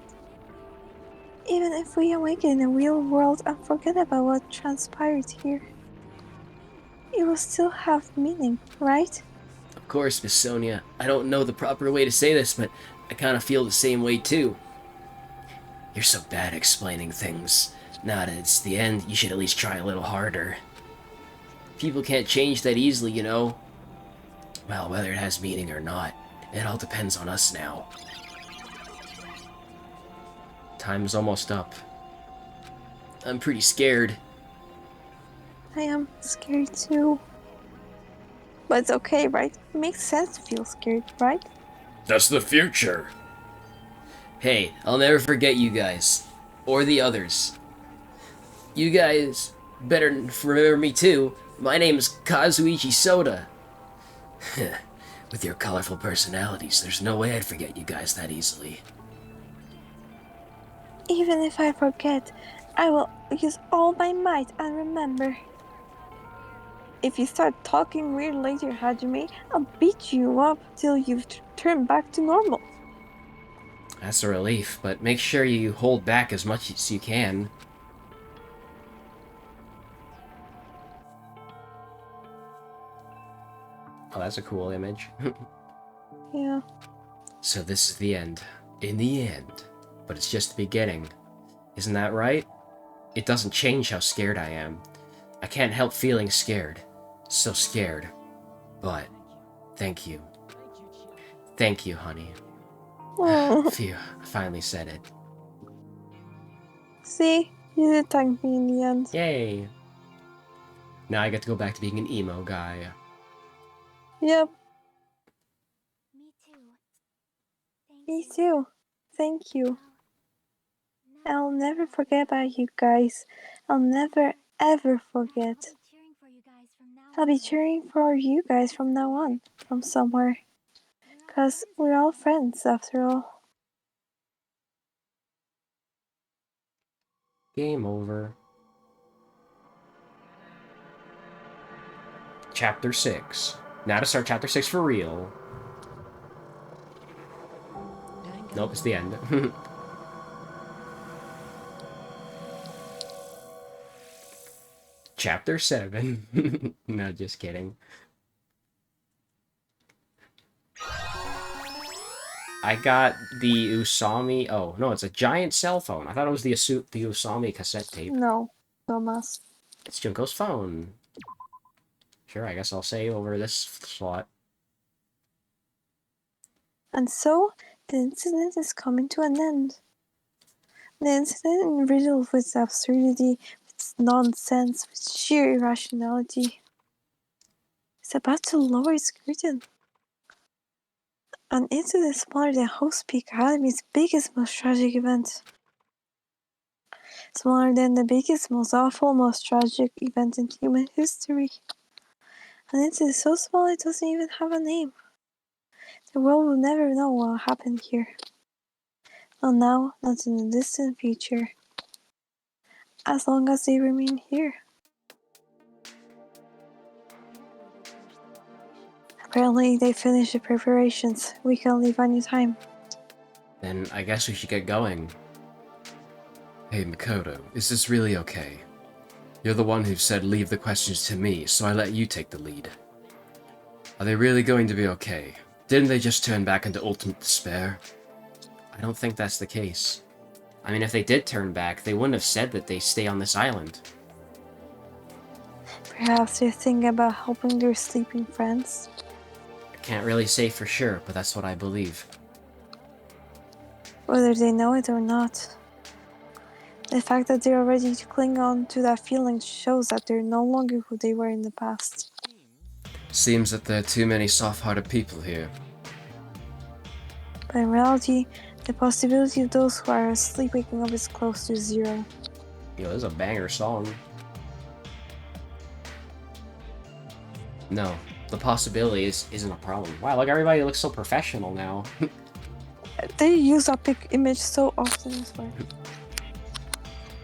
even if we awaken in the real world and forget about what transpired here, it will still have meaning, right? Of course, Miss Sonia. I don't know the proper way to say this, but I kind of feel the same way too. You're so bad at explaining things. Now that it's the end, you should at least try a little harder. People can't change that easily, you know. Well, whether it has meaning or not, it all depends on us now. Time's almost up. I'm pretty scared. I am scared too. But it's okay, right? It makes sense to feel scared, right? That's the future. Hey, I'll never forget you guys. Or the others. You guys better remember me too. My name is Kazuichi Soda. With your colorful personalities, there's no way I'd forget you guys that easily. Even if I forget, I will use all my might and remember. If you start talking weird later, Hajime, I'll beat you up till you've turned back to normal. That's a relief, but make sure you hold back as much as you can. Oh, that's a cool image. Yeah. So this is the end. In the end. But it's just the beginning. Isn't that right? It doesn't change how scared I am. I can't help feeling scared. So scared. But, thank you. Thank you, honey. Oh. Phew, I finally said it. See? You did thank me in the end. Yay! Now I get to go back to being an emo guy. Yep. Me too. Me too. Thank you. I'll never forget about you guys. I'll never ever forget. I'll be cheering for you guys from now on, from somewhere. 'Cause we're all friends after all. Game over. Chapter 6. Now to start Chapter 6 for real. Nope, it's the end. Chapter 7. No, just kidding. I got the Usami... Oh, no, it's a giant cell phone. I thought it was the Usami cassette tape. No, Thomas. It's Junko's phone. Sure, I guess I'll save over this slot. And so, the incident is coming to an end. The incident riddled with absurdity, with nonsense, with sheer irrationality, is about to lower its curtain. An incident smaller than Host Peak Academy's biggest, most tragic event. Smaller than the biggest, most awful, most tragic event in human history. An incident so small it doesn't even have a name. The world will never know what happened here. Not now, not in the distant future. As long as they remain here. Apparently, they finished the preparations. We can leave any time. Then I guess we should get going. Hey, Makoto, is this really okay? You're the one who said leave the questions to me, so I let you take the lead. Are they really going to be okay? Didn't they just turn back into ultimate despair? I don't think that's the case. I mean, if they did turn back, they wouldn't have said that they stay on this island. Perhaps they're thinking about helping their sleeping friends. I can't really say for sure, but that's what I believe. Whether they know it or not. The fact that they're ready to cling on to that feeling shows that they're no longer who they were in the past. Seems that there are too many soft-hearted people here. But in reality, the possibility of those who are asleep waking up is close to zero. Yo, this is a banger song. No, the possibility isn't a problem. Wow, look, everybody looks so professional now. They use that big image so often as well.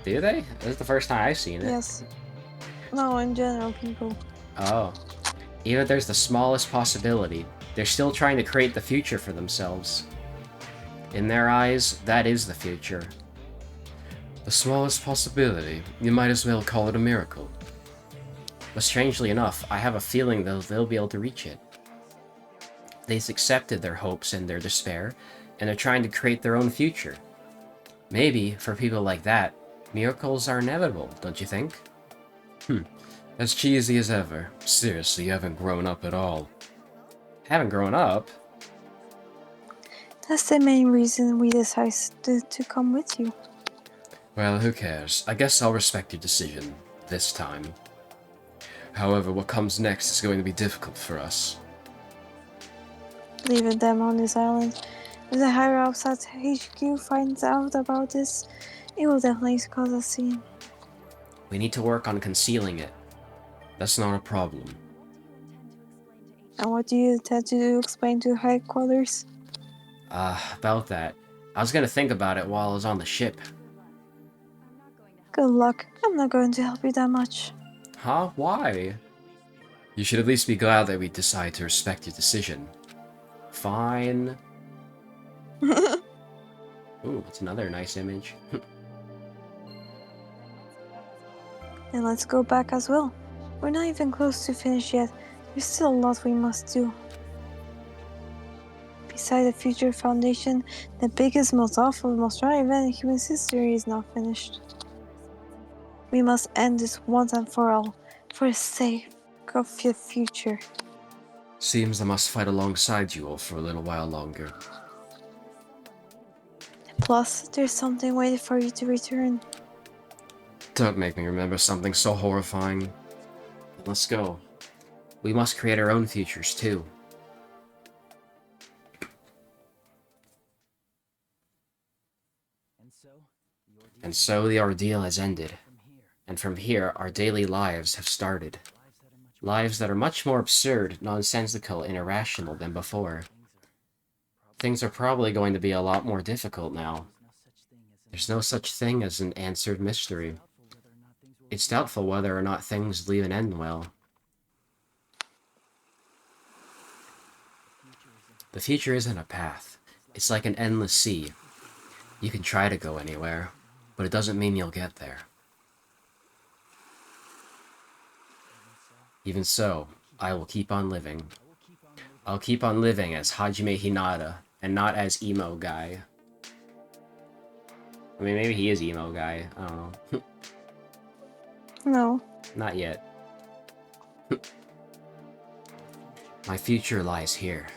Do they? This is the first time I've seen it. Yes. No, in general, people. Oh. Even if there's the smallest possibility, they're still trying to create the future for themselves. In their eyes, that is the future. The smallest possibility, you might as well call it a miracle. But strangely enough, I have a feeling they'll be able to reach it. They've accepted their hopes and their despair, and they're trying to create their own future. Maybe, for people like that, miracles are inevitable, don't you think? As cheesy as ever. Seriously, you haven't grown up at all. Haven't grown up? That's the main reason we decided to come with you. Well, who cares? I guess I'll respect your decision. This time. However, what comes next is going to be difficult for us. Leaving them on this island. If the higher ups at HQ finds out about this, it will definitely cause a scene. We need to work on concealing it. That's not a problem. And what do you intend to do? Explain to headquarters? About that. I was gonna think about it while I was on the ship. Good luck. I'm not going to help you that much. Huh? Why? You should at least be glad that we decided to respect your decision. Fine. Ooh, it's another nice image. Then let's go back as well. We're not even close to finish yet. There's still a lot we must do. Beside the future foundation, the biggest, most awful, most rare event in human history is not finished. We must end this once and for all, for the sake of your future. Seems I must fight alongside you all for a little while longer. Plus, there's something waiting for you to return. Don't make me remember something so horrifying. Let's go. We must create our own futures, too. And so the ordeal has ended. And from here, our daily lives have started. Lives that are much more absurd, nonsensical, and irrational than before. Things are probably going to be a lot more difficult now. There's no such thing as an answered mystery. It's doubtful whether or not things leave and end well. The future isn't a path. It's like an endless sea. You can try to go anywhere, but it doesn't mean you'll get there. Even so, I will keep on living. I'll keep on living as Hajime Hinata, and not as emo guy. I mean, maybe he is emo guy. I don't know. No. Not yet. My future lies here.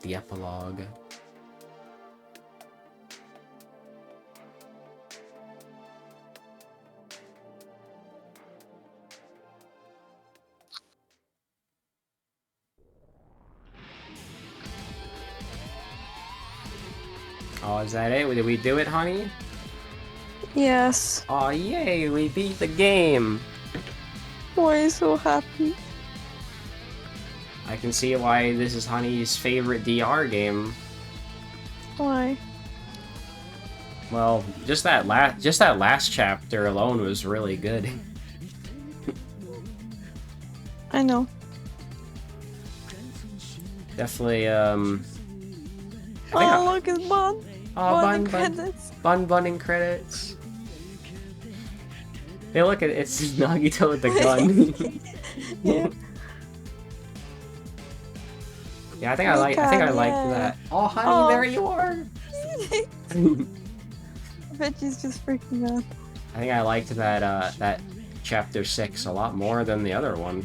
The epilogue. Oh, is that it? Did we do it, honey? Yes. Oh, yay, we beat the game! Why are you so happy? I can see why this is honey's favorite DR game. Why? Well, just that last chapter alone was really good. I know. Definitely, Oh, look, it's Bun. Oh, Bun Bun credits. Bunning credits. Hey, look, it's Nagito with the gun. Yeah. Yeah, I think I liked that. Oh, honey, Oh. there you are. Veggie's just freaking out. I think I liked that that chapter 6 a lot more than the other one.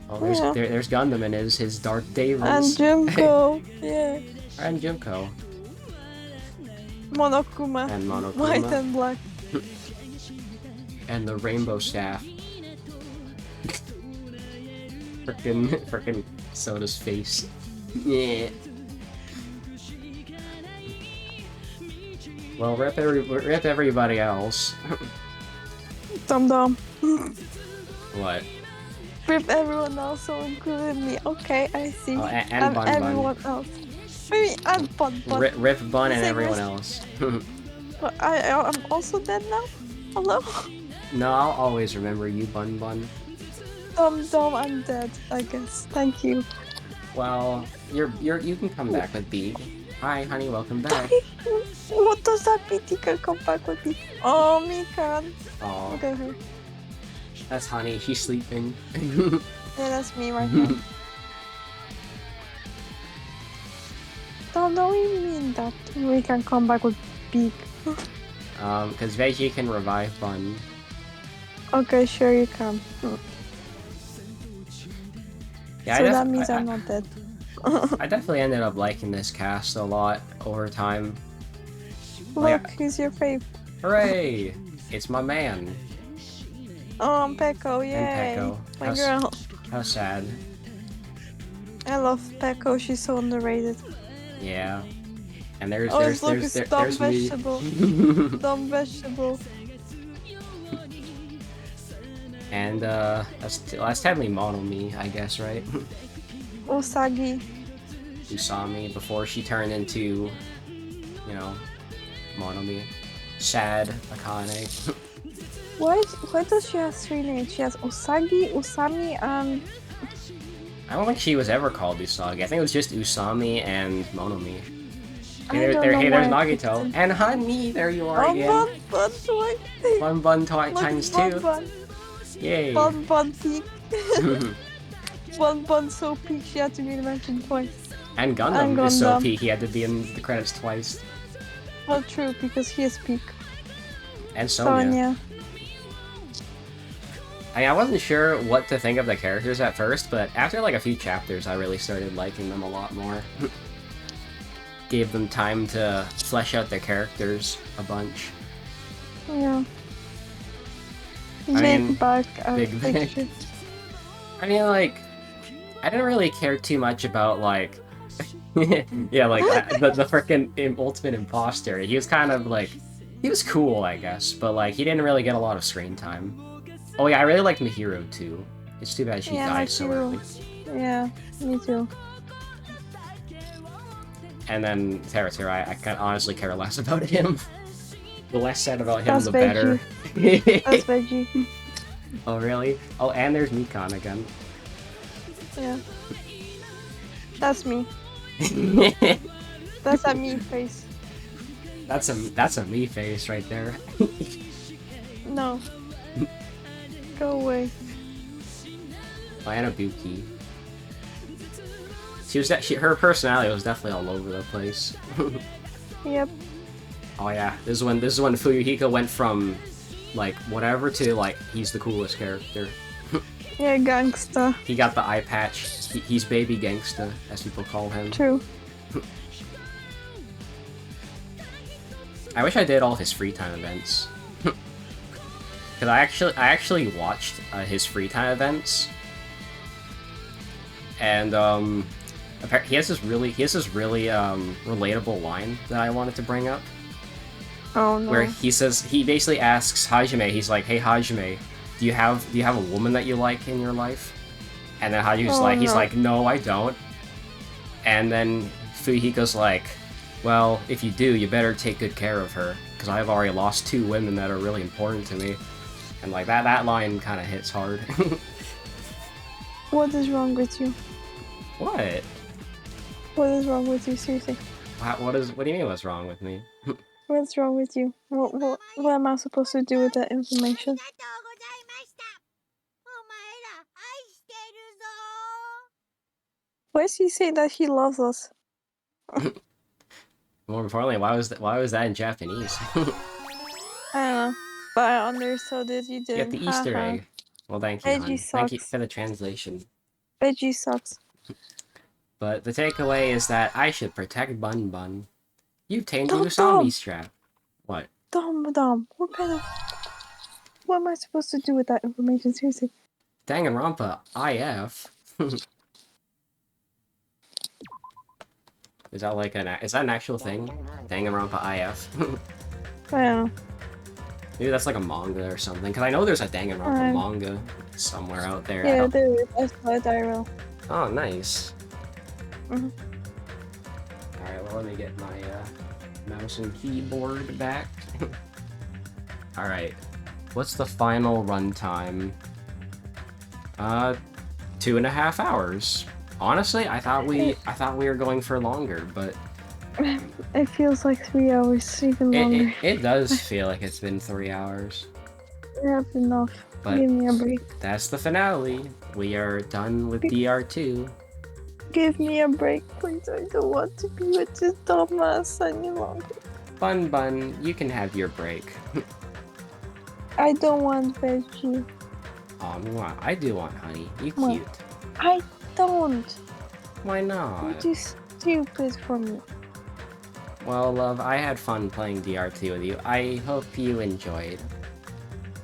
Oh, there's Gundam and his Dark And Davis. Junko. Yeah. And Junko. Monokuma. And Monokuma. White and black. And the Rainbow Staff. Frickin' Soda's face. Yeah. Well, rip everybody else. Dum dum. What? Rip everyone else, so including me. Okay, I see. Oh, and Bun everyone else. Maybe I'm Bun. Rip Bun and Same everyone risk. else. But I'm also dead now. Hello. No, I'll always remember you, Bun Bun. Dum, I'm dead. I guess. Thank you. Well, you can come back with B. Hi, honey, welcome back. What does that mean? You can come back with me. Oh, me can. Oh, Look at her. that's honey. She's sleeping. Yeah, that's me right now. Don't we mean that we can come back with Beak? Because Veggie can revive Bun. Okay, sure you can. Yeah, So that means I'm not dead. I definitely ended up liking this cast a lot over time. Look, who's your fave? Hooray! It's my man. Oh, I'm Peko, yay! And Peko. My girl. How sad. I love Peko, she's so underrated. Yeah. And there's Oh, look, it's dumb me. vegetable. Dumb vegetable. And that's technically Monomi, I guess, right? Usagi. Usami before she turned into, you know, Monomi. Sad Akane. Why does she have 3 names? She has Usagi, Usami, and I don't think she was ever called Usagi. I think it was just Usami and Monomi. I Hey, don't there, know hey there's why I Nagito. picked And Honey, there you are again. Bun, wait. Bun Bun Look, times Bun 2. Bun. Yay. Bun peak. Bun so peak she had to be mentioned twice. And Gundam is so peak, he had to be in the credits twice. Well, true, because he is peak. And Sonya. Sonya. I wasn't sure what to think of the characters at first, but after like a few chapters, I really started liking them a lot more. Gave them time to flesh out their characters a bunch. Yeah. I mean, Big back big picture. I mean, like, I didn't really care too much about, like, yeah, like, the frickin' ultimate imposter. He was kind of, like, he was cool, I guess, but, like, he didn't really get a lot of screen time. Oh, yeah, I really liked Mihiro, too. It's too bad she died so early. Yeah, me too. And then Teratira, I can honestly care less about him. The less said about him, That's the better. That's veggie. Oh, really? Oh, and there's Mikan again. Yeah. That's me. That's a me face. That's a me face right there. No. Go away. Anabuki. Her personality was definitely all over the place. Yep. Oh yeah, this is when Fuyuhiko went from like whatever to like he's the coolest character. Yeah, gangsta. He got the eye patch. He's baby gangsta, as people call him. True. I wish I did all his free time events. Cause I actually watched his free time events, and he has this really relatable line that I wanted to bring up. Oh no. Where he basically asks Hajime, he's like, "Hey Hajime, do you have a woman that you like in your life?" And then Hajime's he's like, "No, I don't." And then Fuyuhiko's like, "Well, if you do, you better take good care of her, because I've already lost 2 women that are really important to me." And like that line kind of hits hard. What is wrong with you? What? What is wrong with you? Seriously. What do you mean what's wrong with me? What's wrong with you? What am I supposed to do with that information? Why is he saying that he loves us? More importantly, why was that in Japanese? I don't know. But I understood it. You You didn't. got the Easter Haha. egg. Well, thank you, Veggie hon. Thank you sucks. for the translation. Veggie sucks. But the takeaway is that I should protect Bun Bun. You've tamed Dumb, Usami's trap. What? Dumb. What am I supposed to do with that information? Seriously. Danganronpa IF. Is that an actual thing? Danganronpa IF. I don't know. Maybe that's like a manga or something. Cause I know there's a Danganronpa manga somewhere out there. Yeah, there is. I saw it IRL. Oh, nice. Mhm. Alright, well, let me get my mouse and keyboard back. Alright. What's the final runtime? 2.5 hours. Honestly, I thought we were going for longer, but It feels like 3 hours, even longer. it does feel like it's been 3 hours. I have enough. But Give me a break. that's the finale. We are done with DR2. Give me a break, please. I don't want to be with this dumbass any longer. Bun Bun, you can have your break. I don't want veggie. I do want Honey. You What? cute. I don't. Why You're not? too stupid for me. Well, love, I had fun playing DR2 with you. I hope you enjoyed.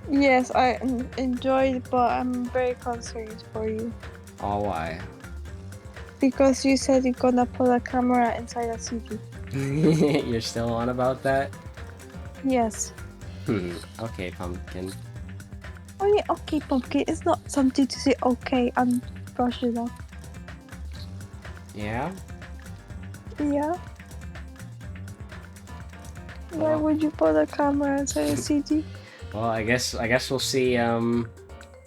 Yes, I enjoyed, but I'm very concerned for you. Oh, why? Because you said you're gonna put a camera inside a CD. You're still on about that? Yes. Okay, Pumpkin. Only okay, pumpkin. It's not something to say okay and brush it off. Yeah? Yeah. Why Well, would you put a camera inside a CD? well, I guess we'll see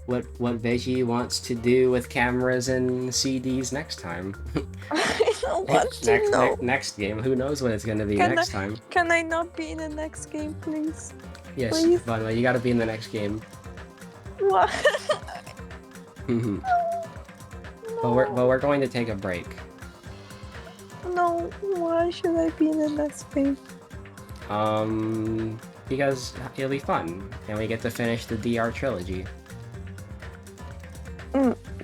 what Veggie wants to do with cameras and CDs next time. I don't want to know. Next game. Who knows what it's gonna be Can next time? Can I not be in the next game, please? Yes, Please? by the way, you gotta be in the next game. What? But we're going to take a break. No, why should I be in the next game? Because it'll be fun, and we get to finish the DR trilogy.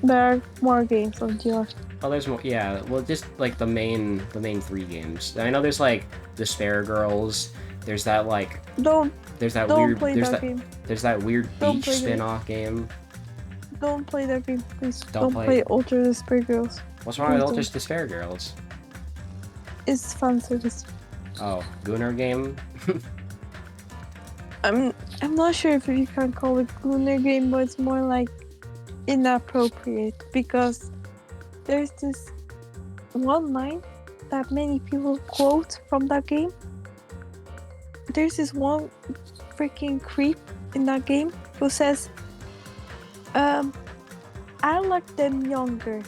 There are more games on DR. Oh, there's more. Yeah, well, just like the main 3 games. I know there's like Despair Girls. There's that like. Don't There's that don't weird. play There's that that. game. There's that weird Don't beach play that. spin-off game. Don't play that game, please. Don't Don't play- play Ultra Despair Girls. What's wrong with Please Ultra don't. Despair Girls? It's fan service. Oh, Gunnar game. I'm not sure if you can call it Gunner game, but it's more like inappropriate because there's this one line that many people quote from that game. There's this one freaking creep in that game who says, I like them younger,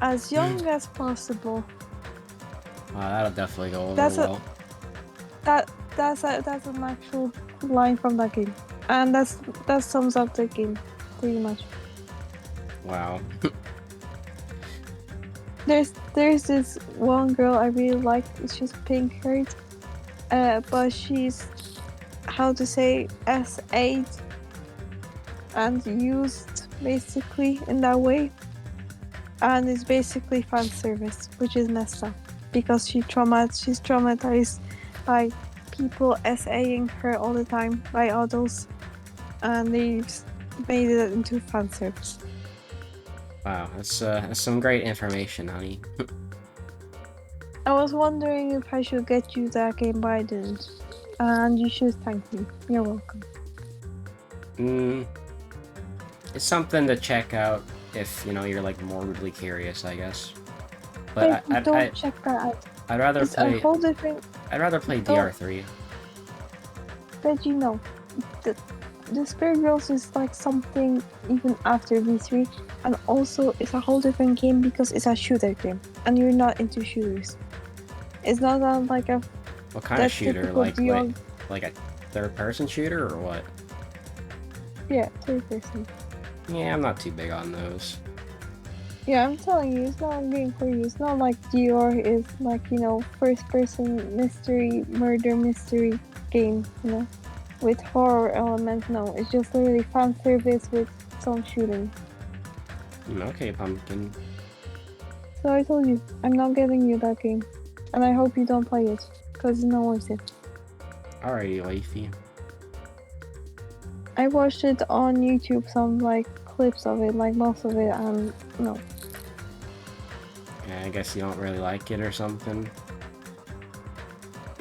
as young as possible. That'll definitely go over That's a- well. That's an actual line from that game, and that sums up the game pretty much. Wow. There's this one girl I really like. She's pink haired, but she's how to say S8 and used basically in that way, and it's basically fan service, which is messed up because she's traumatized by people SAing her all the time by adults, and they've made it into fan service. Wow, that's some great information, honey. I was wondering if I should get you that game, but I didn't. And you should thank me. You're welcome. It's something to check out if you're like morbidly curious, I guess. But Don't check that out. I'd rather It's play. a whole different. I'd rather play Don't- DR3. But you know, the Spirit Girls is like something even after V3, and also it's a whole different game because it's a shooter game, and you're not into shooters. It's not like a What kind of that shooter? typical Like a third-person shooter or what? yeah, third person. Yeah, I'm not too big on those. Yeah, I'm telling you, it's not a game for you. It's not like Dior is like, first person mystery, murder mystery game, with horror elements. No, it's just literally fan service with some shooting. Okay, pumpkin. So I told you, I'm not getting you that game. And I hope you don't play it, because it's not worth it. Alrighty, wifey. I watched it on YouTube, some clips of it, most of it, and no. Yeah, I guess you don't really like it or something.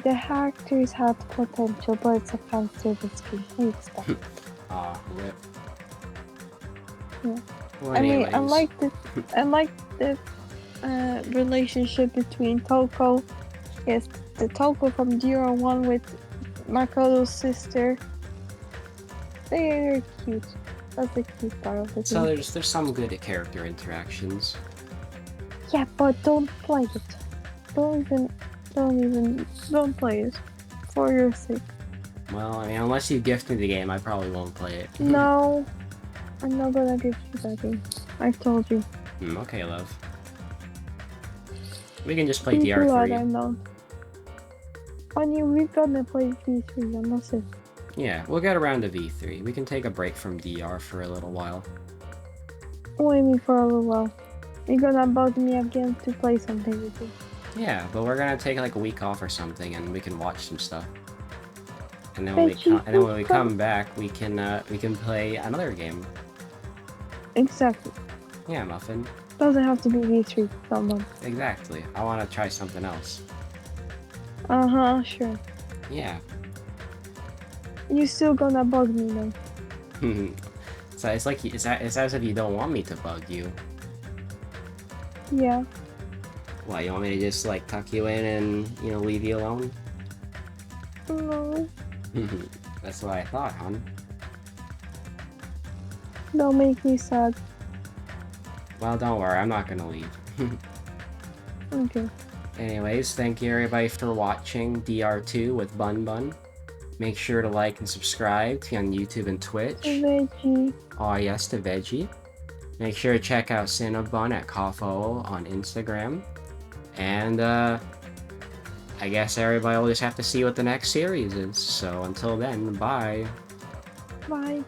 The characters had potential, but it's a fan service game. What do you expect? Rip. Yeah. Well, I mean, anyways. I like the relationship between Toko. Yes, the Toko from DR1 with Makoto's sister. They're cute. That's the cute part of the So game. there's some good character interactions. Yeah, but don't play it. Don't play it. For your sake. Well, I mean, unless you gift me the game, I probably won't play it. No, I'm not gonna give you that game. I've told you. Okay, love. We can just play People that I DR3. know. Honey, we're gonna play V3, and that's it. Yeah, we'll get around to V3. We can take a break from DR for a little while. Wait me for a little while. You're gonna bug me again to play something with you. Yeah, but we're gonna take like a week off or something, and we can watch some stuff. And then when But you we can come back, we can play another game. Exactly. Yeah, Muffin. Doesn't have to be V3. Someone. Exactly. I want to try something else. Sure. Yeah. You still gonna bug me though. it's like it's as if you don't want me to bug you. Yeah. Why, you want me to just like tuck you in and leave you alone? No. That's what I thought, hon. Don't make me sad. Well, don't worry, I'm not gonna leave. Okay. Anyways, thank you everybody for watching DR2 with Bun Bun. Make sure to like and subscribe to me on YouTube and Twitch. Veggie. Oh yes, to Veggie. Make sure to check out Cinnabon at Kafo on Instagram. And I guess everybody will just have to see what the next series is. So until then, bye. Bye.